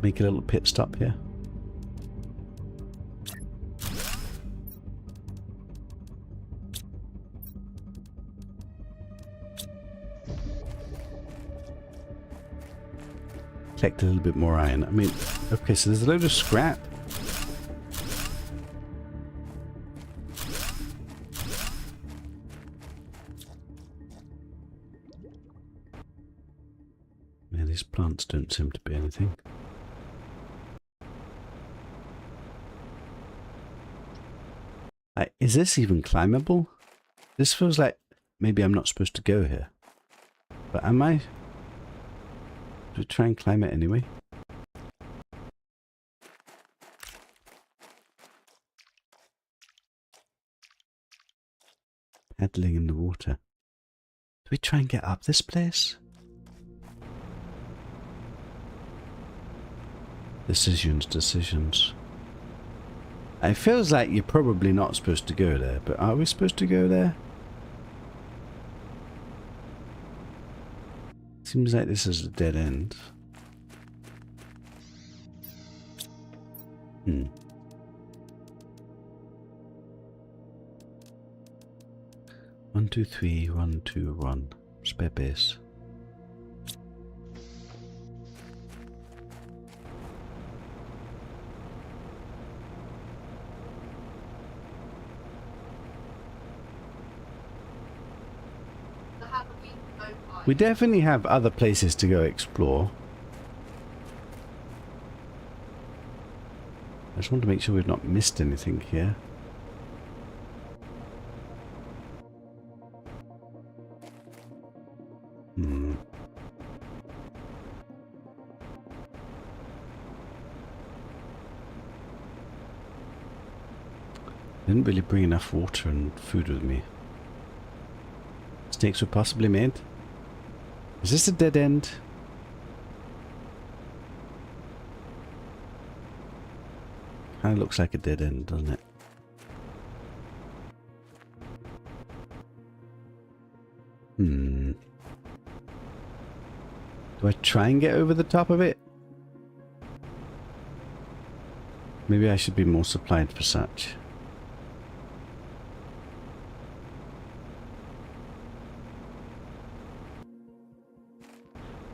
Make a little pit stop here. Collect a little bit more iron. I mean, okay, so there's a load of scrap. these plants don't seem to be anything. Is this even climbable? This feels like maybe I'm not supposed to go here. But am I? Do we try and climb it anyway? Paddling in the water. Do we try and get up this place? Decisions. It feels like you're probably not supposed to go there, but are we supposed to go there? Seems like this is a dead end. 1, 2, 3, 1, 2, 1. Spare base. We definitely have other places to go explore. I just want to make sure we've not missed anything here. Didn't really bring enough water and food with me. Mistakes were possibly made. Is this a dead end? Kind of looks like a dead end, doesn't it? Do I try and get over the top of it? Maybe I should be more supplied for such.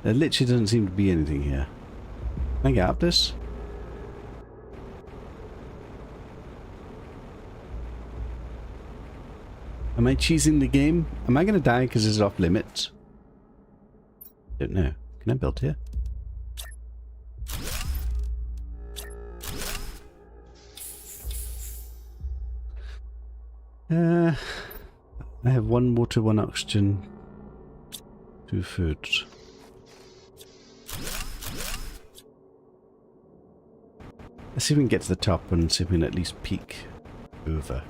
There literally doesn't seem to be anything here. Can I get up this? Am I cheesing the game? Am I going to die because it's off limits? Don't know. Can I build here? I have 1 water, 1 oxygen, 2 foods. Let's see if we can get to the top and see if we can at least peek over.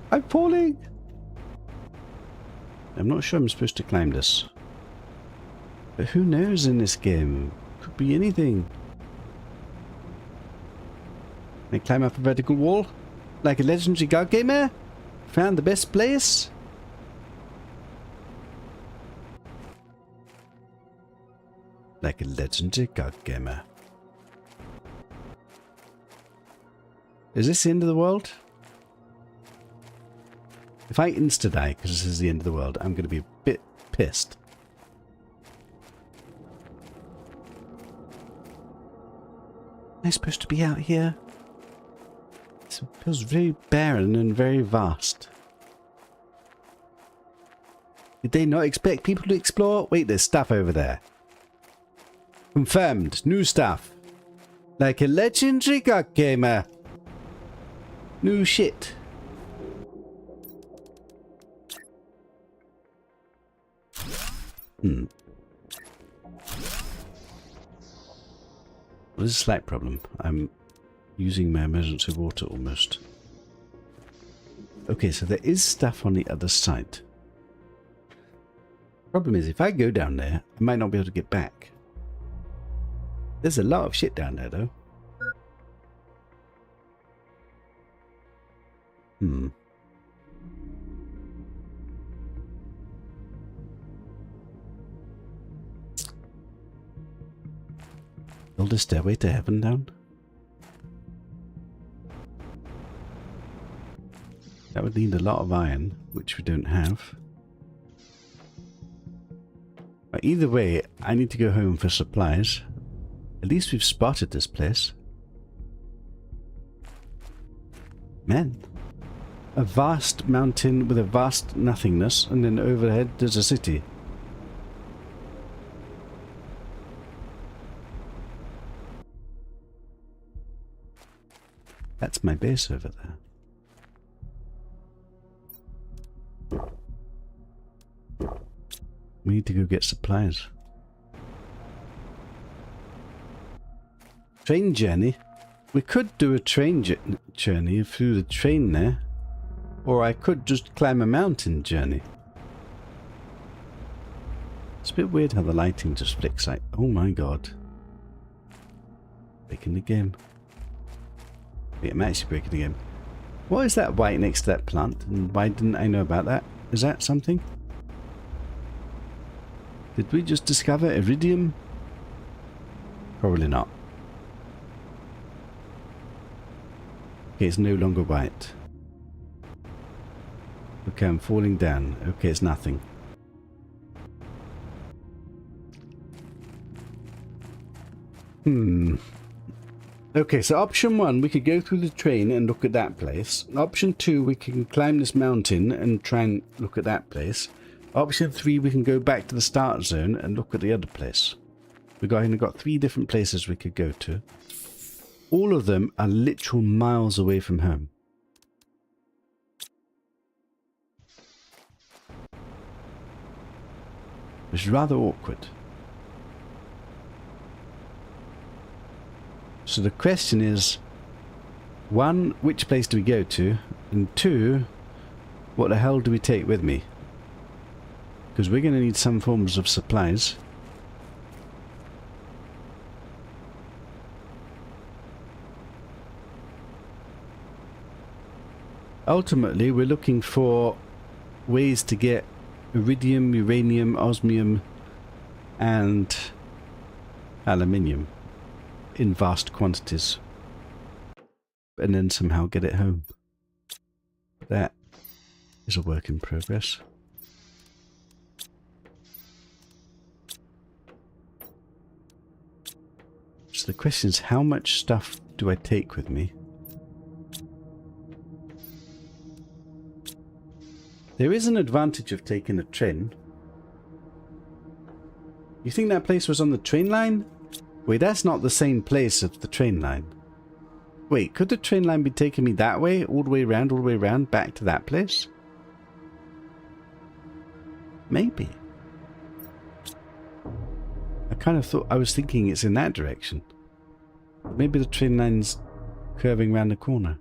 I'm falling! I'm not sure I'm supposed to climb this. But who knows in this game? Could be anything. Can I climb up a vertical wall? Like a legendary god gamer? Found the best place? Like a legendary god gamer. Is this the end of the world? If I insta-die because this is the end of the world, I'm going to be a bit pissed. Am I supposed to be out here? It feels very barren and very vast. Did they not expect people to explore? Wait, there's stuff over there. Confirmed. New stuff. Like a legendary god gamer. New shit. What is a slight problem? I'm using my emergency water almost. Okay, so there is stuff on the other side. Problem is, if I go down there, I might not be able to get back. There's a lot of shit down there, though. Build a stairway to heaven down? That would need a lot of iron, which we don't have. But either way, I need to go home for supplies. At least we've spotted this place. Man. A vast mountain with a vast nothingness, and then overhead there's a city. That's my base over there. We need to go get supplies. Train journey? We could do a train journey through the train there. Or I could just climb a mountain journey. It's a bit weird how the lighting just flicks like, oh my god. Breaking the game. Wait, I'm actually breaking the game. What is that white next to that plant? And why didn't I know about that? Is that something? Did we just discover iridium? Probably not. Okay, it's no longer white. Okay, I'm falling down. Okay, it's nothing. Okay, so option 1, we could go through the train and look at that place. Option 2, we can climb this mountain and try and look at that place. Option 3, we can go back to the start zone and look at the other place. We've got 3 different places we could go to. All of them are literal miles away from home. Which is rather awkward. So the question is, 1, which place do we go to? And 2, what the hell do we take with me? Because we're going to need some forms of supplies. Ultimately, we're looking for ways to get iridium, uranium, osmium, and aluminium in vast quantities, and then somehow get it home. That is a work in progress. So the question is, how much stuff do I take with me? There is an advantage of taking a train. You think that place was on the train line? Wait, that's not the same place as the train line. Wait, could the train line be taking me that way, all the way around, back to that place? Maybe. I was thinking it's in that direction. Maybe the train line's curving around the corner.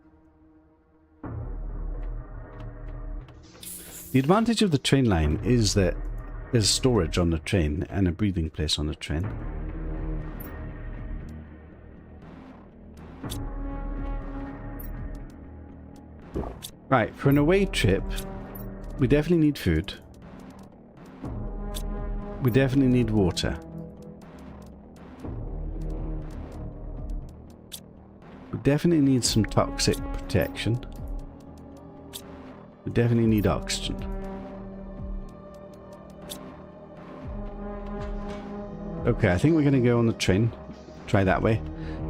The advantage of the train line is that there's storage on the train and a breathing place on the train. Right, for an away trip, we definitely need food. We definitely need water. We definitely need some toxic protection. We definitely need oxygen. Okay, I think we're going to go on the train. Try that way.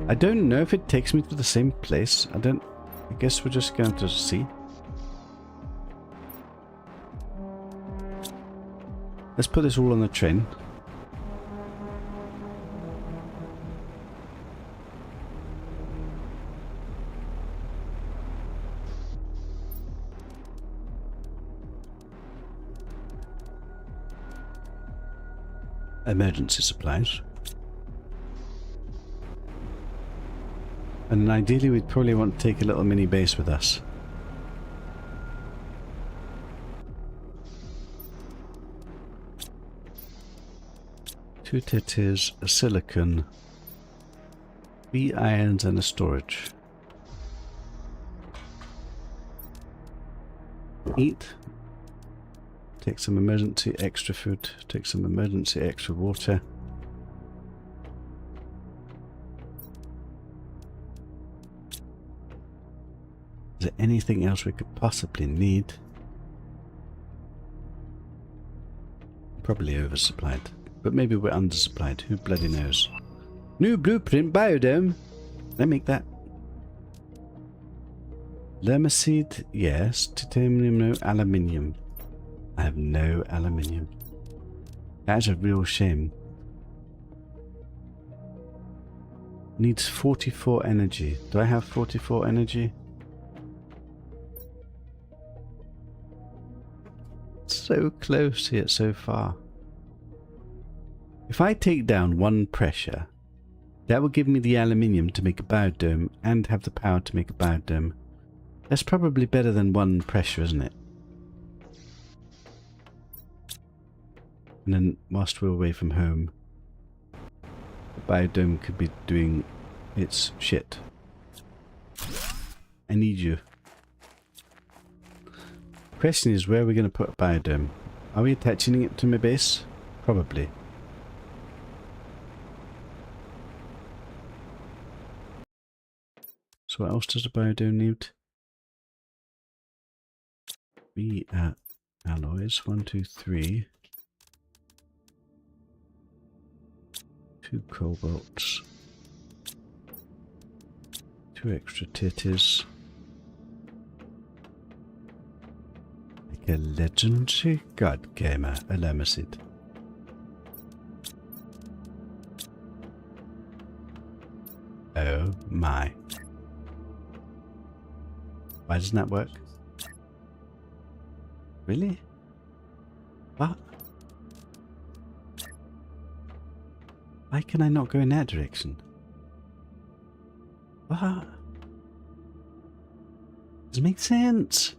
I don't know if it takes me to the same place. I guess we're just going to see. Let's put this all on the train. Emergency supplies. And ideally we'd probably want to take a little mini base with us. Two tetties, a silicon, 3 irons and a storage. Eat. Take some emergency extra food. Take some emergency extra water. Is there anything else we could possibly need? Probably oversupplied. But maybe we're undersupplied. Who bloody knows? New blueprint biodome. Let me make that. Lermaseed, yes. Titanium, no. Aluminium. I have no aluminium. That's a real shame. Needs 44 energy. Do I have 44 energy? So close yet so far. If I take down one pressure, that will give me the aluminium to make a biodome and have the power to make a biodome. That's probably better than one pressure, isn't it? And then whilst we're away from home, the biodome could be doing its shit. I need you. Question is, where are we going to put a biodome? Are we attaching it to my base? Probably. So what else does a biodome need? 3 alloys. 1, 2, 3. 2 cobalts. 2 extra titties. Like a legendary god gamer, a Lemacid. Oh my. Why doesn't that work? Really? What? Why can I not go in that direction? What? Does it make sense?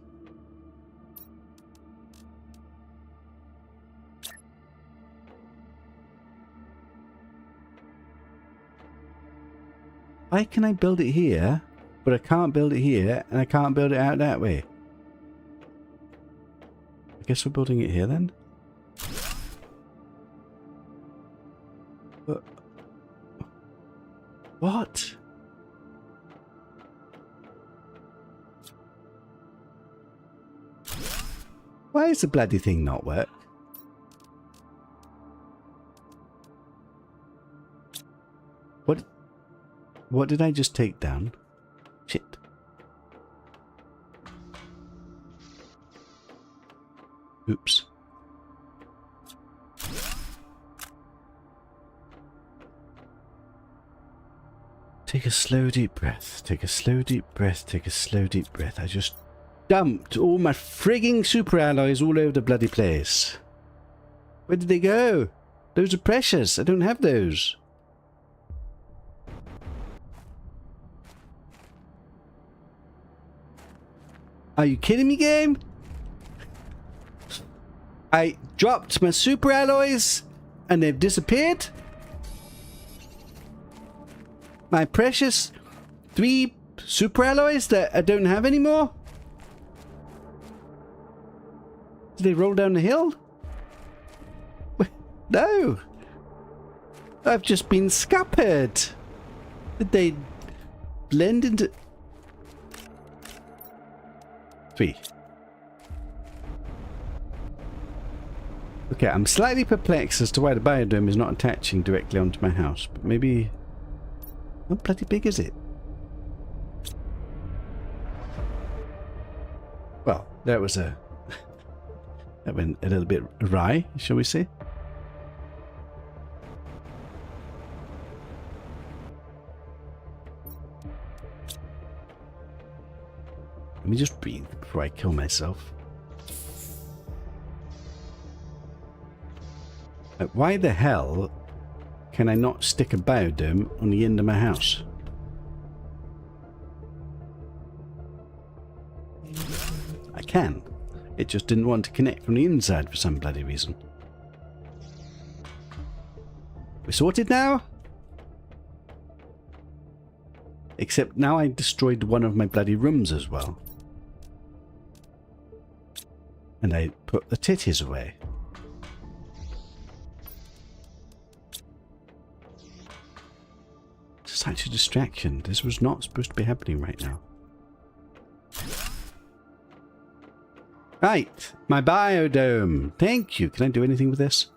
Why can I build it here, but I can't build it here, and I can't build it out that way? I guess we're building it here then? But what? Why does the bloody thing not work? What did I just take down? Shit. Oops. Take a slow deep breath. Take a slow deep breath. Take a slow deep breath. I just dumped all my frigging super alloys all over the bloody place. Where did they go? Those are precious. I don't have those. Are you kidding me, game? I dropped my super alloys and they've disappeared. My precious 3 super alloys that I don't have anymore. Did they roll down the hill? No. I've just been scuppered. Did they blend into... 3. Okay, I'm slightly perplexed as to why the biodome is not attaching directly onto my house, but maybe... How bloody big is it? Well, that was a... that went a little bit awry, shall we say? Let me just breathe before I kill myself. Why the hell can I not stick a biodome on the end of my house? I can. It just didn't want to connect from the inside for some bloody reason. We sorted now? Except now I destroyed one of my bloody rooms as well. And I put the titties away. Such a distraction. This was not supposed to be happening right now. Right, my biodome. Thank you. Can I do anything with this?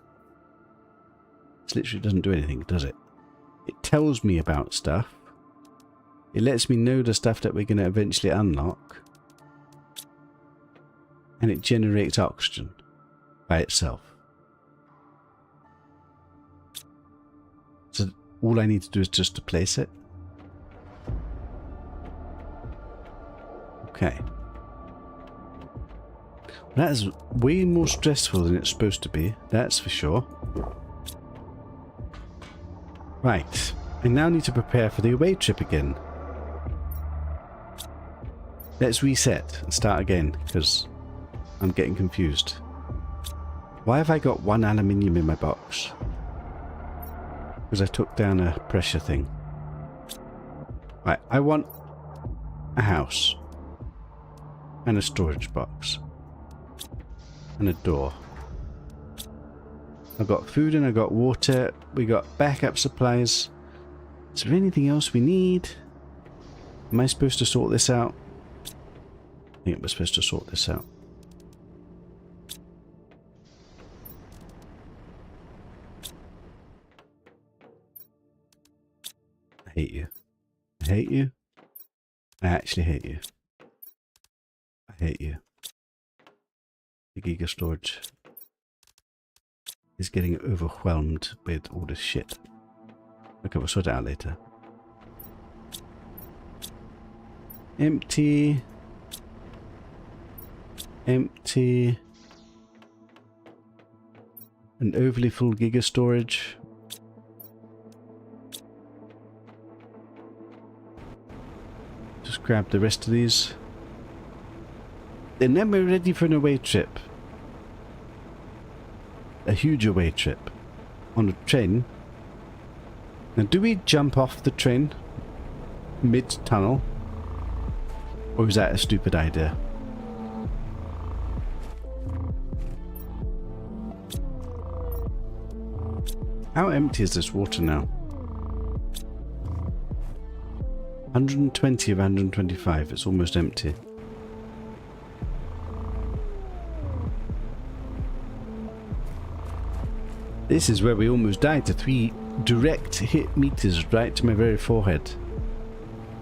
This literally doesn't do anything, does it? It tells me about stuff. It lets me know the stuff that we're going to eventually unlock. And it generates oxygen by itself. So all I need to do is just to place it. Okay. That is way more stressful than it's supposed to be, that's for sure. Right, I now need to prepare for the away trip again. Let's reset and start again, because I'm getting confused. Why have I got 1 aluminium in my box? Because I took down a pressure thing. Right, I want a house. And a storage box. And a door. I've got food and I've got water. We got backup supplies. Is there anything else we need? Am I supposed to sort this out? I think we're supposed to sort this out. I hate you. I hate you. I actually hate you. I hate you. The Giga storage is getting overwhelmed with all this shit. Okay, we'll sort it out later. Empty. Empty. An overly full Giga storage. Just grab the rest of these. And then we're ready for an away trip. A huge away trip. On a train. Now do we jump off the train mid-tunnel? Or is that a stupid idea? How empty is this water now? 120 of 125, it's almost empty. This is where we almost died to 3 direct hit meters right to my very forehead.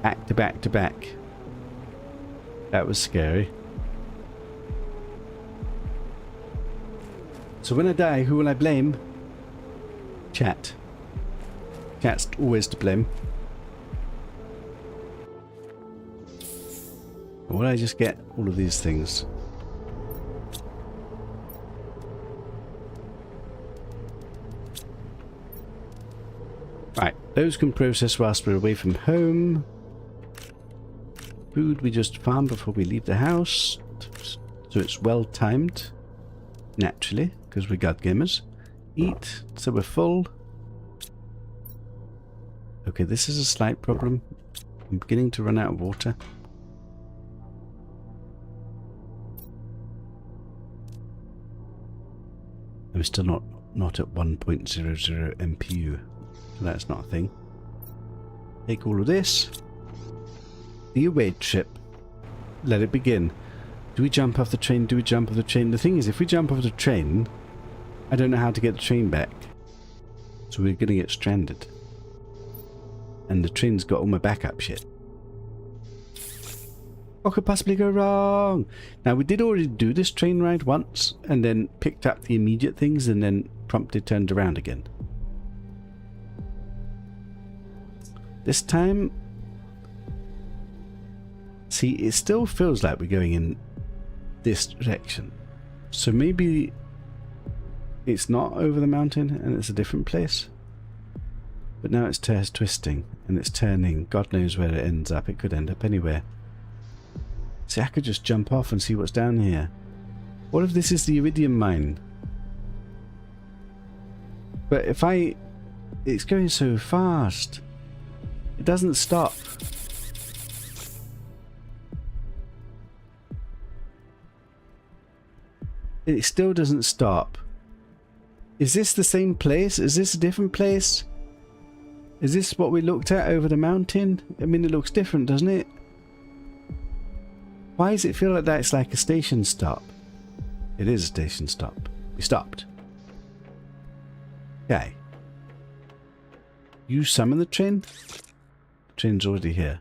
Back to back to back. That was scary. So when I die, who will I blame? Chat. Chat's always to blame. Or will I just get all of these things? Right, those can process whilst we're away from home. Food we just farm before we leave the house. So it's well timed. Naturally, because we're god gamers. Eat, so we're full. Okay, this is a slight problem. I'm beginning to run out of water. I'm still not at 1.00 MPU. So that's not a thing. Take all of this. The away trip. Let it begin. Do we jump off the train? Do we jump off the train? The thing is, if we jump off the train, I don't know how to get the train back. So we're going to get stranded. And the train's got all my backup shit. What could possibly go wrong? Now, we did already do this train ride once, and then picked up the immediate things, and then promptly turned around again. This time, see, it still feels like we're going in this direction. So maybe it's not over the mountain and it's a different place. But now it's twisting and it's turning. God knows where it ends up. It could end up anywhere. See, I could just jump off and see what's down here. What if this is the iridium mine? But if it's going so fast. It doesn't stop. It still doesn't stop. Is this the same place? Is this a different place? Is this what we looked at over the mountain? I mean, it looks different, doesn't it? Why does it feel like that? It's like a station stop. It is a station stop. We stopped. Okay. You summon the train? The train's already here.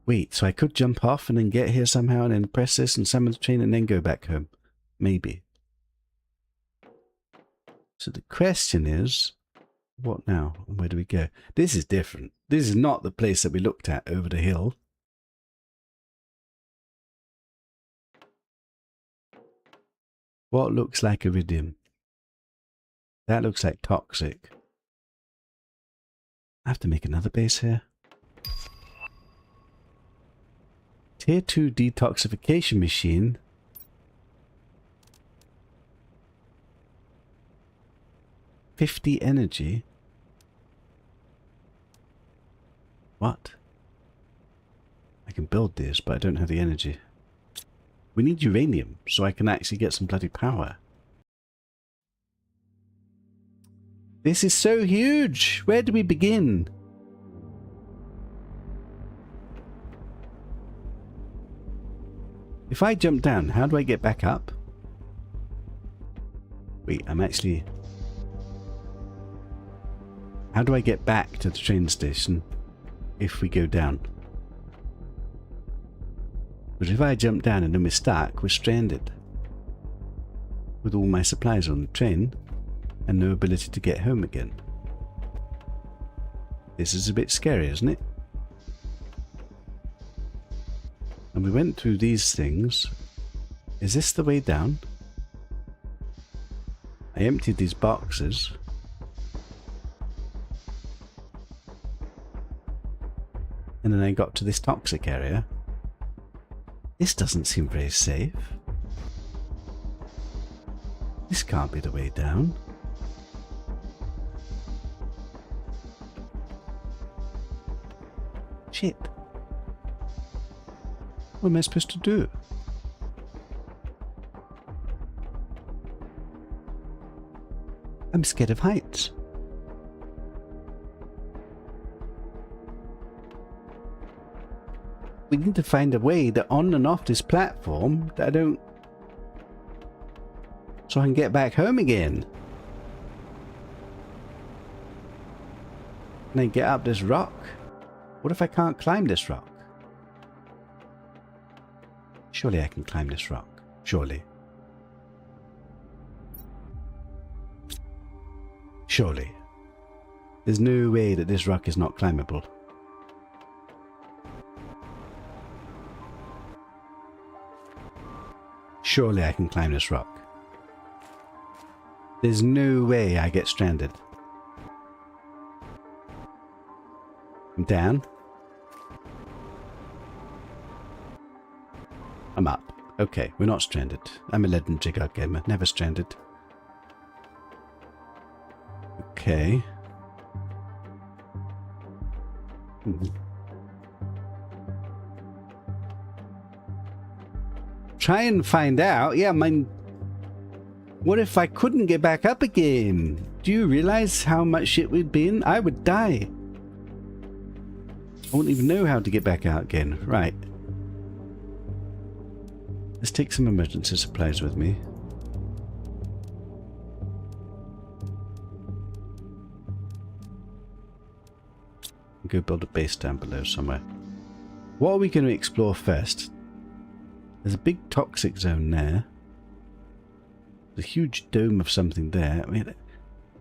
Wait, so I could jump off and then get here somehow and then press this and summon the train and then go back home. Maybe. So the question is, what now? And where do we go? This is different. This is not the place that we looked at over the hill. What looks like iridium? That looks like toxic. I have to make another base here. Tier 2 detoxification machine. $50 energy. What? I can build this, but I don't have the energy. We need uranium, so I can actually get some bloody power. This is so huge! Where do we begin? If I jump down, how do I get back up? Wait, I'm actually... How do I get back to the train station if we go down? Because if I jump down and then we're stuck, we're stranded. With all my supplies on the train and no ability to get home again. This is a bit scary, isn't it? And we went through these things. Is this the way down? I emptied these boxes. And then I got to this toxic area. This doesn't seem very safe. This can't be the way down. Shit. What am I supposed to do? I'm scared of heights. We need to find a way that on and off this platform that I don't... So I can get back home again. Can I get up this rock? What if I can't climb this rock? Surely I can climb this rock. Surely. Surely. There's no way that this rock is not climbable. Surely I can climb this rock. There's no way I get stranded. I'm down. I'm up. Okay, we're not stranded. I'm a Legend Jigard gamer, never stranded. Okay. Try and find out. Yeah, what if I couldn't get back up again? Do you realize how much shit we'd be in? I would die. I wouldn't even know how to get back out again. Right. Let's take some emergency supplies with me. Go build a base down below somewhere. What are we going to explore first? There's a big toxic zone there. There's a huge dome of something there. I mean,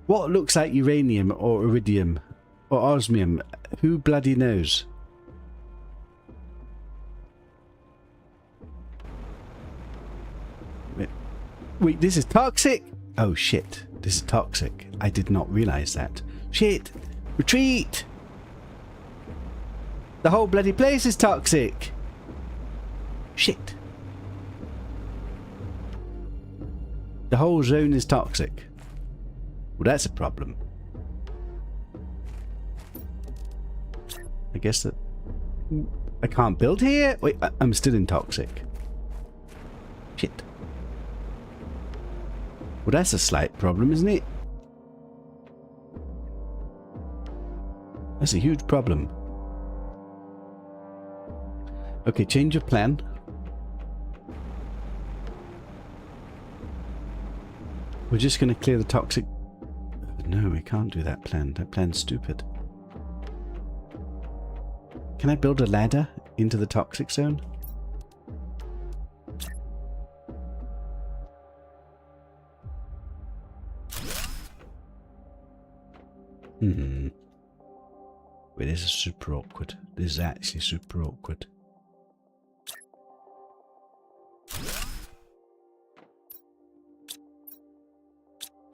what looks like uranium or iridium or osmium? Who bloody knows? Wait, this is toxic? Oh shit, this is toxic. I did not realize that. Shit! Retreat! The whole bloody place is toxic! Shit. The whole zone is toxic. Well, that's a problem. I guess that... I can't build here? Wait, I'm still in toxic. Shit. Well, that's a slight problem, isn't it? That's a huge problem. Okay, change of plan. We're just going to clear the toxic... No, we can't do that plan. That plan's stupid. Can I build a ladder into the toxic zone? Wait, this is super awkward. This is actually super awkward.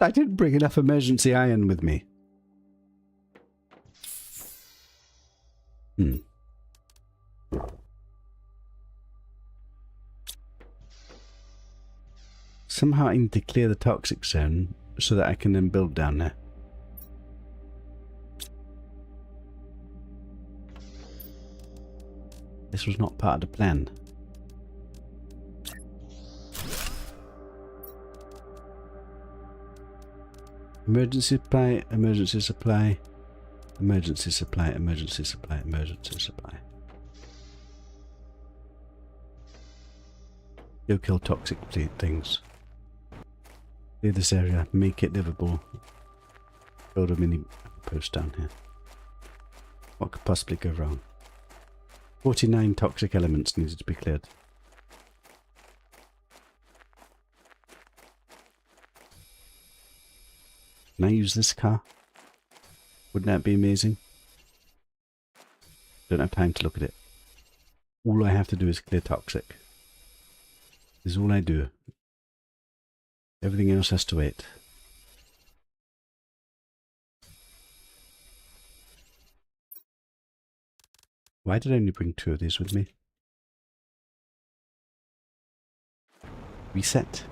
I didn't bring enough emergency iron with me. Somehow I need to clear the toxic zone so that I can then build down there. This was not part of the plan. Emergency supply, emergency supply, emergency supply, emergency supply, emergency supply. Go kill toxic things. Clear this area, make it livable. Build a mini post down here. What could possibly go wrong? 49 toxic elements needed to be cleared. Can I use this car? Wouldn't that be amazing? Don't have time to look at it. All I have to do is clear toxic. This is all I do. Everything else has to wait. Why did I only bring 2 of these with me? Reset.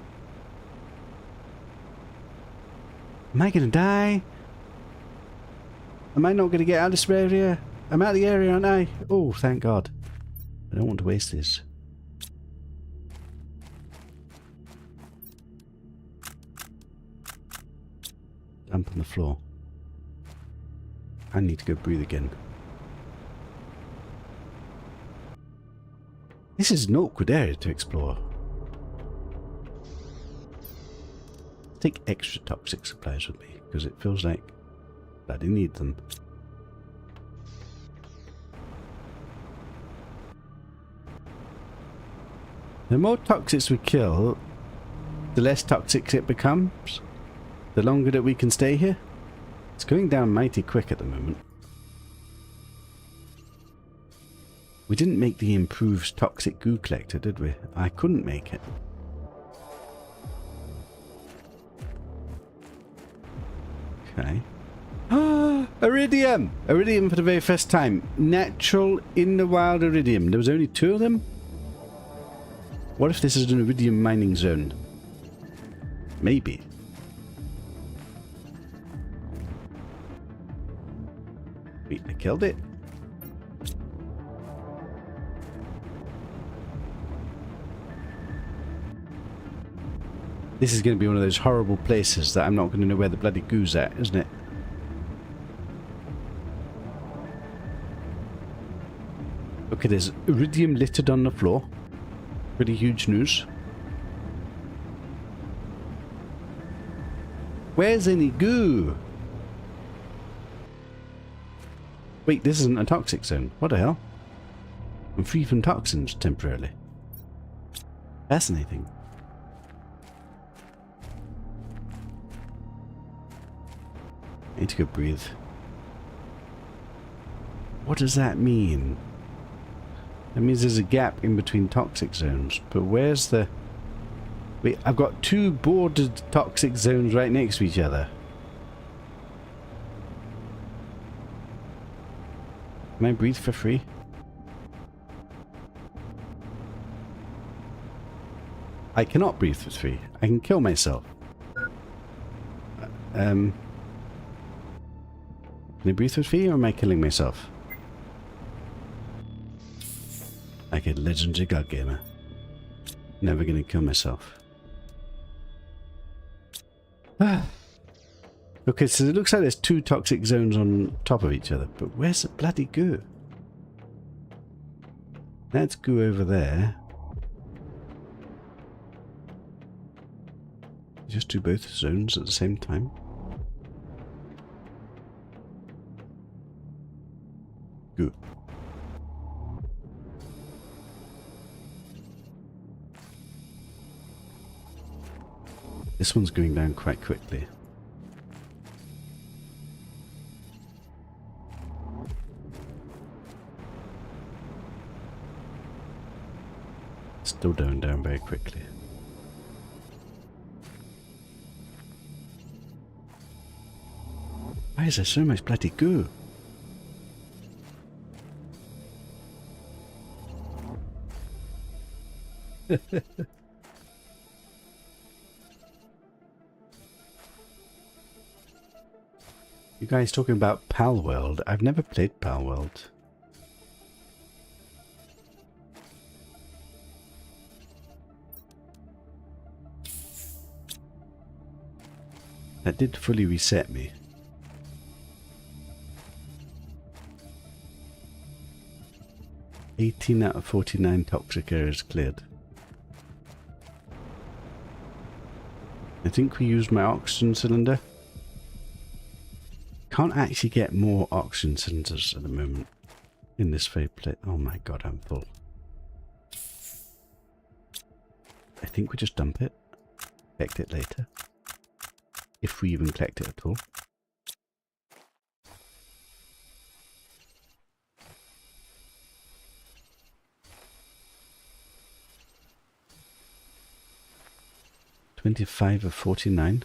Am I gonna die? Am I not gonna get out of this area? I'm out of the area, aren't I? Oh, thank God. I don't want to waste this. Dump on the floor. I need to go breathe again. This is an awkward area to explore. Take extra toxic supplies with me, because it feels like I didn't need them. The more toxics we kill, the less toxic it becomes. The longer that we can stay here. It's going down mighty quick at the moment. We didn't make the improved toxic goo collector, did we? I couldn't make it. Okay. Ah, iridium! Iridium for the very first time. Natural in the wild iridium. There was only 2 of them? What if this is an iridium mining zone? Maybe. Wait, I killed it? This is going to be one of those horrible places that I'm not going to know where the bloody goo's at, isn't it? Okay, there's iridium littered on the floor. Pretty huge news. Where's any goo? Wait, this isn't a toxic zone. What the hell? I'm free from toxins temporarily. Fascinating. I need to go breathe. What does that mean? That means there's a gap in between toxic zones. But where's the... Wait, I've got 2 bordered toxic zones right next to each other. Can I breathe for free? I cannot breathe for free. I can kill myself. Can I breathe for free or am I killing myself? Like a legendary god gamer. Never gonna kill myself. Okay, so it looks like there's 2 toxic zones on top of each other, but where's the bloody goo? That's goo over there. Just do both zones at the same time. Goo. This one's going down quite quickly. Still going down very quickly. Why is there so much bloody goo? You guys talking about Palworld? I've never played Palworld. That did fully reset me. "18 out of 49 toxic areas cleared." I think we used my oxygen cylinder. Can't actually get more oxygen cylinders at the moment in this fade plate. Oh my god, I'm full. I think we just dump it. Collect it later. If we even collect it at all. "25 of 49.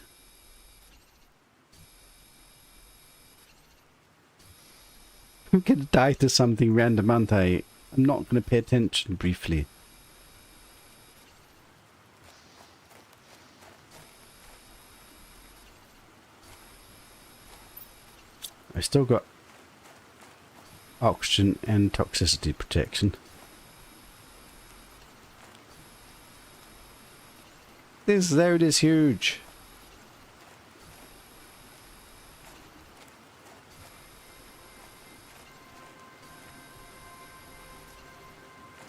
I'm gonna die to something random, aren't I? I'm not gonna pay attention briefly. I still got oxygen and toxicity protection. There it is, huge.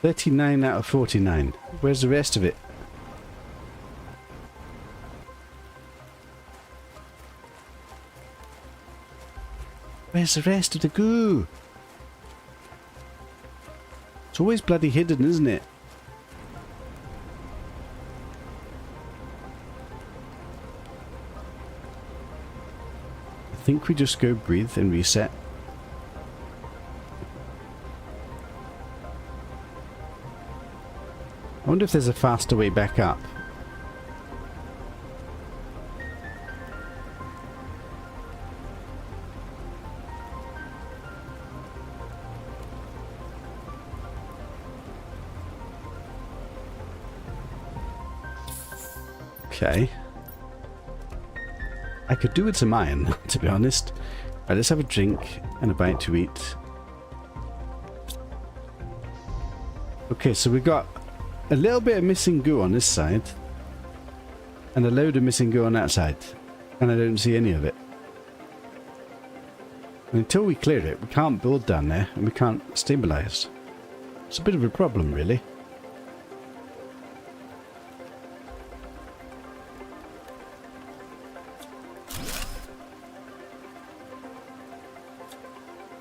"39 out of 49. Where's the rest of it? Where's the rest of the goo? It's always bloody hidden, isn't it? I think we just go breathe and reset. I wonder if there's a faster way back up. Okay. I could do with some iron, to be honest. Right, let's have a drink and a bite to eat. Okay, so we got a little bit of missing goo on this side. And a load of missing goo on that side. And I don't see any of it. And until we clear it, we can't build down there. And we can't stabilize. It's a bit of a problem, really.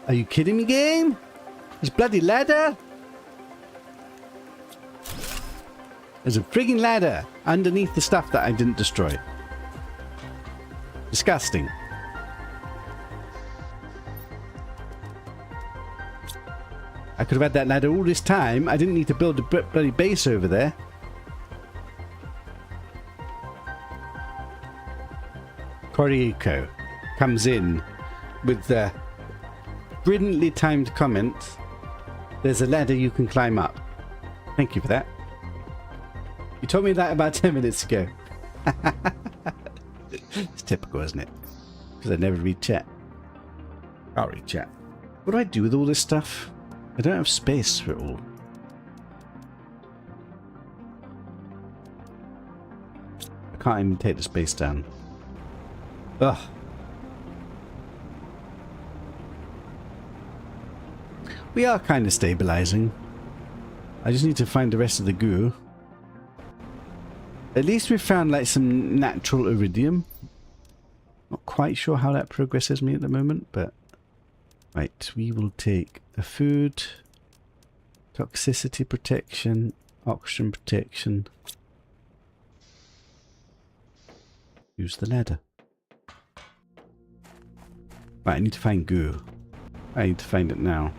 Are you kidding me, game? This bloody ladder? There's a frigging ladder underneath the stuff that I didn't destroy. Disgusting. I could have had that ladder all this time. I didn't need to build a bloody base over there. Koriko comes in with the brilliantly timed comment. "There's a ladder you can climb up." Thank you for that. You told me that about 10 minutes ago. It's typical, isn't it? Because I never read chat. I'll read chat. What do I do with all this stuff? I don't have space for it all. I can't even take the space down. Ugh. We are kind of stabilizing. I just need to find the rest of the goo. At least we've found like some natural iridium. Not quite sure how that progresses me at the moment, but... Right, we will take the food, toxicity protection, oxygen protection. Use the ladder. Right, I need to find goo. I need to find it now.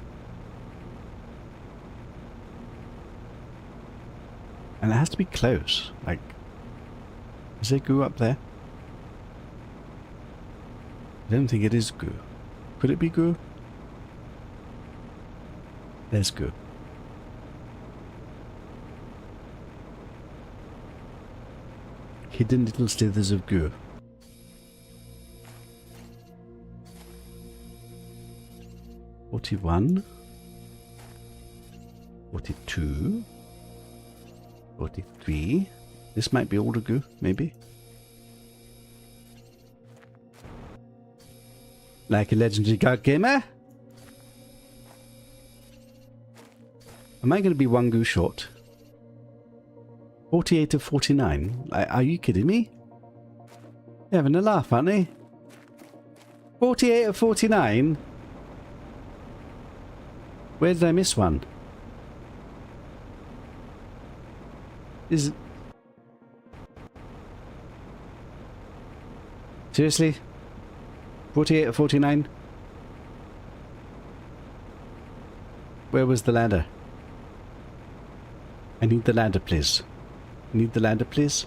And it has to be close. Like, is there goo up there? I don't think it is goo. Could it be goo? There's goo. Hidden little slithers of goo. $41. $42. $43. This might be older goo, maybe. Like a legendary card gamer? Am I going to be one goo short? 48 of 49? Are you kidding me? They're having a laugh, aren't they? 48 of 49? Where did I miss one? Is it... Seriously? 48 of 49? Where was the ladder? I need the ladder, please. I need the ladder, please.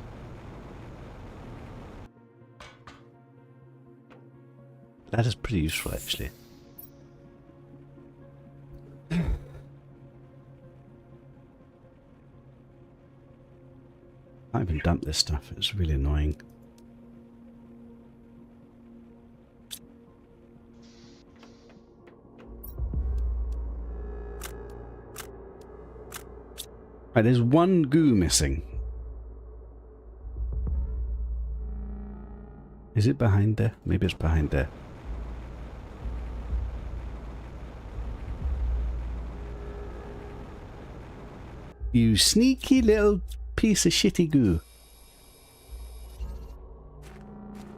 Ladder's pretty useful, actually. I haven't even dumped this stuff. It's really annoying. Right, there's one goo missing. Is it behind there? Maybe it's behind there. You sneaky little piece of shitty goo.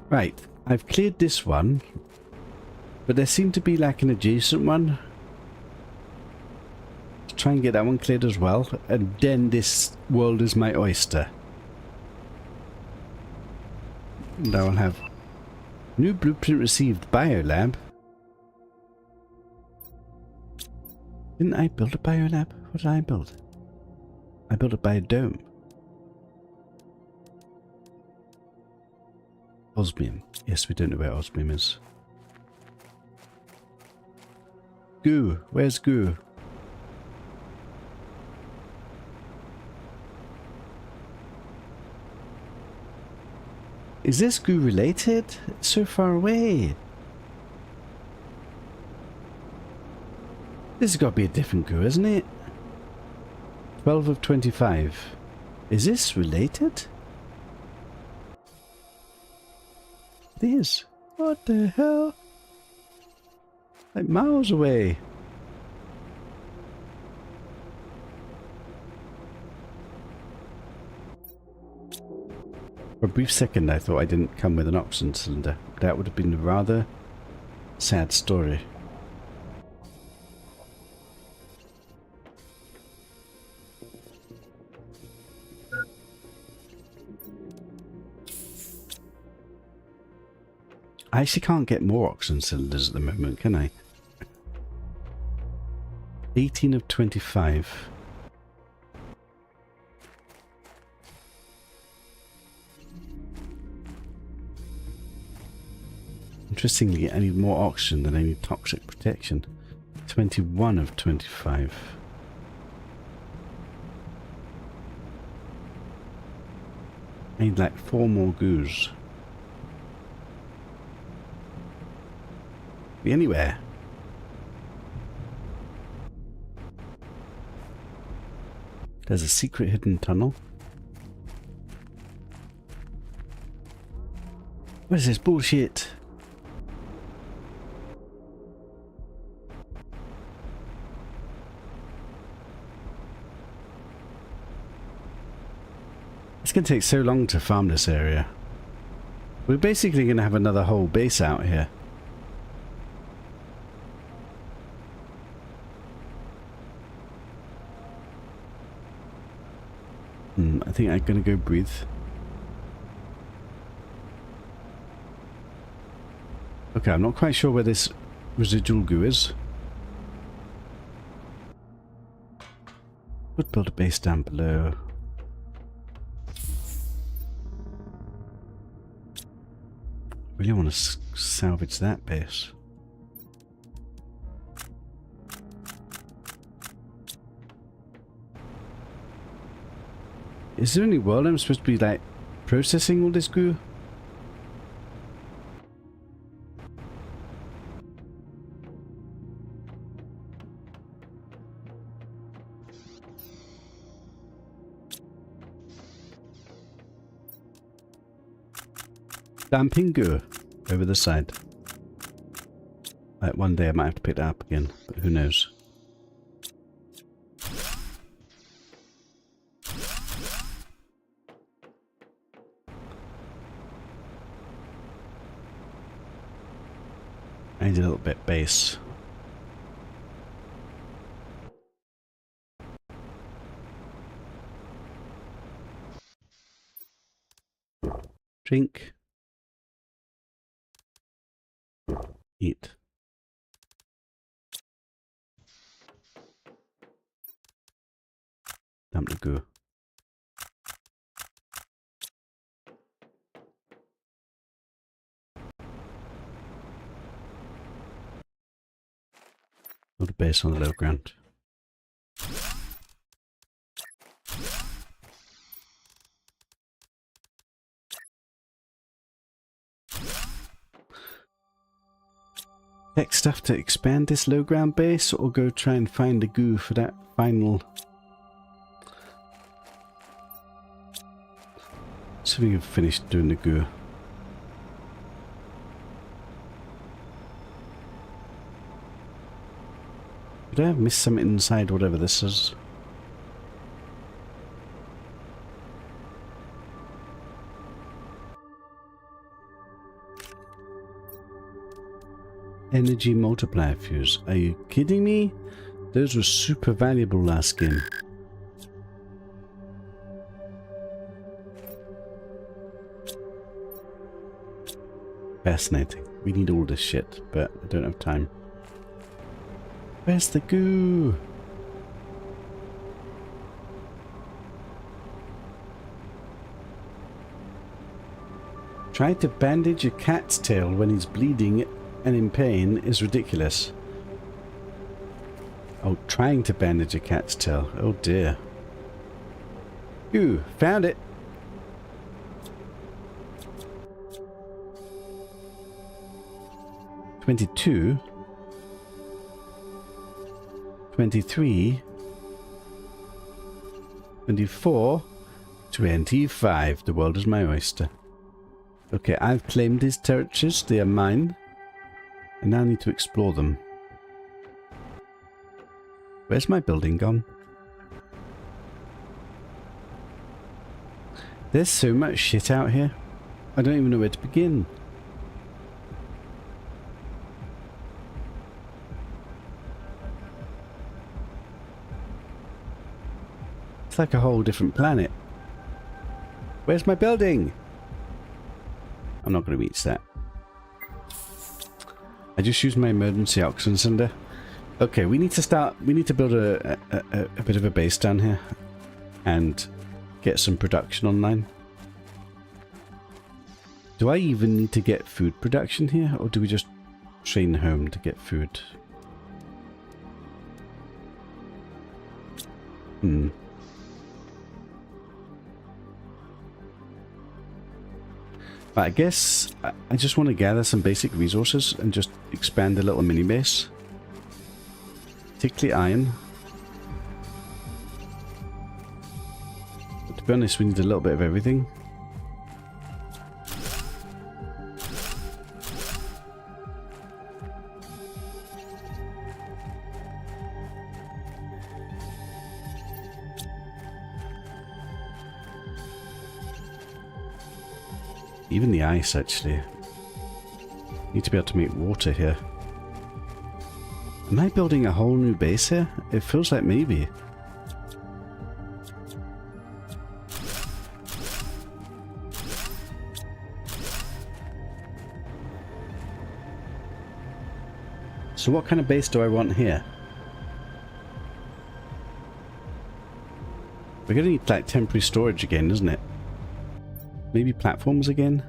Right, I've cleared this one, but there seemed to be like an adjacent one. Let's try and get that one cleared as well, and then this world is my oyster. And I will have new blueprint received, biolab. Didn't I build a biolab? What did I build? I built a biodome. Osmium. Yes, we don't know where osmium is. Goo. Where's goo? Is this goo related? It's so far away. This has got to be a different goo, isn't it? 12 of 25. Is this related? It is. What the hell? Like miles away. For a brief second I thought I didn't come with an oxygen cylinder. That would have been a rather sad story. I actually can't get more oxygen cylinders at the moment, can I? 18 of 25. Interestingly, I need more oxygen than I need toxic protection. 21 of 25. I need like 4 more goos. Be anywhere. There's a secret hidden tunnel. What is this bullshit? It's going to take so long to farm this area. We're basically going to have another whole base out here. I think I'm going to go breathe. Okay, I'm not quite sure where this residual goo is. Would build a base down below. Really want to salvage that base. Is there any world I'm supposed to be like processing all this goo? Damping goo over the side. Like one day I might have to pick that up again, but who knows. I need a little bit base. Drink. Eat. Time to go. Build a base on the low ground. Next stuff to expand this low ground base, or go try and find the goo for that final. So we have finished doing the goo. Did I have missed something inside whatever this is? Energy multiplier fuse. Are you kidding me? Those were super valuable last game. Fascinating. We need all this shit, but I don't have time. Where's the goo? Try to bandage a cat's tail when he's bleeding and in pain is ridiculous. Oh, trying to bandage a cat's tail. Oh dear. Ooh, found it. $22. 23, 24, 25. The world is my oyster. Okay, I've claimed these territories. They are mine. I now need to explore them. Where's my building gone? There's so much shit out here. I don't even know where to begin. It's like a whole different planet. Where's my building? I'm not going to reach that. I just used my emergency oxygen cylinder. Okay, we need to start. We need to build a bit of a base down here and get some production online. Do I even need to get food production here, or do we just train home to get food? But I guess I just want to gather some basic resources and just expand a little mini base. Particularly iron. But to be honest, we need a little bit of everything. Even the ice, actually. Need to be able to make water here. Am I building a whole new base here? It feels like maybe. So what kind of base do I want here? We're going to need like temporary storage again, isn't it? Maybe platforms again?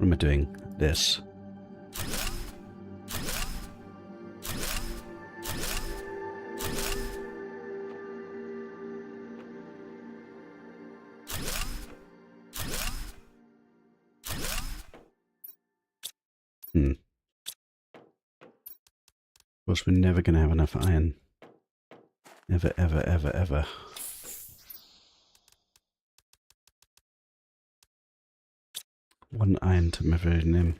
am I doing? This. Of course, we're never going to have enough iron. Never, ever, ever, ever. One iron to my very name.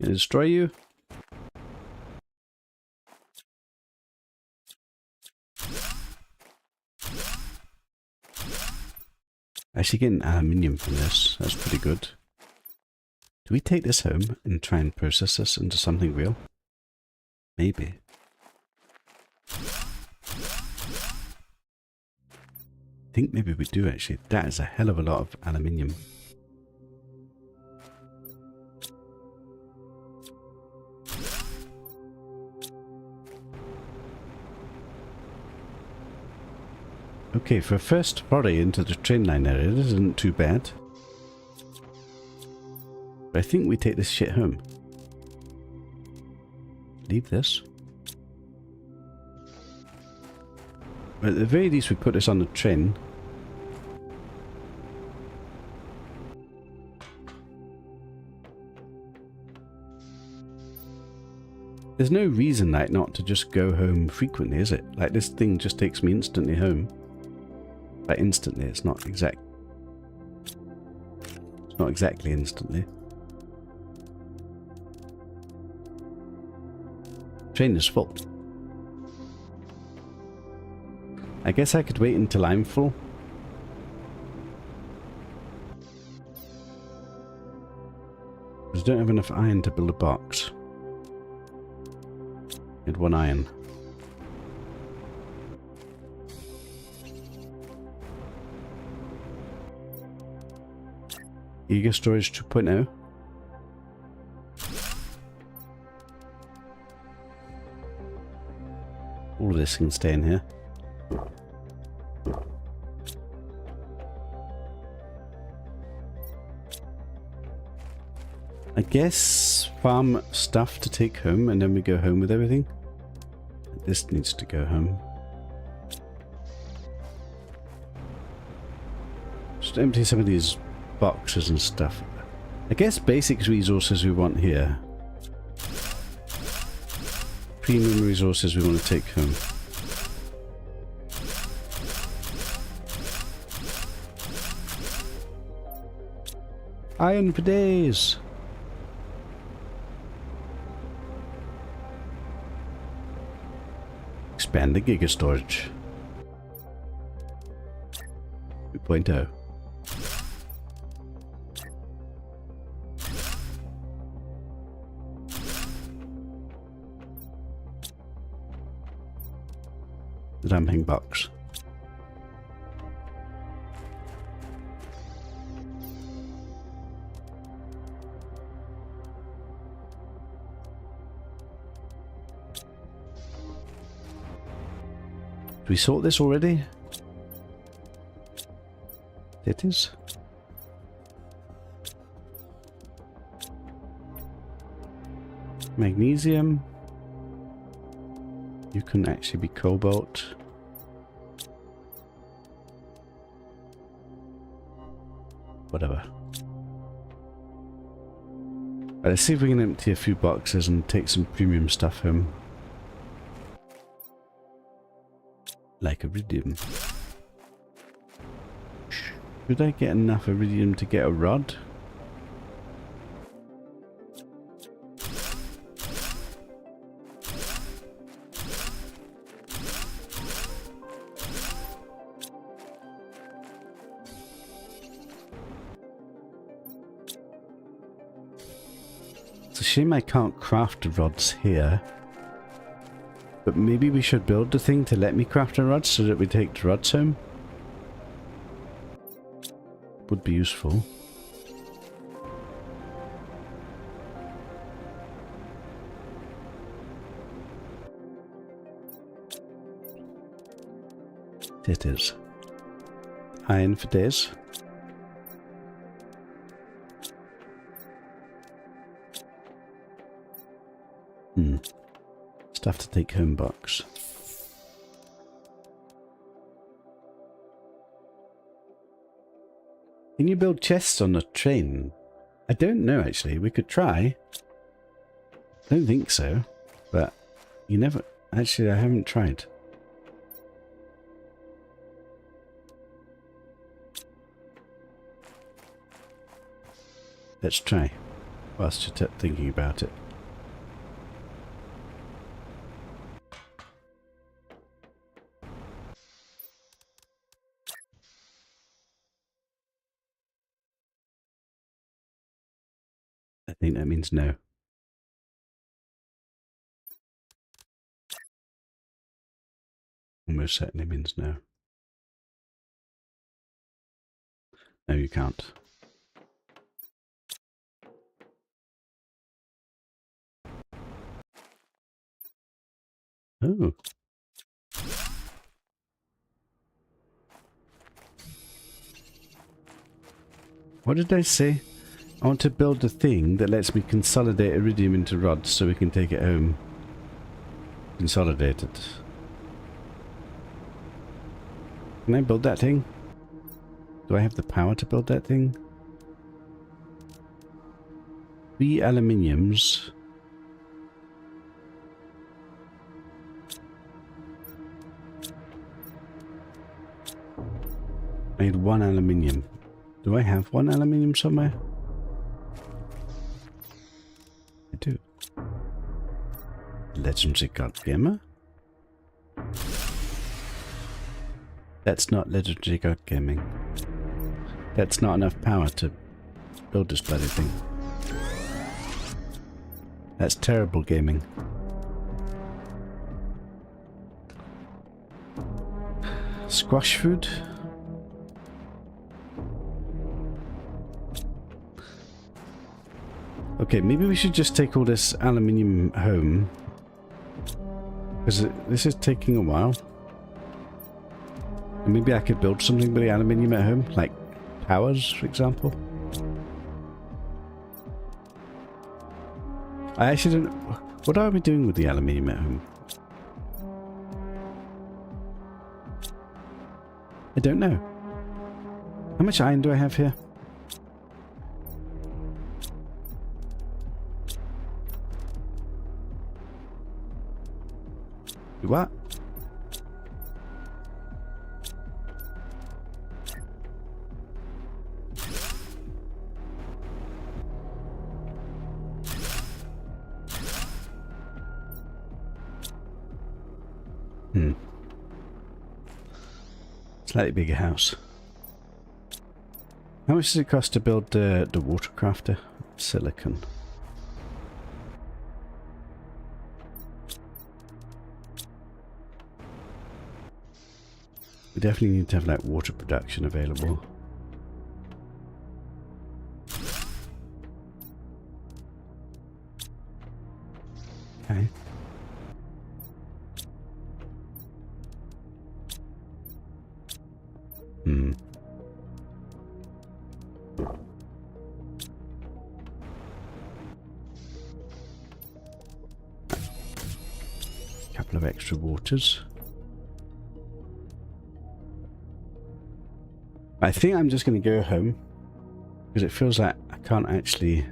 Gonna destroy you? Actually getting aluminium from this. That's pretty good. Do we take this home and try and process this into something real? Maybe. I think maybe we do actually. That is a hell of a lot of aluminium. Okay, for a first foray into the train line area, this isn't too bad. But I think we take this shit home. Leave this. But at the very least we put this on the train. There's no reason like not to just go home frequently, is it? Like this thing just takes me instantly home. Like instantly, it's not exact. It's not exactly instantly. Train is full. I guess I could wait until I'm full. Because I don't have enough iron to build a box. I had 1 iron. Eager Storage 2.0. All of this can stay in here. I guess farm stuff to take home and then we go home with everything. This needs to go home. Just empty some of these boxes and stuff. I guess basic resources we want here. Premium resources we want to take home. Iron for days! Expand the Giga Storage. 2.0. The dumping box. Did we sort this already? It is. Magnesium. You can actually be cobalt. Whatever. Let's see if we can empty a few boxes and take some premium stuff home. Like iridium. Should I get enough iridium to get a rod? It's a shame I can't craft the rods here. But maybe we should build the thing to let me craft the rods so that we take the rods home. Would be useful. It is. Iron for days. Stuff to take home box. Can you build chests on a train? I don't know actually. We could try. Don't think so. But you never... Actually, I haven't tried. Let's try. Whilst you're thinking about it. I think that means no. Almost certainly means no. No, you can't. Oh. What did I say? I want to build a thing that lets me consolidate iridium into rods so we can take it home. Consolidate it. Can I build that thing? Do I have the power to build that thing? 3 aluminiums. I need 1 aluminium. Do I have 1 aluminium somewhere? I do. Legendary God Gamer? That's not Legendary God Gaming. That's not enough power to build this bloody thing. That's terrible gaming. Squash food? Okay, maybe we should just take all this aluminium home. Because this is taking a while. And maybe I could build something with the aluminium at home, like towers, for example. I actually don't... What are we doing with the aluminium at home? I don't know. How much iron do I have here? What? Slightly bigger house. How much does it cost to build the water crafter? Silicon. We definitely need to have like water production available. Okay. Couple of extra waters. I think I'm just going to go home because it feels like I can't actually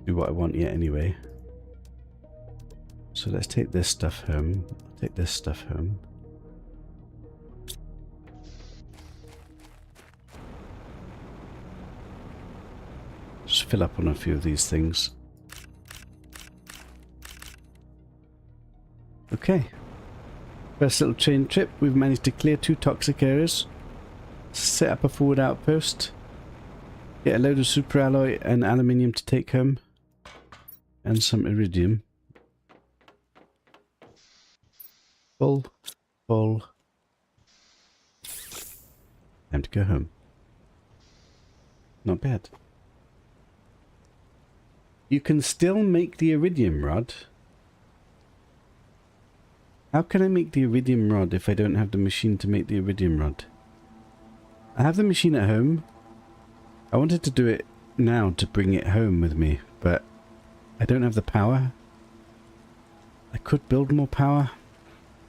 do what I want yet anyway. So let's take this stuff home. Take this stuff home. Just fill up on a few of these things. Okay. First little train trip. We've managed to clear 2 toxic areas. Set up a forward outpost. Get a load of super alloy and aluminium to take home. And some iridium. Full. Full. Time to go home. Not bad. You can still make the iridium rod. How can I make the iridium rod if I don't have the machine to make the iridium rod? I have the machine at home. I wanted to do it now to bring it home with me, but I don't have the power. I could build more power.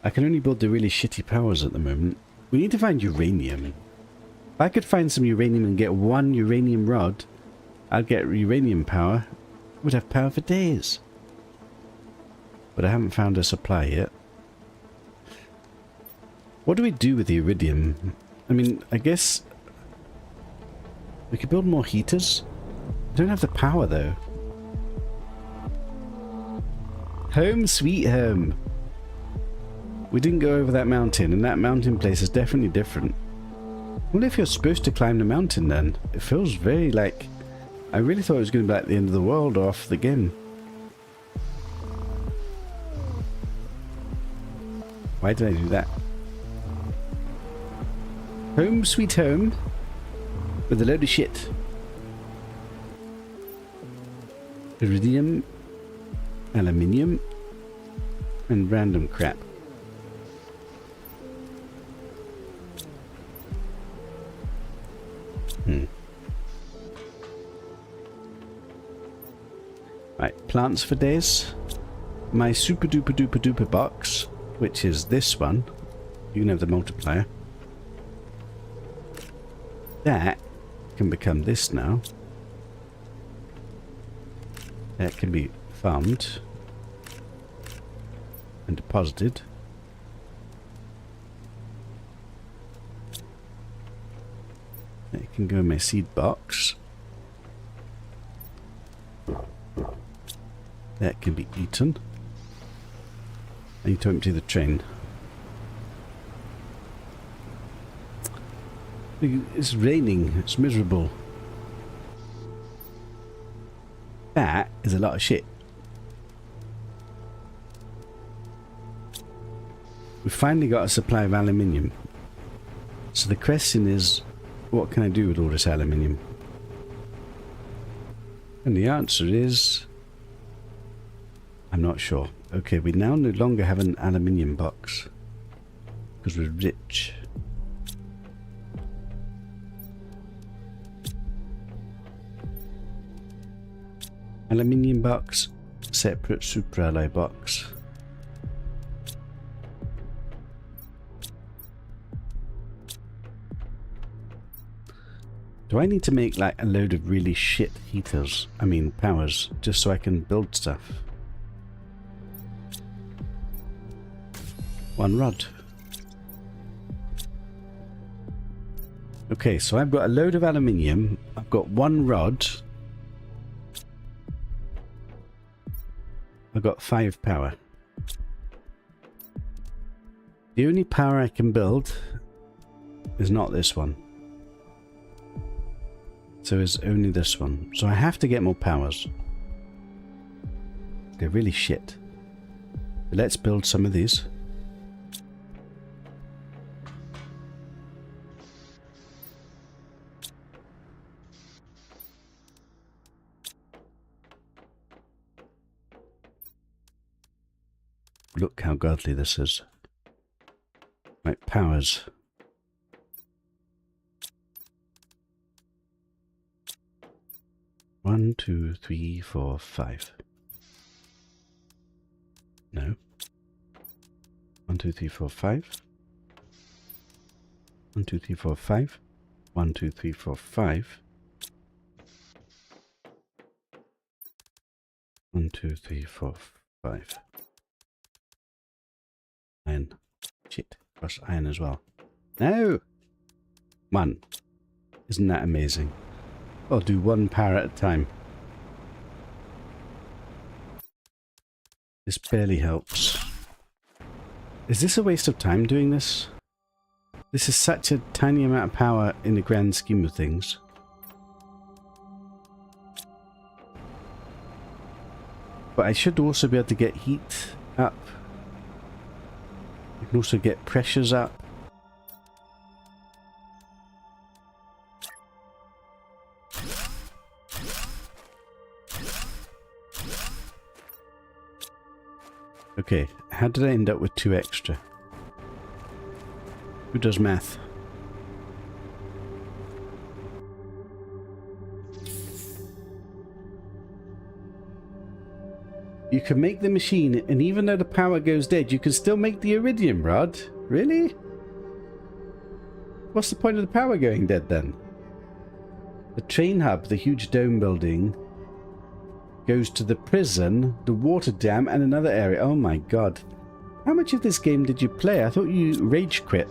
I can only build the really shitty powers at the moment. We need to find uranium. If I could find some uranium and get one uranium rod, I'd get uranium power. We'd have power for days. But I haven't found a supply yet. What do we do with the iridium? I mean, I guess we could build more heaters. I don't have the power though. Home sweet home. We didn't go over that mountain, and that mountain place is definitely different. I wonder if you're supposed to climb the mountain then. It feels very like... I really thought it was going to be like the end of the world or off the game. Why did I do that? Home sweet home. With a load of shit. Iridium. Aluminium. And random crap. Right, plants for days. My super duper duper duper box, which is this one. You can have the multiplier. That can become this now. That can be farmed and deposited. It can go in my seed box. That can be eaten. I need to empty the train. It's raining. It's miserable. That is a lot of shit. We finally got a supply of aluminium. So the question is, what can I do with all this aluminium? And the answer is... I'm not sure. Okay, we now no longer have an aluminium box. Because we're rich. Aluminium box. Separate super alloy box. Do I need to make like a load of really shit heaters? I mean powers, just so I can build stuff. One rod. Okay, so I've got a load of aluminium. I've got one rod. I've got 5 power. The only power I can build is not this one. So it's only this one. So I have to get more powers. They're really shit. But let's build some of these. Look how godly this is. Right, powers. One, 2, 3, 4, 5. No. 1, 2, 3, 4, 5. 1, 2, 3, 4, 5. 1, 2, 3, 4, 5. 1, 2, 3, 4, 5. Iron. Shit. Plus iron as well. No! 1. Isn't that amazing? I'll do 1 power at a time. This barely helps. Is this a waste of time doing this? This is such a tiny amount of power in the grand scheme of things. But I should also be able to get heat up. I can also get pressures up. Okay, how did I end up with 2 extra? Who does math? You can make the machine, and even though the power goes dead, you can still make the iridium rod? Really? What's the point of the power going dead then? The train hub, the huge dome building, goes to the prison, the water dam, and another area. Oh my god. How much of this game did you play? I thought you rage quit.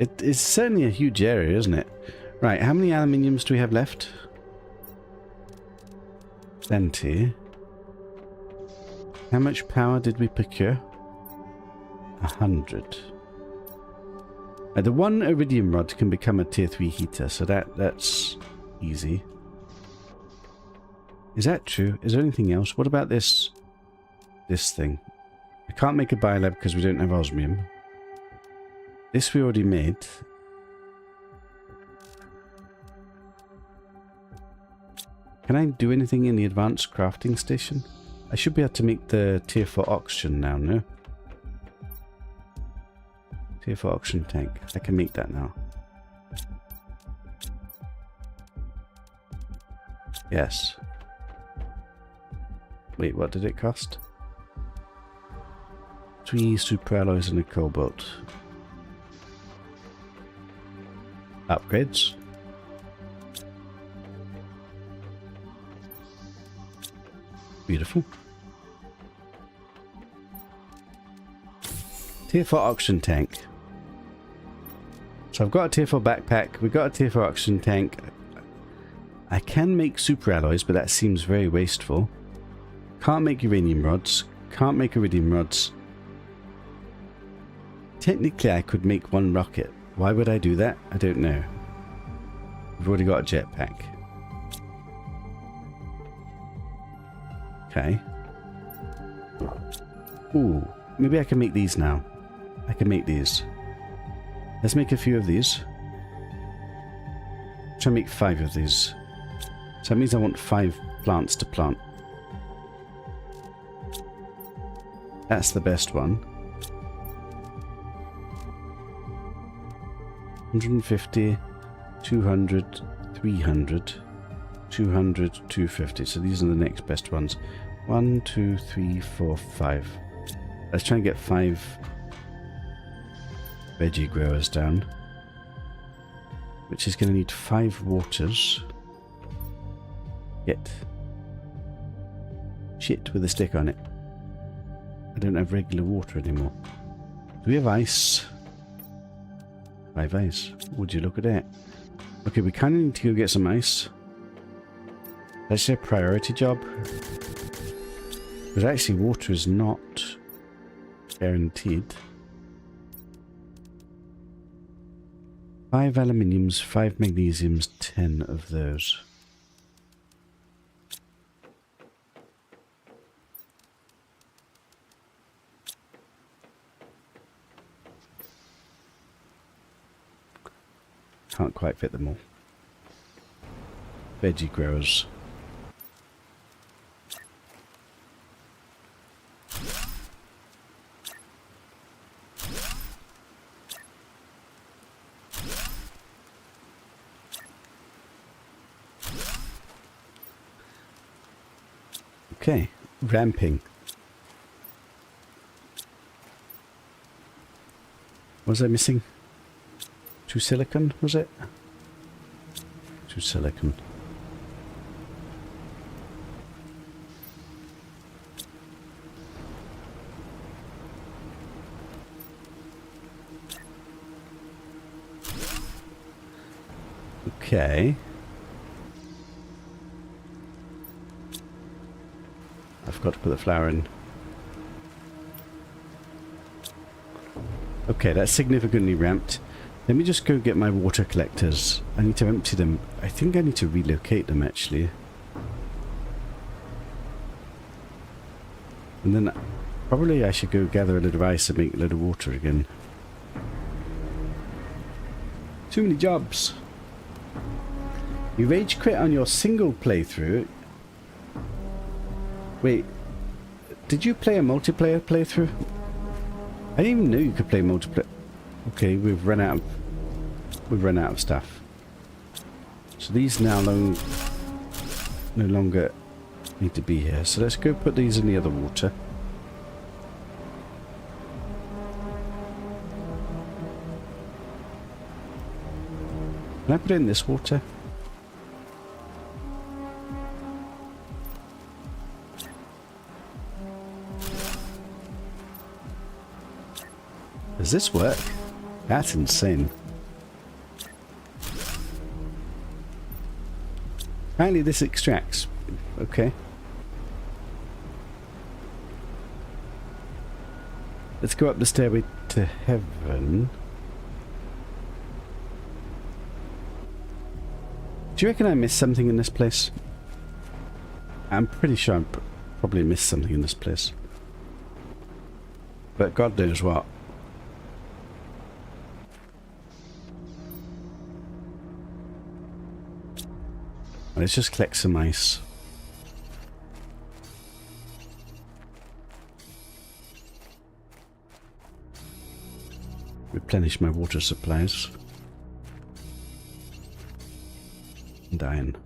It is certainly a huge area, isn't it? Right, how many aluminiums do we have left? Plenty. How much power did we procure? 100. The one iridium rod can become a tier 3 heater, so that's easy. Is that true? Is there anything else? What about this thing? I can't make a biolab because we don't have osmium. This we already made. Can I do anything in the advanced crafting station? I should be able to make the tier 4 oxygen now, no? Tier 4 oxygen tank. I can make that now. Yes. Wait, what did it cost? 3 superalloys and a cobalt. Upgrades. Beautiful. Tier 4 oxygen tank. So I've got a tier 4 backpack, we've got a tier 4 oxygen tank. I can make superalloys, but that seems very wasteful. Can't make uranium rods, can't make iridium rods. Technically I could make one rocket. Why would I do that? I don't know. We've already got a jetpack. Okay. Ooh, maybe I can make these now. I can make these. Let's make a few of these. Try and make 5 of these. So that means I want 5 plants to plant. That's the best one. 150, 200, 300, 200, 250. So these are the next best ones. 1, 2, 3, 4, 5. Let's try and get 5 veggie growers down, which is going to need 5 waters. Shit with a stick on it. I don't have regular water anymore. Do we have ice? 5 ice. Would you look at that? Okay, we kind of need to go get some ice. That's a priority job. Because actually water is not guaranteed. 5 aluminiums, 5 magnesiums, 10 of those. Can't quite fit them all. Veggie growers. Okay, ramping. What was I missing? 2 silicon, was it? 2 silicon. Okay. I forgot to put the flour in. Okay, that's significantly ramped. Let me just go get my water collectors. I need to empty them. I think I need to relocate them actually. And then probably I should go gather a little ice and make a little water again. Too many jobs. You rage quit on your single playthrough. Wait, did you play a multiplayer playthrough? I didn't even know you could play multiplayer. Okay, we've run out of stuff. So these now no longer need to be here. So let's go put these in the other water. Can I put it in this water? Does this work? That's insane. Apparently this extracts. Okay. Let's go up the stairway to heaven. Do you reckon I missed something in this place? I'm pretty sure I probably missed something in this place. But God knows what. Let's just collect some ice. Replenish my water supplies. And iron.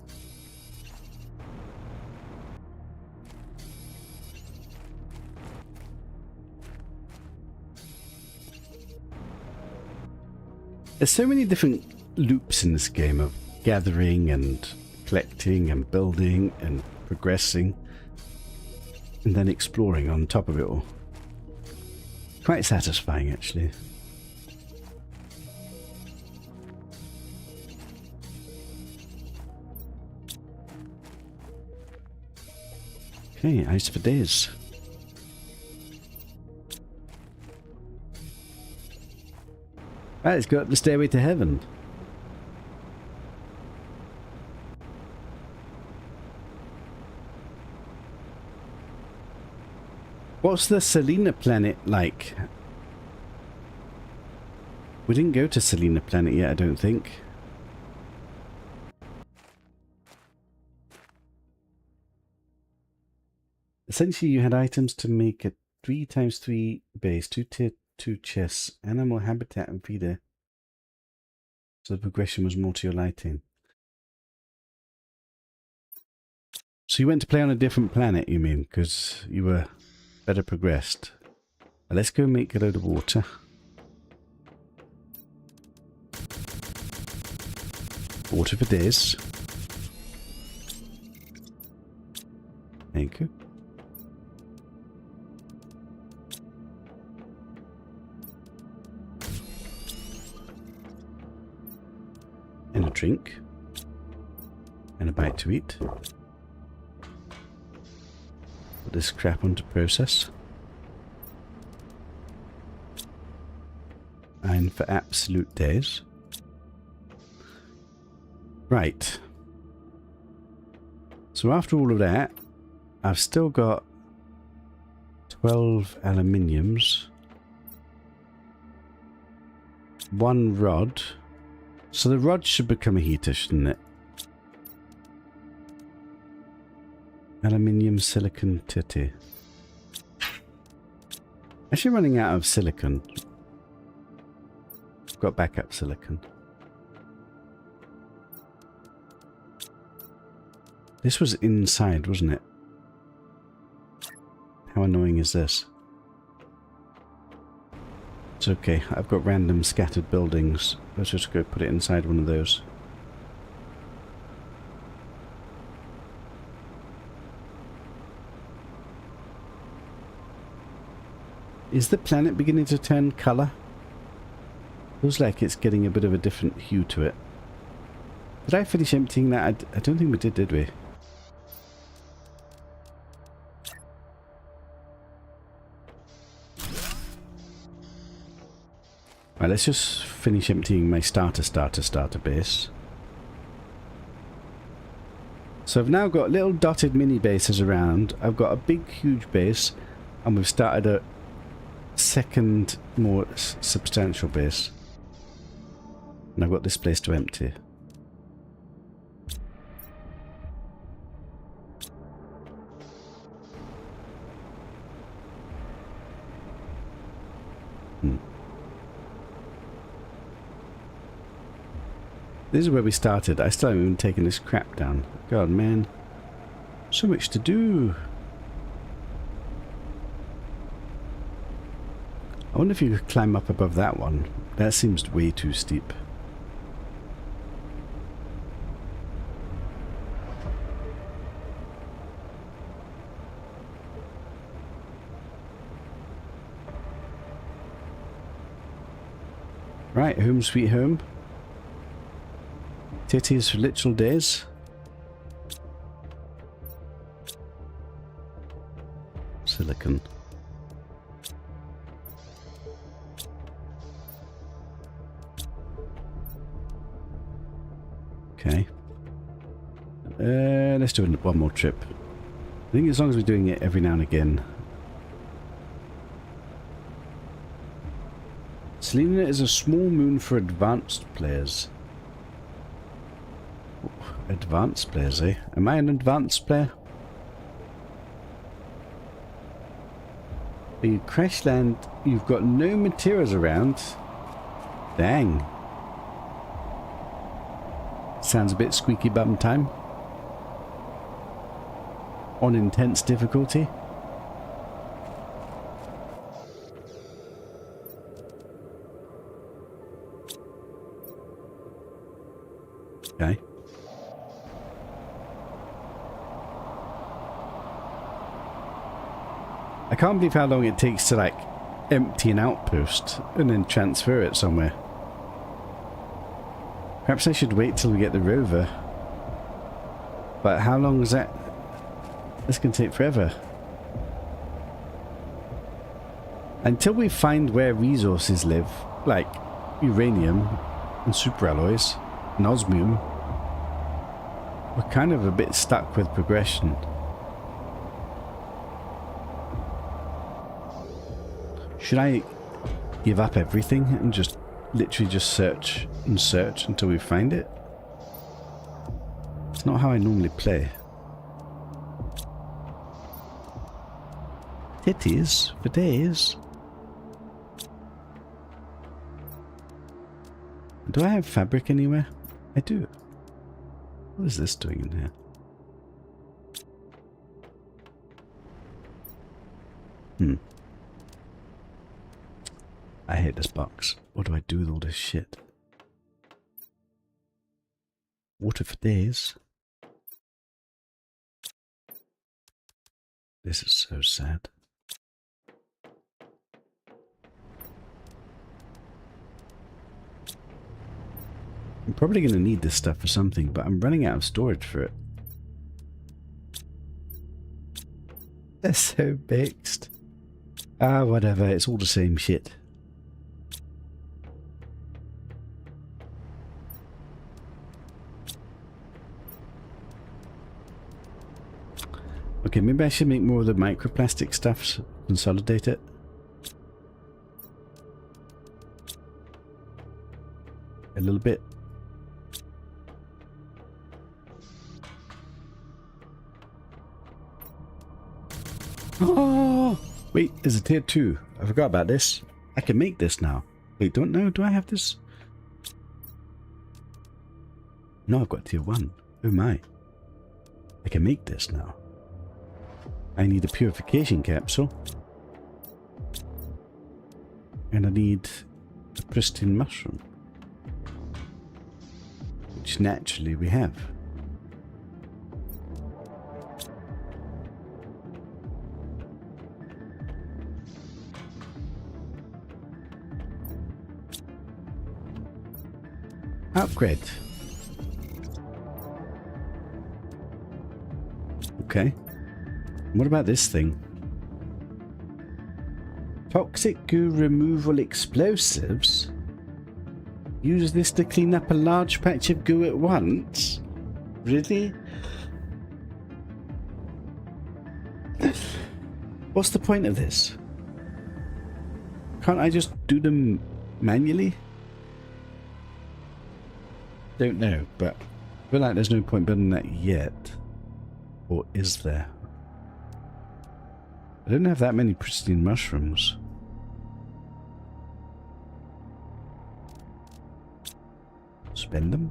There's so many different loops in this game of gathering and collecting and building and progressing and then exploring on top of it all. Quite satisfying, actually. Okay, ice for days. Right, let's go up the stairway to heaven. What's the Selena planet like? We didn't go to Selena planet yet, I don't think. Essentially, you had items to make a 3x3 base, 2 tier 2 chests, animal habitat and feeder. So the progression was more to your lighting. So you went to play on a different planet, you mean? Because you were better progressed. Let's go make a load of water. Water for days. Thank you. And a drink. And a bite to eat. Put this crap onto process. And for absolute days. Right. So after all of that, I've still got 12 aluminiums. 1 rod. So the rod should become a heater, shouldn't it? Aluminium, silicon, titty. Actually running out of silicon. I've got backup silicon. This was inside, wasn't it? How annoying is this? It's okay, I've got random scattered buildings. Let's just go put it inside one of those. Is the planet beginning to turn colour? Feels like it's getting a bit of a different hue to it. Did I finish emptying that? I don't think we did we? Right, let's just finish emptying my starter base. So I've now got little dotted mini bases around. I've got a big, huge base, and we've started a second, more substantial base. And I've got this place to empty. This is where we started. I still haven't even taken this crap down. God, man. So much to do. I wonder if you could climb up above that one. That seems way too steep. Right, home sweet home. Titties for literal days. Silicon. Okay. Let's do one more trip. I think as long as we're doing it every now and again. Selena is a small moon for advanced players. Oh, advanced players, eh? Am I an advanced player? You crash land, you've got no materials around. Dang. Sounds a bit squeaky bum time. On intense difficulty. Okay. I can't believe how long it takes to like empty an outpost and then transfer it somewhere. Perhaps I should wait till we get the rover. But how long is that? This can take forever. Until we find where resources live, like uranium and superalloys and osmium, we're kind of a bit stuck with progression. Should I give up everything and just literally just search and search until we find it? It's not how I normally play. Titties for days. Do I have fabric anywhere? I do. What is this doing in here? I hate this box. What do I do with all this shit? Water for days. This is so sad. I'm probably going to need this stuff for something, but I'm running out of storage for it. They're so mixed. Ah, whatever. It's all the same shit. Okay, maybe I should make more of the microplastic stuff, consolidate it. A little bit. Oh! Wait, there's a tier 2. I forgot about this. I can make this now. Wait, don't know. Do I have this? No, I've got tier 1. Oh my. I can make this now. I need a purification capsule. And I need a pristine mushroom. Which naturally we have. Upgrade. Okay. What about this thing? Toxic goo removal explosives? Use this to clean up a large patch of goo at once? Really? What's the point of this? Can't I just do them manually? Don't know, but I feel like there's no point building that yet. Or is there? I don't have that many pristine mushrooms. Spend them?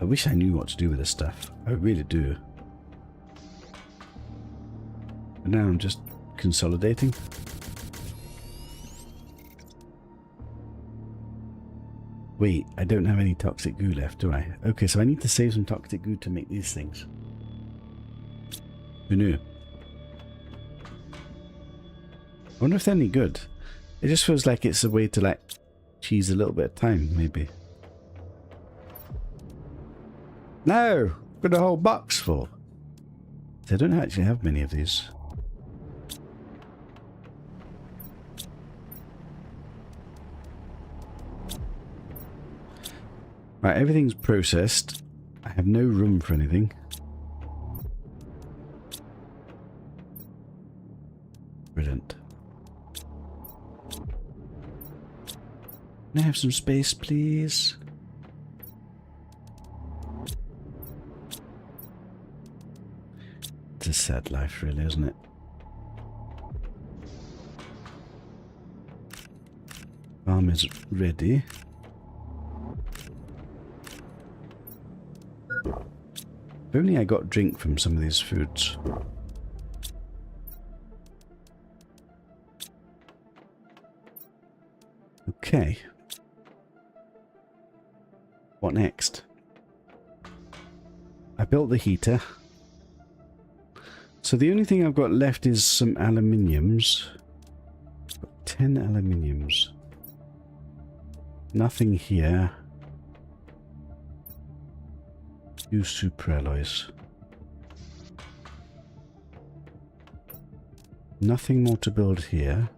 wish I knew what to do with this stuff. I really do. But now I'm just consolidating. Wait, I don't have any toxic goo left, do I? Okay, so I need to save some toxic goo to make these things. Who knew? I wonder if they're any good. It just feels like it's a way to like cheese a little bit of time, maybe. No! Got a whole box full. I don't actually have many of these. Right, everything's processed. I have no room for anything. Brilliant. Can I have some space, please? It's a sad life, really, isn't it? Farm is ready. If only I got drink from some of these foods. Okay. What next? I built the heater. So the only thing I've got left is some aluminiums. Got 10 aluminiums. Nothing here. 2 superalloys. Nothing more to build here.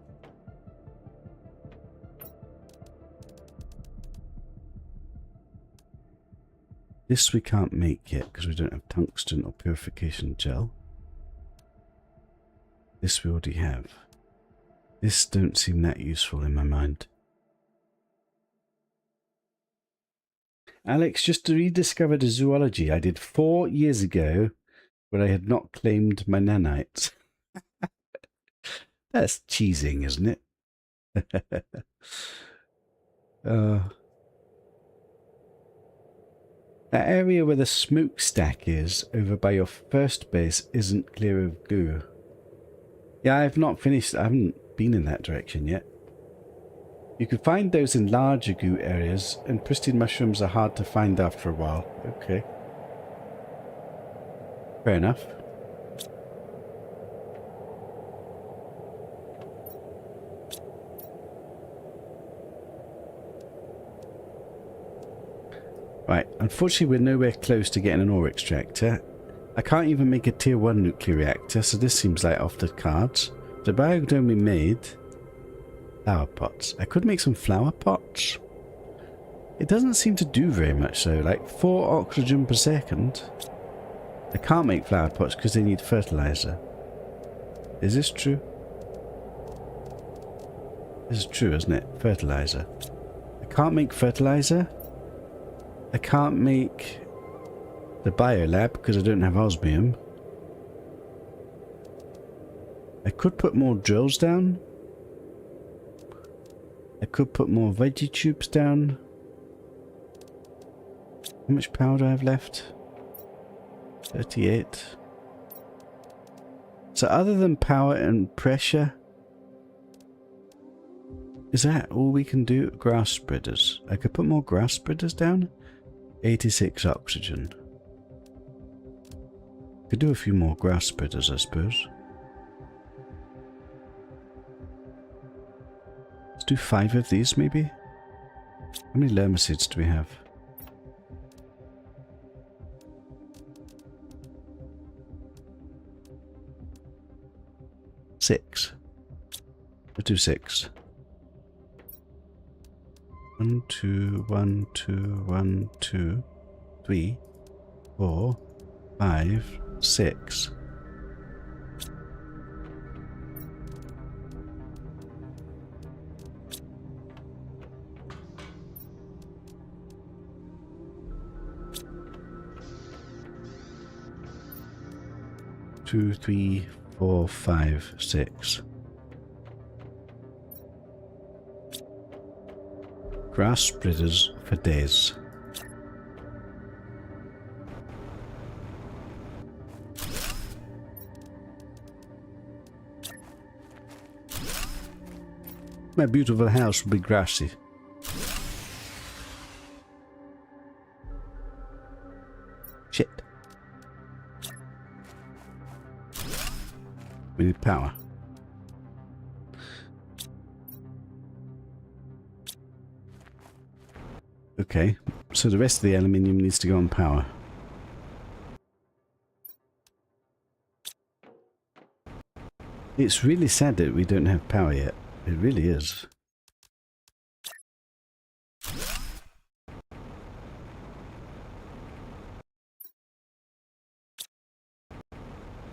This we can't make yet because we don't have tungsten or purification gel. This we already have. This don't seem that useful in my mind. Alex just rediscovered a zoology I did 4 years ago where I had not claimed my nanites. That's cheesing, isn't it? That area where the smokestack is over by your first base isn't clear of goo. Yeah, I've not finished. I haven't been in that direction yet. You can find those in larger goo areas, and pristine mushrooms are hard to find after a while. Okay. Fair enough. Right, unfortunately we're nowhere close to getting an ore extractor. I can't even make a tier 1 nuclear reactor, so this seems like off the cards. The biodome we made... Flower pots. I could make some flower pots. It doesn't seem to do very much though, like 4 oxygen per second. I can't make flower pots because they need fertilizer. Is this true? This is true, isn't it? Fertilizer. I can't make fertilizer. I can't make the biolab because I don't have osmium. I could put more drills down. I could put more veggie tubes down. How much power do I have left? 38. So other than power and pressure, is that all we can do? Grass spreaders. I could put more grass spreaders down. 86 oxygen. Could do a few more grass spreaders, I suppose. Let's do 5 of these, maybe. How many lermicids do we have? 6. Let's do 6. 1, 2, 1, 2, 1, 2, 3, 4, 5, 6. Two, 3, 4, 5, 6. Grass spreaders for days. My beautiful house will be grassy. Shit. We need power. Okay, so the rest of the aluminium needs to go on power. It's really sad that we don't have power yet. It really is.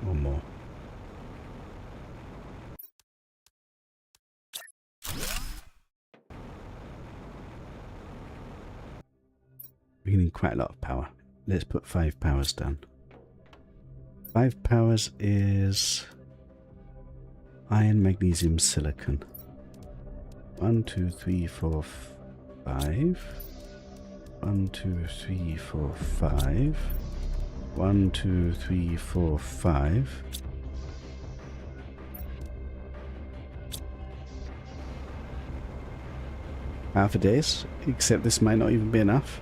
One more. We need quite a lot of power. Let's put 5 powers down. 5 powers is iron, magnesium, silicon. 1, 2, 3, 4, 5. 1, 2, 3, 4, 5. 1, 2, 3, 4, 5. Power for days, except this might not even be enough.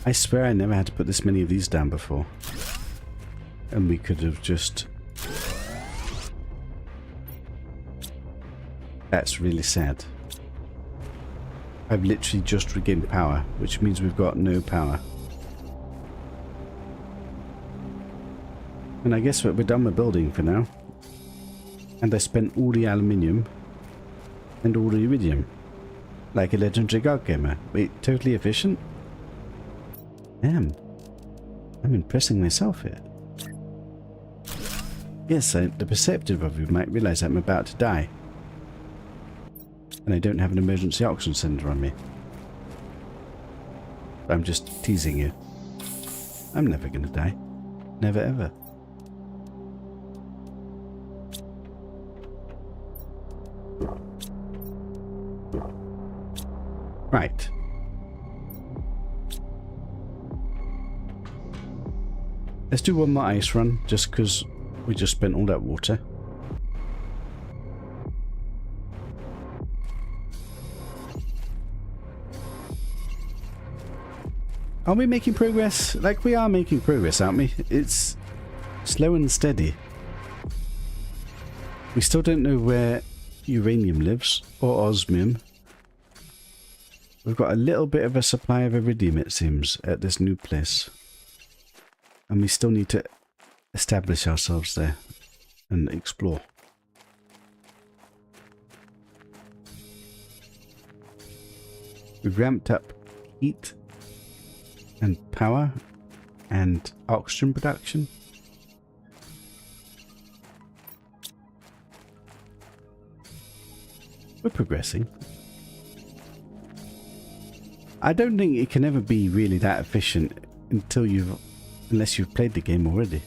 I swear I never had to put this many of these down before. And we could have just... That's really sad. I've literally just regained power, which means we've got no power. And I guess we're done with building for now. And I spent all the aluminium and all the iridium. Like a legendary god gamer. Wait, totally efficient? Damn. I'm impressing myself here. Yes, the perceptive of you might realize I'm about to die. And I don't have an emergency oxygen cylinder on me. I'm just teasing you. I'm never gonna die. Never ever. Right. Let's do one more ice run, just because we just spent all that water. Are we making progress? Like, we are making progress, aren't we? It's slow and steady. We still don't know where uranium lives, or osmium. We've got a little bit of a supply of iridium, it seems, at this new place. And we still need to establish ourselves there and explore. We've ramped up heat and power and oxygen production. We're progressing. I don't think it can ever be really that efficient unless you've played the game already.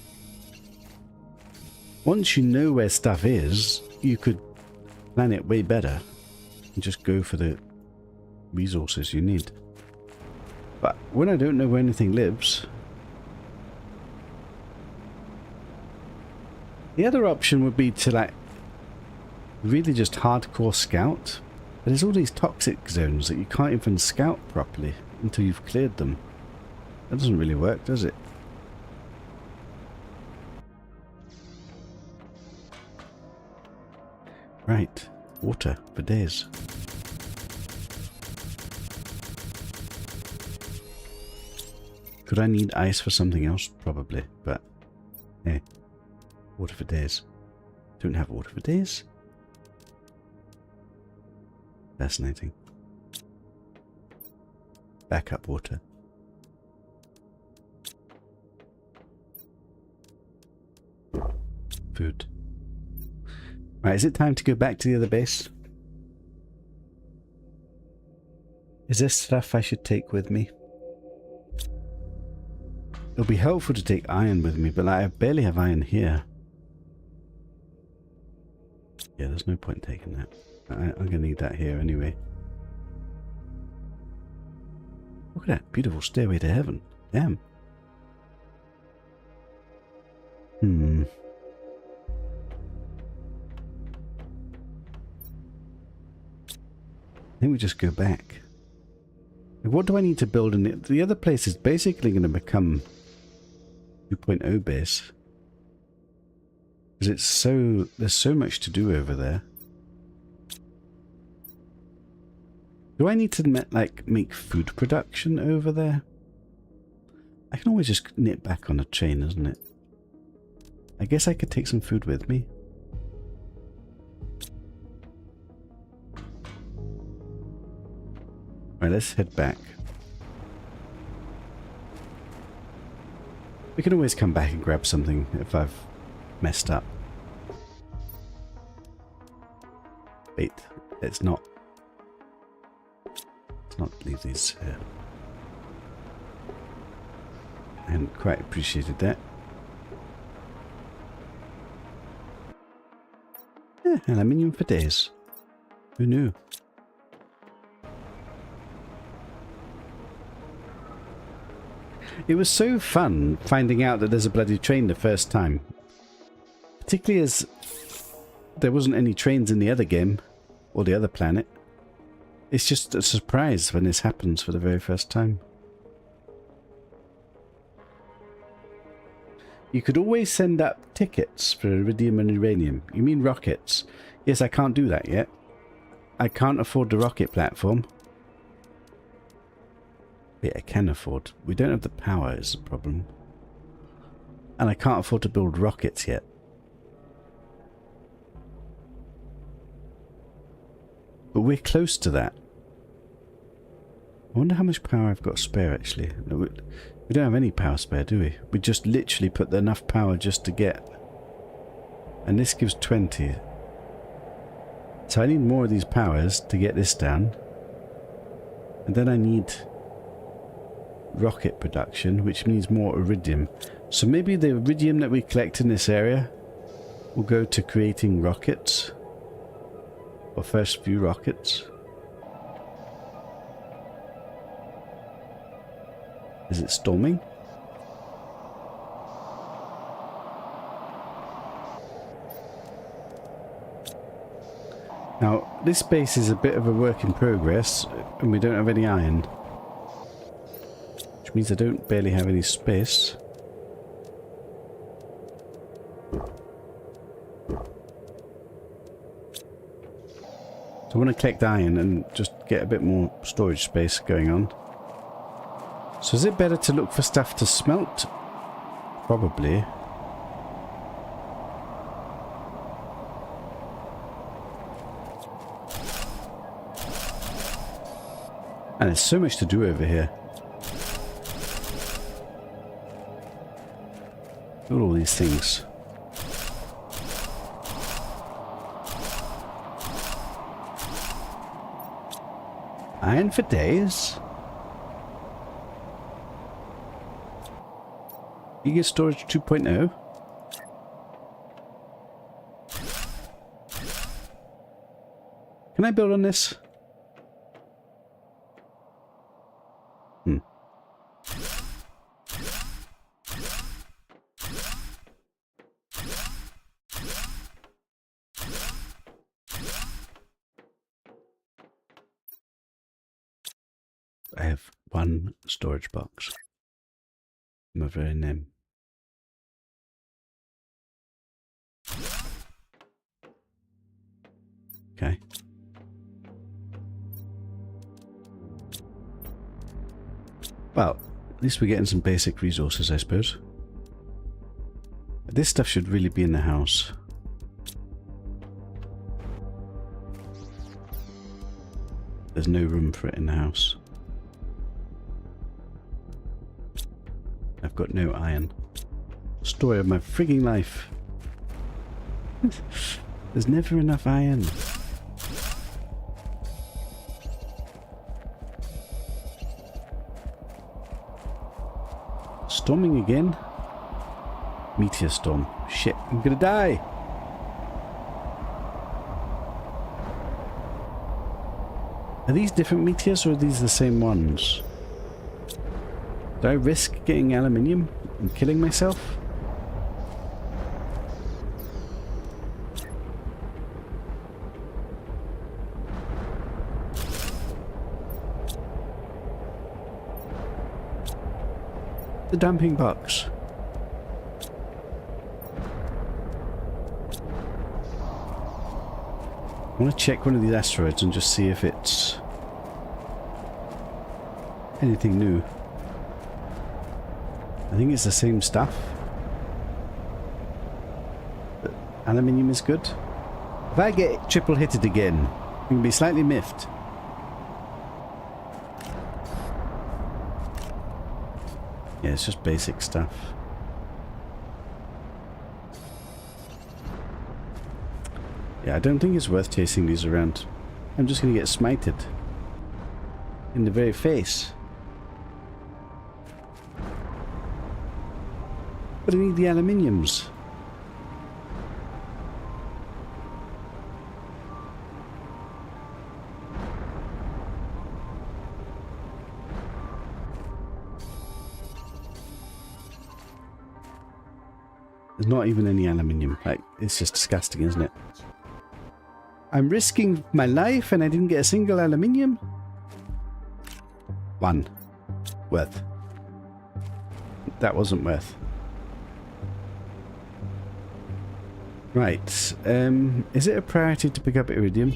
Once you know where stuff is, you could plan it way better and just go for the resources you need. But when I don't know where anything lives, the other option would be to, like, really just hardcore scout. But there's all these toxic zones that you can't even scout properly until you've cleared them. That doesn't really work, does it? Right, water for days. Could I need ice for something else? Probably, but hey, water for days. Don't have water for days? Fascinating. Backup water. Food. Right, is it time to go back to the other base? Is this stuff I should take with me? It'll be helpful to take iron with me, but I barely have iron here. Yeah, there's no point taking that. I'm going to need that here anyway. Look at that beautiful stairway to heaven. Damn. think we just go back. What do I need to build in it? The other place is basically going to become 2.0 base. Because it's so... there's so much to do over there. Do I need to like make food production over there? I can always just knit back on a train, isn't it? I guess I could take some food with me. Right, let's head back. We can always come back and grab something if I've messed up. Wait, let's not leave these here. I hadn't quite appreciated that. Yeah, aluminium for days. Who knew? It was so fun finding out that there's a bloody train the first time. Particularly as there wasn't any trains in the other game, or the other planet. It's just a surprise when this happens for the very first time. You could always send up tickets for iridium and uranium. You mean rockets? Yes, I can't do that yet. I can't afford the rocket platform. Wait, I can afford. We don't have the power is the problem. And I can't afford to build rockets yet. But we're close to that. I wonder how much power I've got spare actually. No, we don't have any power spare, do we? We just literally put enough power just to get. And this gives 20. So I need more of these powers to get this down. And then I need rocket production, which means more iridium. So maybe the iridium that we collect in this area will go to creating rockets. Or first few rockets. Is it storming? Now, this base is a bit of a work in progress, and we don't have any iron. Which means I don't barely have any space. So I want to collect iron and just get a bit more storage space going on. So is it better to look for stuff to smelt? Probably. And there's so much to do over here. Look at all these things. Iron for days. Eager Storage 2.0. Can I build on this? I have one storage box. My very name. Okay. Well, at least we're getting some basic resources, I suppose. This stuff should really be in the house. There's no room for it in the house. I've got no iron. Story of my frigging life. There's never enough iron. Storming again? Meteor storm. Shit, I'm gonna die! Are these different meteors or are these the same ones? Do I risk getting aluminium and killing myself? The dumping box. I want to check one of these asteroids and just see if it's anything new. I think it's the same stuff. But aluminium is good. If I get triple hitted again, I'm going to be slightly miffed. Yeah, it's just basic stuff. Yeah, I don't think it's worth chasing these around. I'm just going to get smited. In the very face. But I need the aluminiums. There's not even any aluminium. Like, it's just disgusting, isn't it? I'm risking my life and I didn't get a single aluminium? One. Worth. That wasn't worth. Right. Is it a priority to pick up iridium?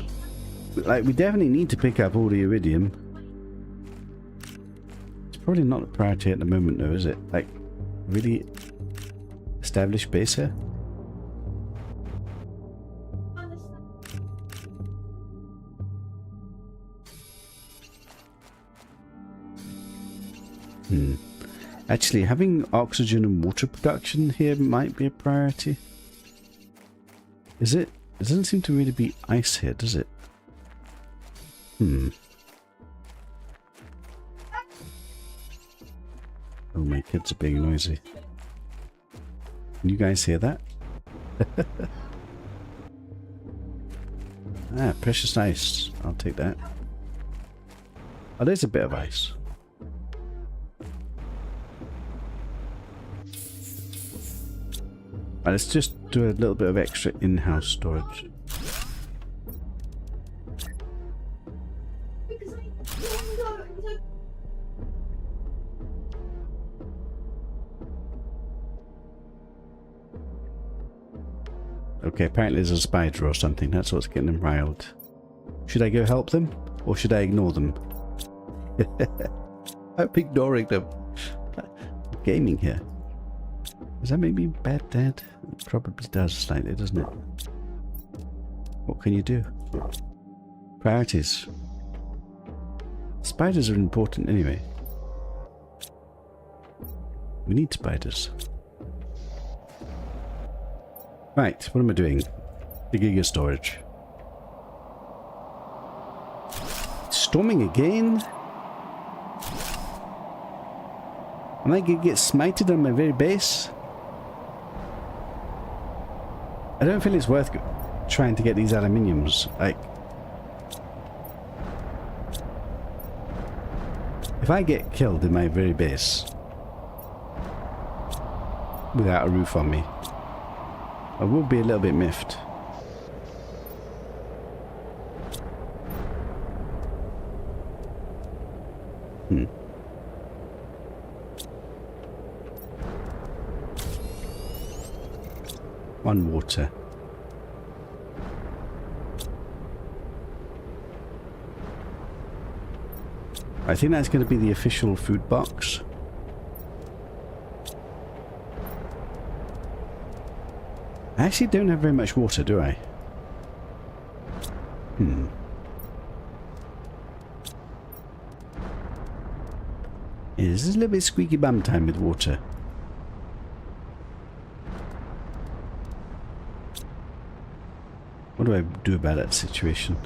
Like, we definitely need to pick up all the iridium. It's probably not a priority at the moment though, is it? Like, really establish base here? Actually, having oxygen and water production here might be a priority. Is it? It doesn't seem to really be ice here, does it? Oh, my kids are being noisy. Can you guys hear that? Ah, precious ice. I'll take that. Oh, there's a bit of ice. Right, let's just do a little bit of extra in-house storage. Okay, apparently there's a spider or something. That's what's getting them riled. Should I go help them? Or should I ignore them? I'm ignoring them. Gaming here. Does that make me bad dad? It probably does slightly, doesn't it? What can you do? Priorities. Spiders are important anyway. We need spiders. Right, what am I doing? The Giga storage. Storming again? Am I gonna get smited on my very base? I don't feel it's worth trying to get these aluminiums. Like, if I get killed in my very base without a roof on me, I will be a little bit miffed. One water. I think that's going to be the official food box. I actually don't have very much water, do I? Yeah, this is a little bit squeaky bum time with water. What do I do about that situation?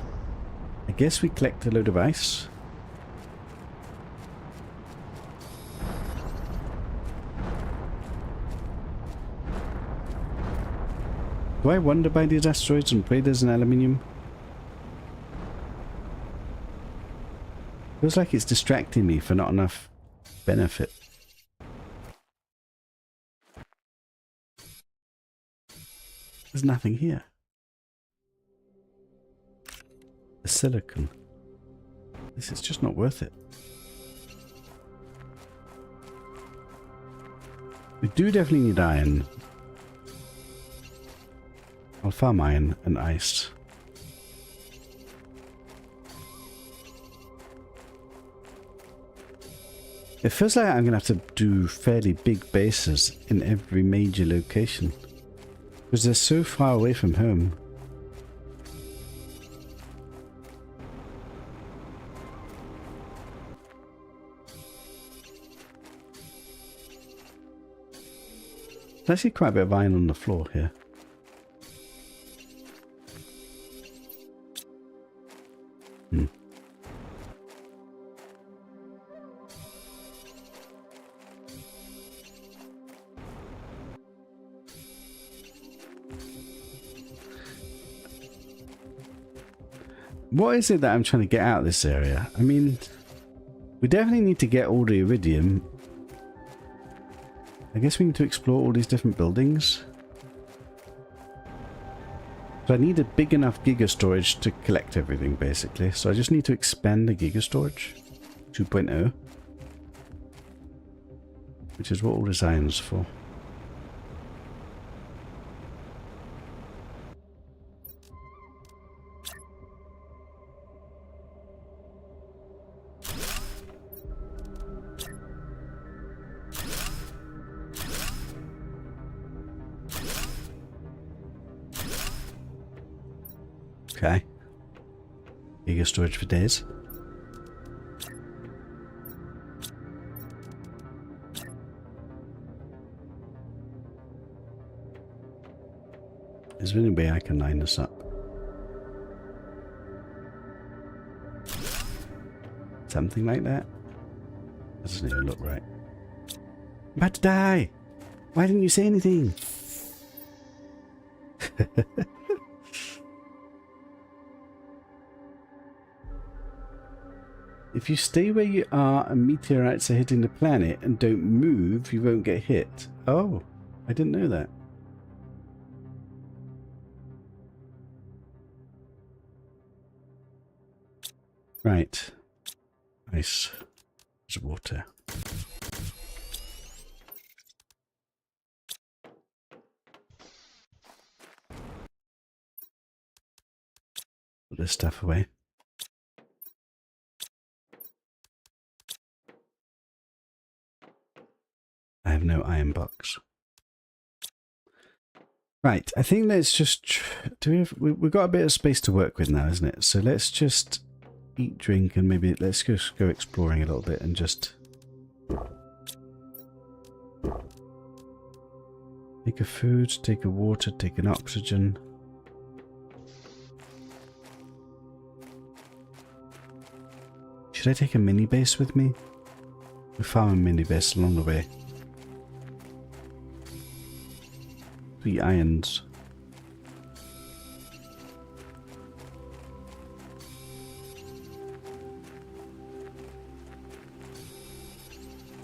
I guess we collect a load of ice. Do I wonder by these asteroids and pray there's an aluminium? Feels like it's distracting me for not enough benefit. There's nothing here. The silicon. This is just not worth it. We do definitely need iron. I'll farm iron and ice. It feels like I'm going to have to do fairly big bases in every major location. Because they're so far away from home. There's actually quite a bit of iron on the floor here. What is it that I'm trying to get out of this area? I mean, we definitely need to get all the iridium. I guess we need to explore all these different buildings. So I need a big enough giga storage to collect everything, basically. So I just need to expand the giga storage 2.0, which is what all this iron's for. Okay. Giga storage for days. Is there any way I can line this up? Something like that? That doesn't even look right. I'm about to die! Why didn't you say anything? If you stay where you are and meteorites are hitting the planet and don't move, you won't get hit. Oh, I didn't know that. Right. Nice. There's water. Put this stuff away. I have no iron box. Right, I think let's just... we've got a bit of space to work with now, isn't it? So let's just eat, drink, and maybe let's just go exploring a little bit and just... take a food, take a water, take an oxygen. Should I take a mini base with me? We found a mini base along the way. 3 irons.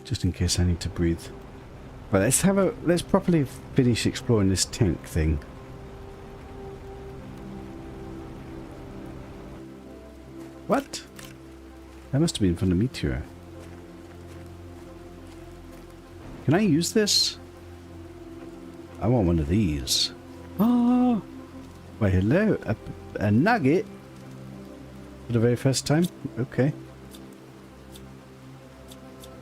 Just in case I need to breathe. But let's properly finish exploring this tank thing. What? That must have been from the meteor. Can I use this? I want one of these. Oh! Why, hello. A nugget? For the very first time? Okay.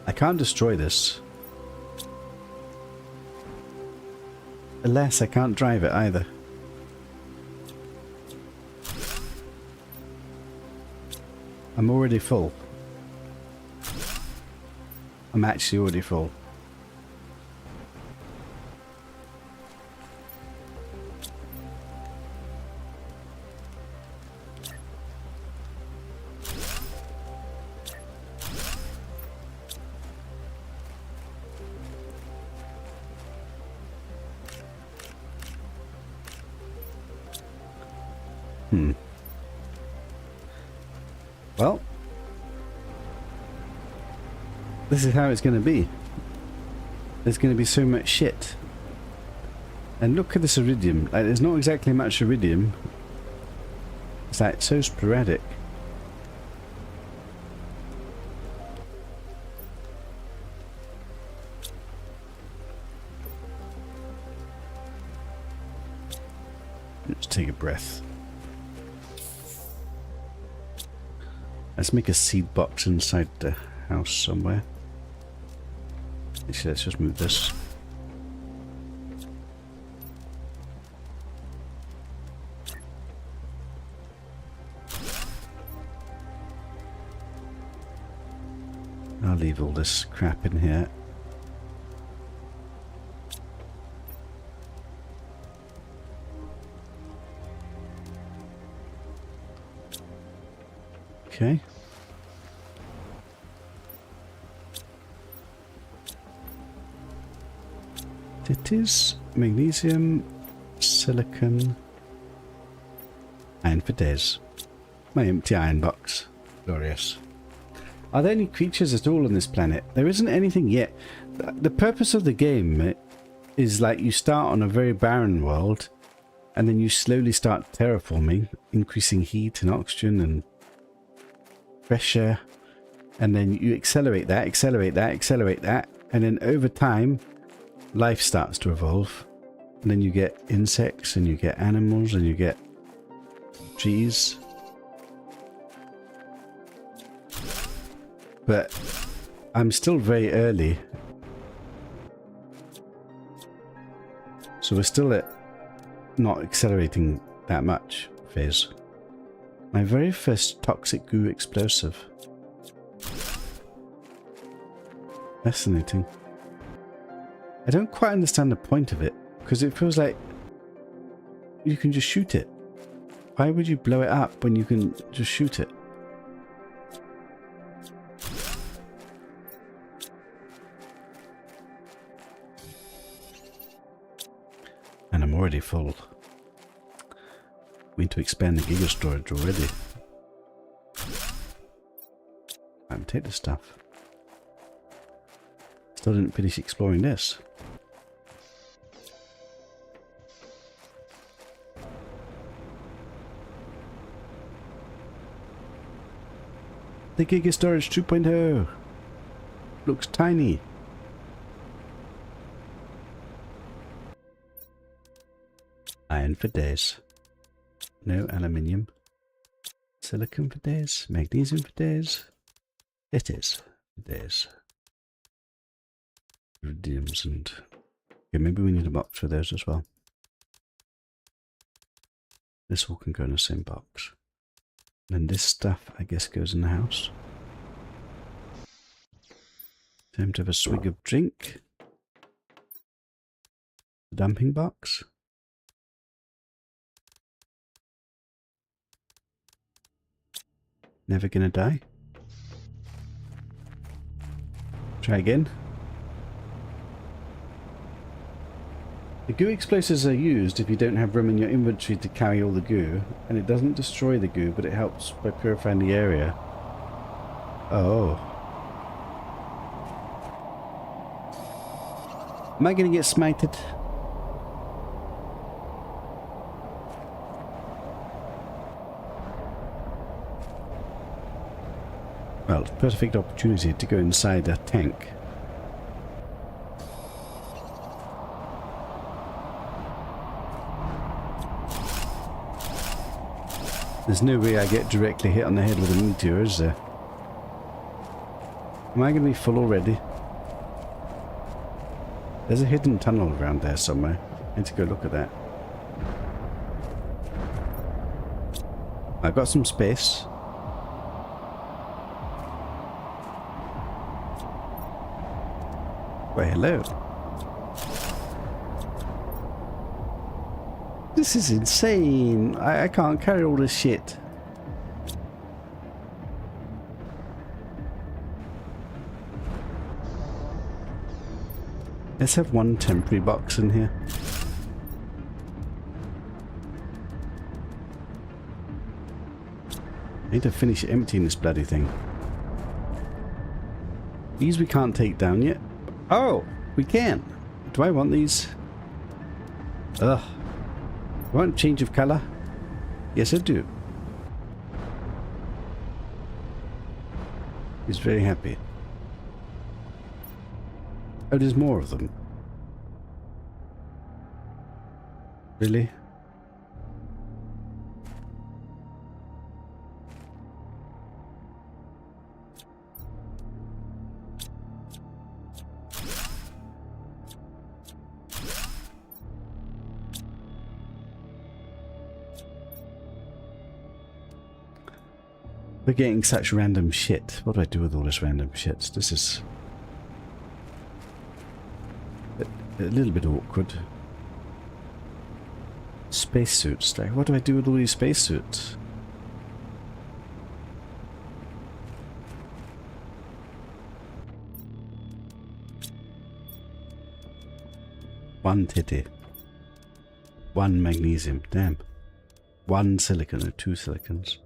I can't destroy this. Alas, I can't drive it either. I'm already full. I'm actually already full. Well, this is how it's going to be. There's going to be so much shit. And look at this iridium. Like, there's not exactly much iridium. It's like so sporadic. Let's take a breath. Let's make a seed box inside the house somewhere. Actually, let's just move this. I'll leave all this crap in here. Okay. It is magnesium, silicon, iron for days. My empty iron box. Glorious. Are there any creatures at all on this planet? There isn't anything yet. The purpose of the game is like you start on a very barren world and then you slowly start terraforming, increasing heat and oxygen and pressure, and then you accelerate that, and then over time life starts to evolve, and then you get insects and you get animals and you get trees. But I'm still very early, so we're still at not accelerating that much phase. My very first toxic goo explosive. Fascinating. I don't quite understand the point of it, because it feels like you can just shoot it. Why would you blow it up when you can just shoot it? And I'm already full. We need to expand the giga storage already. I'm take the stuff. Still didn't finish exploring this. The giga storage 2.0 looks tiny. Iron for days. No aluminium. Silicon for days. Magnesium for days. It is for days. Iridiums and... yeah, maybe we need a box for those as well. This all can go in the same box. And this stuff, I guess, goes in the house. Time to have a swig of drink. The dumping box. Never gonna die. Try again. The goo explosives are used if you don't have room in your inventory to carry all the goo, and it doesn't destroy the goo, but it helps by purifying the area. Oh. Am I gonna get smited? Well, perfect opportunity to go inside a tank. There's no way I get directly hit on the head with a meteor, is there? Am I going to be full already? There's a hidden tunnel around there somewhere. I need to go look at that. I've got some space. Why, hello. This is insane. I can't carry all this shit. Let's have one temporary box in here. I need to finish emptying this bloody thing. These we can't take down yet. Oh, we can. Do I want these? Ugh. I want change of colour? Yes, I do. He's very happy. Oh, there's more of them. Really? We're getting such random shit. What do I do with all this random shit? This is a little bit awkward. Spacesuits. What do I do with all these spacesuits? One titty. One magnesium. Damn. One silicon or two silicons.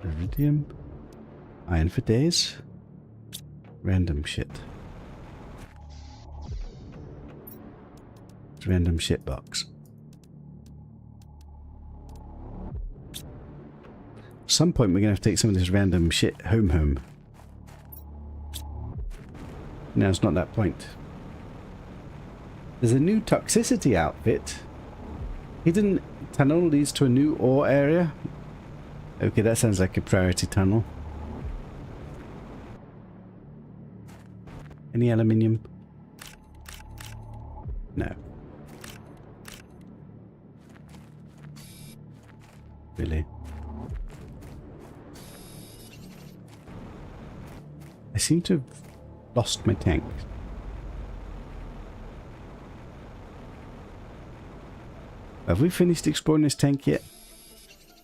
Iridium. Iron for days. Random shit. It's random shit box. At some point we're gonna have to take some of this random shit home. No, it's not that point. There's a new toxicity outfit. Hidden tunnel leads to a new ore area. Okay, that sounds like a priority tunnel. Any aluminium? No. Really? I seem to have lost my tank. Have we finished exploring this tank yet?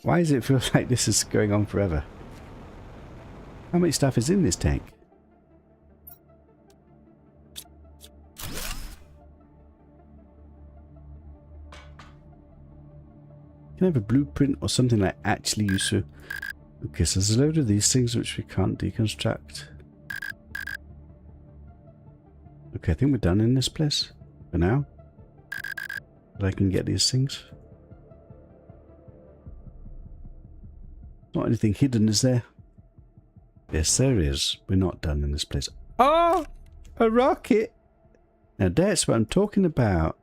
Why does it feel like this is going on forever? How much stuff is in this tank? Can I have a blueprint or something like actually useful? Okay, so there's a load of these things which we can't deconstruct. Okay, I think we're done in this place for now. But I can get these things. Not anything hidden, is there? Yes, there is. We're not done in this place. Oh! A rocket! Now that's what I'm talking about.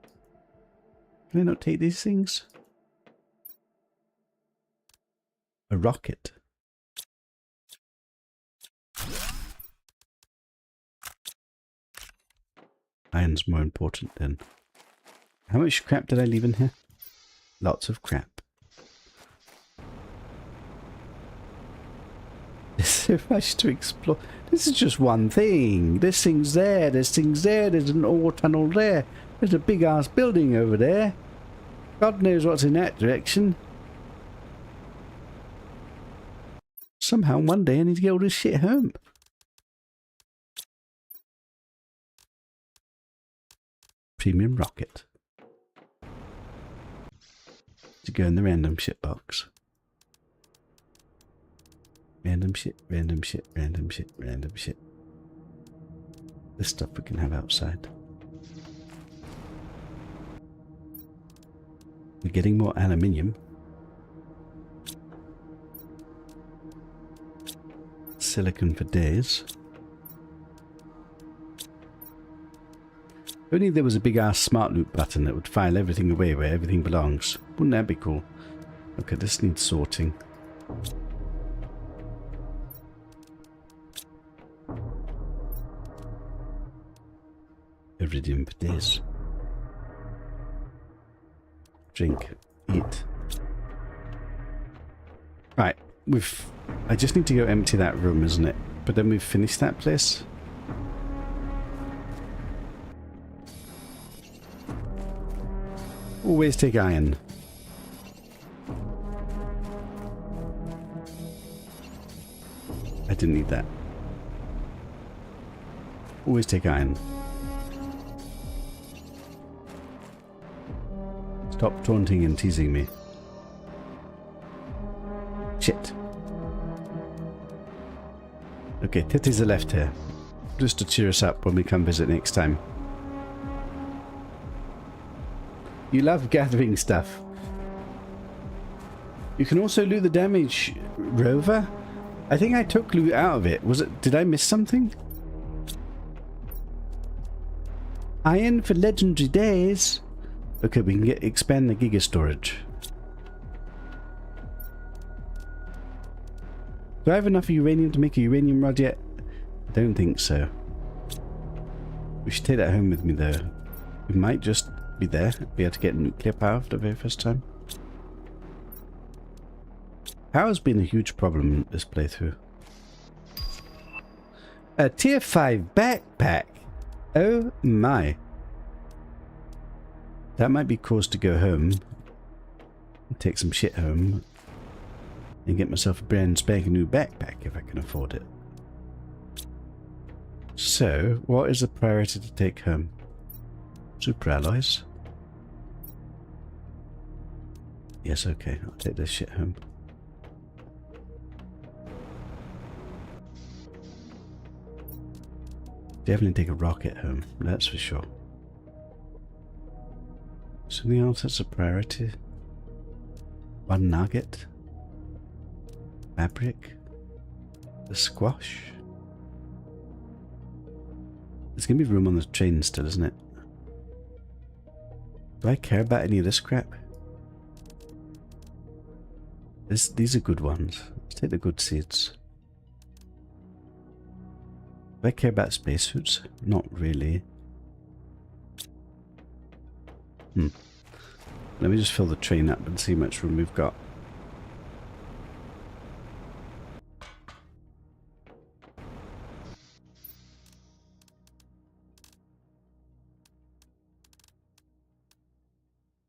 Can I not take these things? A rocket. Iron's more important then. How much crap did I leave in here? Lots of crap. There's so much to explore. This is just one thing. There's things there, there's things there, there's an ore tunnel there. There's a big ass building over there. God knows what's in that direction. Somehow one day I need to get all this shit home. Premium rocket. To go in the random shit box. Random shit, random shit, random shit, random shit. This stuff we can have outside. We're getting more aluminium. Silicon for days. If only there was a big ass smart loop button that would file everything away where everything belongs. Wouldn't that be cool? Okay, this needs sorting. Iridium for days. Drink. Eat. Right, I just need to go empty that room, isn't it? But then we've finished that place. Always take iron. I didn't need that. Always take iron. Stop taunting and teasing me. Shit. Okay, titties are left here. Just to cheer us up when we come visit next time. You love gathering stuff. You can also loot the damage rover. I think I took loot out of it. Was it? Did I miss something? Iron for legendary days. Okay, we can expand the giga storage. Do I have enough uranium to make a uranium rod yet? I don't think so. We should take that home with me though. We might just be there, be able to get nuclear power for the very first time. Power's been a huge problem this playthrough. A tier 5 backpack. Oh my. That might be cause to go home. Take some shit home. And get myself a brand spanking new backpack if I can afford it. So, what is the priority to take home? Super alloys. Yes, okay, I'll take this shit home. Definitely take a rocket home, that's for sure. Something else that's a priority? One nugget? Fabric? The squash? There's gonna be room on the train still, isn't it? Do I care about any of this crap? These are good ones. Let's take the good seeds. Do I care about spacesuits? Not really. Let me just fill the train up and see how much room we've got.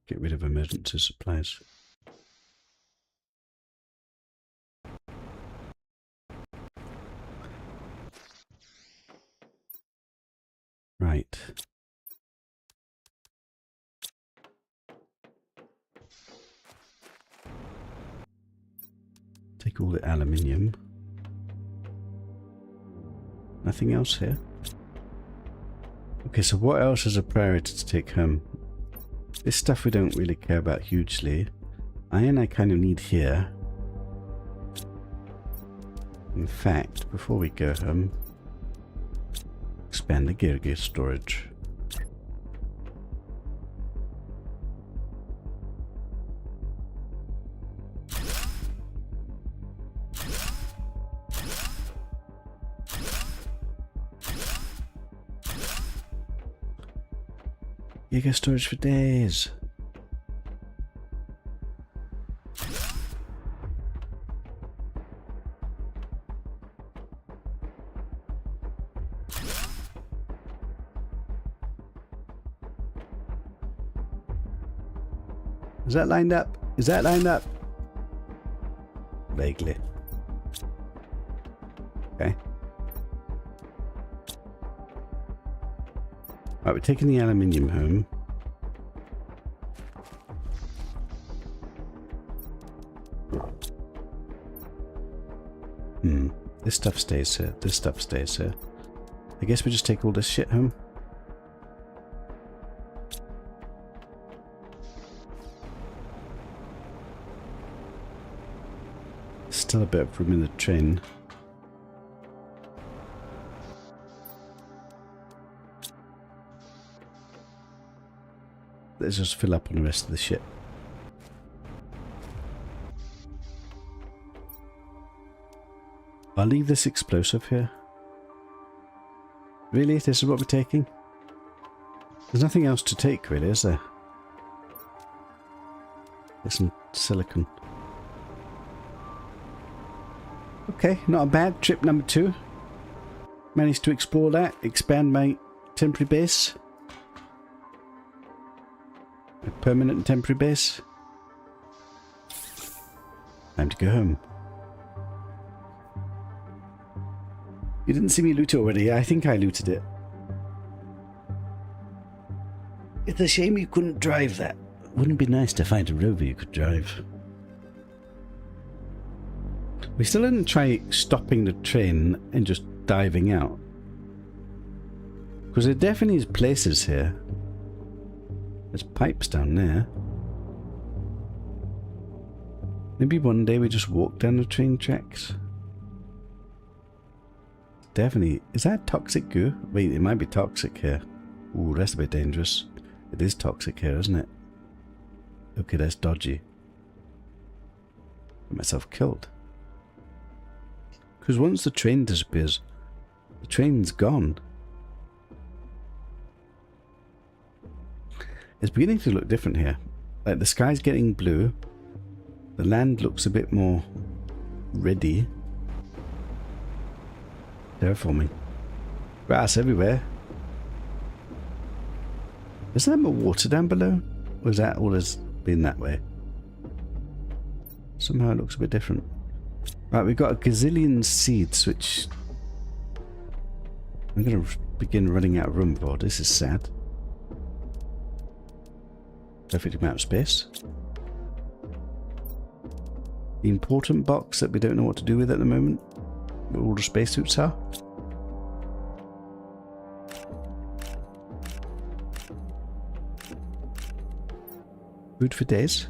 Get rid of emergency supplies. Right. Take all the aluminium. Nothing else here. Okay, so what else is a priority to take home? This stuff we don't really care about hugely. Iron I kind of need here. In fact, before we go home, expand the gear storage. Giga storage for days. Is that lined up? Is that lined up? Vaguely. Okay. Right, we're taking the aluminium home. This stuff stays here. This stuff stays here. I guess we just take all this shit home. Still a bit of room in the train. Let's just fill up on the rest of the shit. I'll leave this explosive here. Really? This is what we're taking? There's nothing else to take, really, is there? There's some silicon. Okay, not a bad. Trip number 2. Managed to explore that, expand my temporary base. A permanent and temporary base. Time to go home. You didn't see me loot it already. I think I looted it. It's a shame you couldn't drive that. Wouldn't it be nice to find a rover you could drive? We still didn't try stopping the train and just diving out. Because there definitely is places here. There's pipes down there. Maybe one day we just walk down the train tracks. Definitely. Is that toxic goo? Wait, it might be toxic here. Ooh, that's a bit dangerous. It is toxic here, isn't it? Okay, that's dodgy. Got myself killed. Because once the train disappears, the train's gone. It's beginning to look different here. Like the sky's getting blue. The land looks a bit more ready. Terraforming. Grass everywhere. Is there more water down below? Or is that always been that way? Somehow it looks a bit different. Right, we've got a gazillion seeds, which I'm going to begin running out of room for. This is sad. Perfect amount of space. The important box that we don't know what to do with at the moment, where all the spacesuits are. Food for days.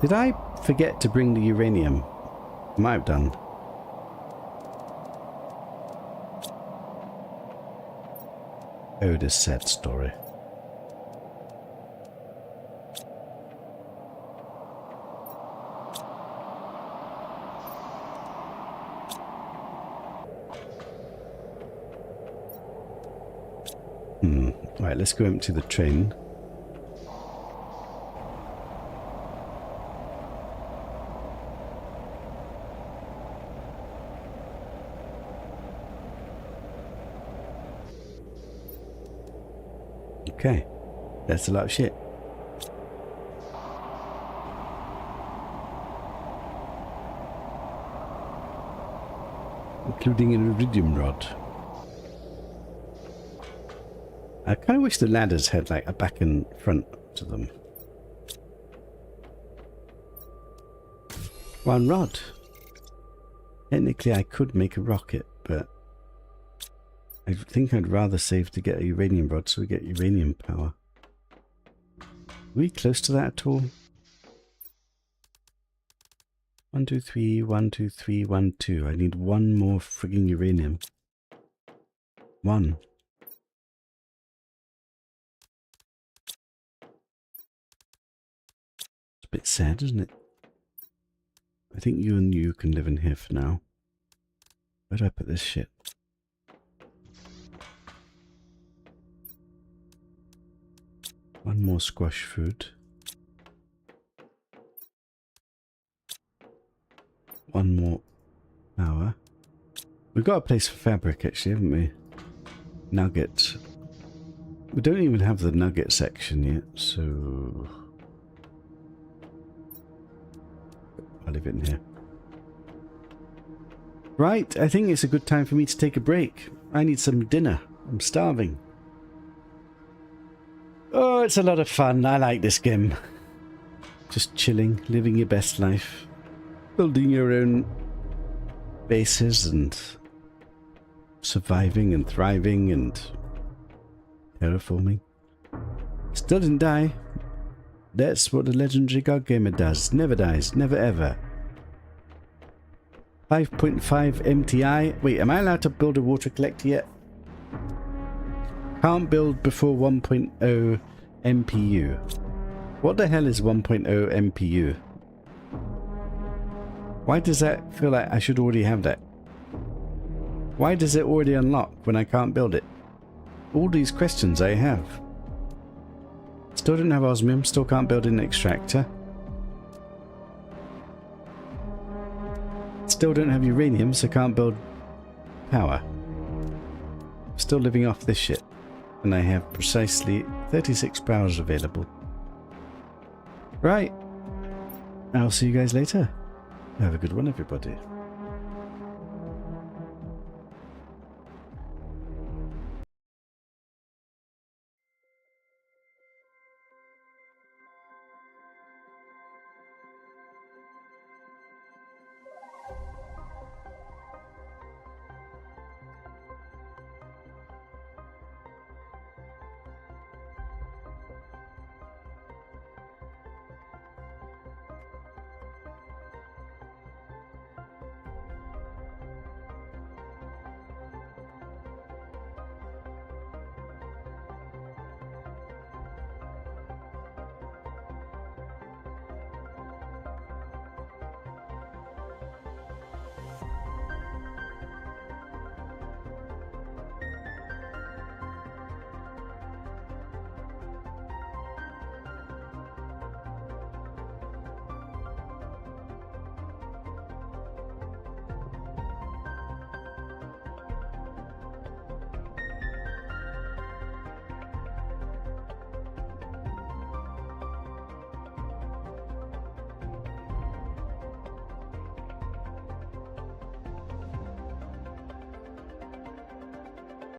Did I forget to bring the uranium? I might have done. Oh, this sad story. Right, let's go empty the train. Okay, that's a lot of shit. Including an iridium rod. I kind of wish the ladders had like a back and front to them. One rod. Technically I could make a rocket, but I think I'd rather save to get a uranium rod so we get uranium power. Are we close to that at all? 1, 2, 3, 1, 2, 3, 1, 2. I need one more frigging uranium. One. It's a bit sad, isn't it? I think you and you can live in here for now. Where do I put this shit? One more squash food. One more power. We've got a place for fabric actually, haven't we? Nugget. We don't even have the nugget section yet, so I'll leave it in here. Right, I think it's a good time for me to take a break. I need some dinner. I'm starving. Oh, it's a lot of fun. I like this game. Just chilling, living your best life. Building your own bases and surviving and thriving and terraforming. Still didn't die. That's what the legendary God Gamer does. Never dies. Never ever. 5.5 MTI. Wait, am I allowed to build a water collector yet? Can't build before 1.0 MPU. What the hell is 1.0 MPU? Why does that feel like I should already have that? Why does it already unlock when I can't build it? All these questions I have. Still don't have osmium, still can't build an extractor. Still don't have uranium, so can't build power. Still living off this shit. And I have precisely 36 powers available. Right. I'll see you guys later. Have a good one, everybody.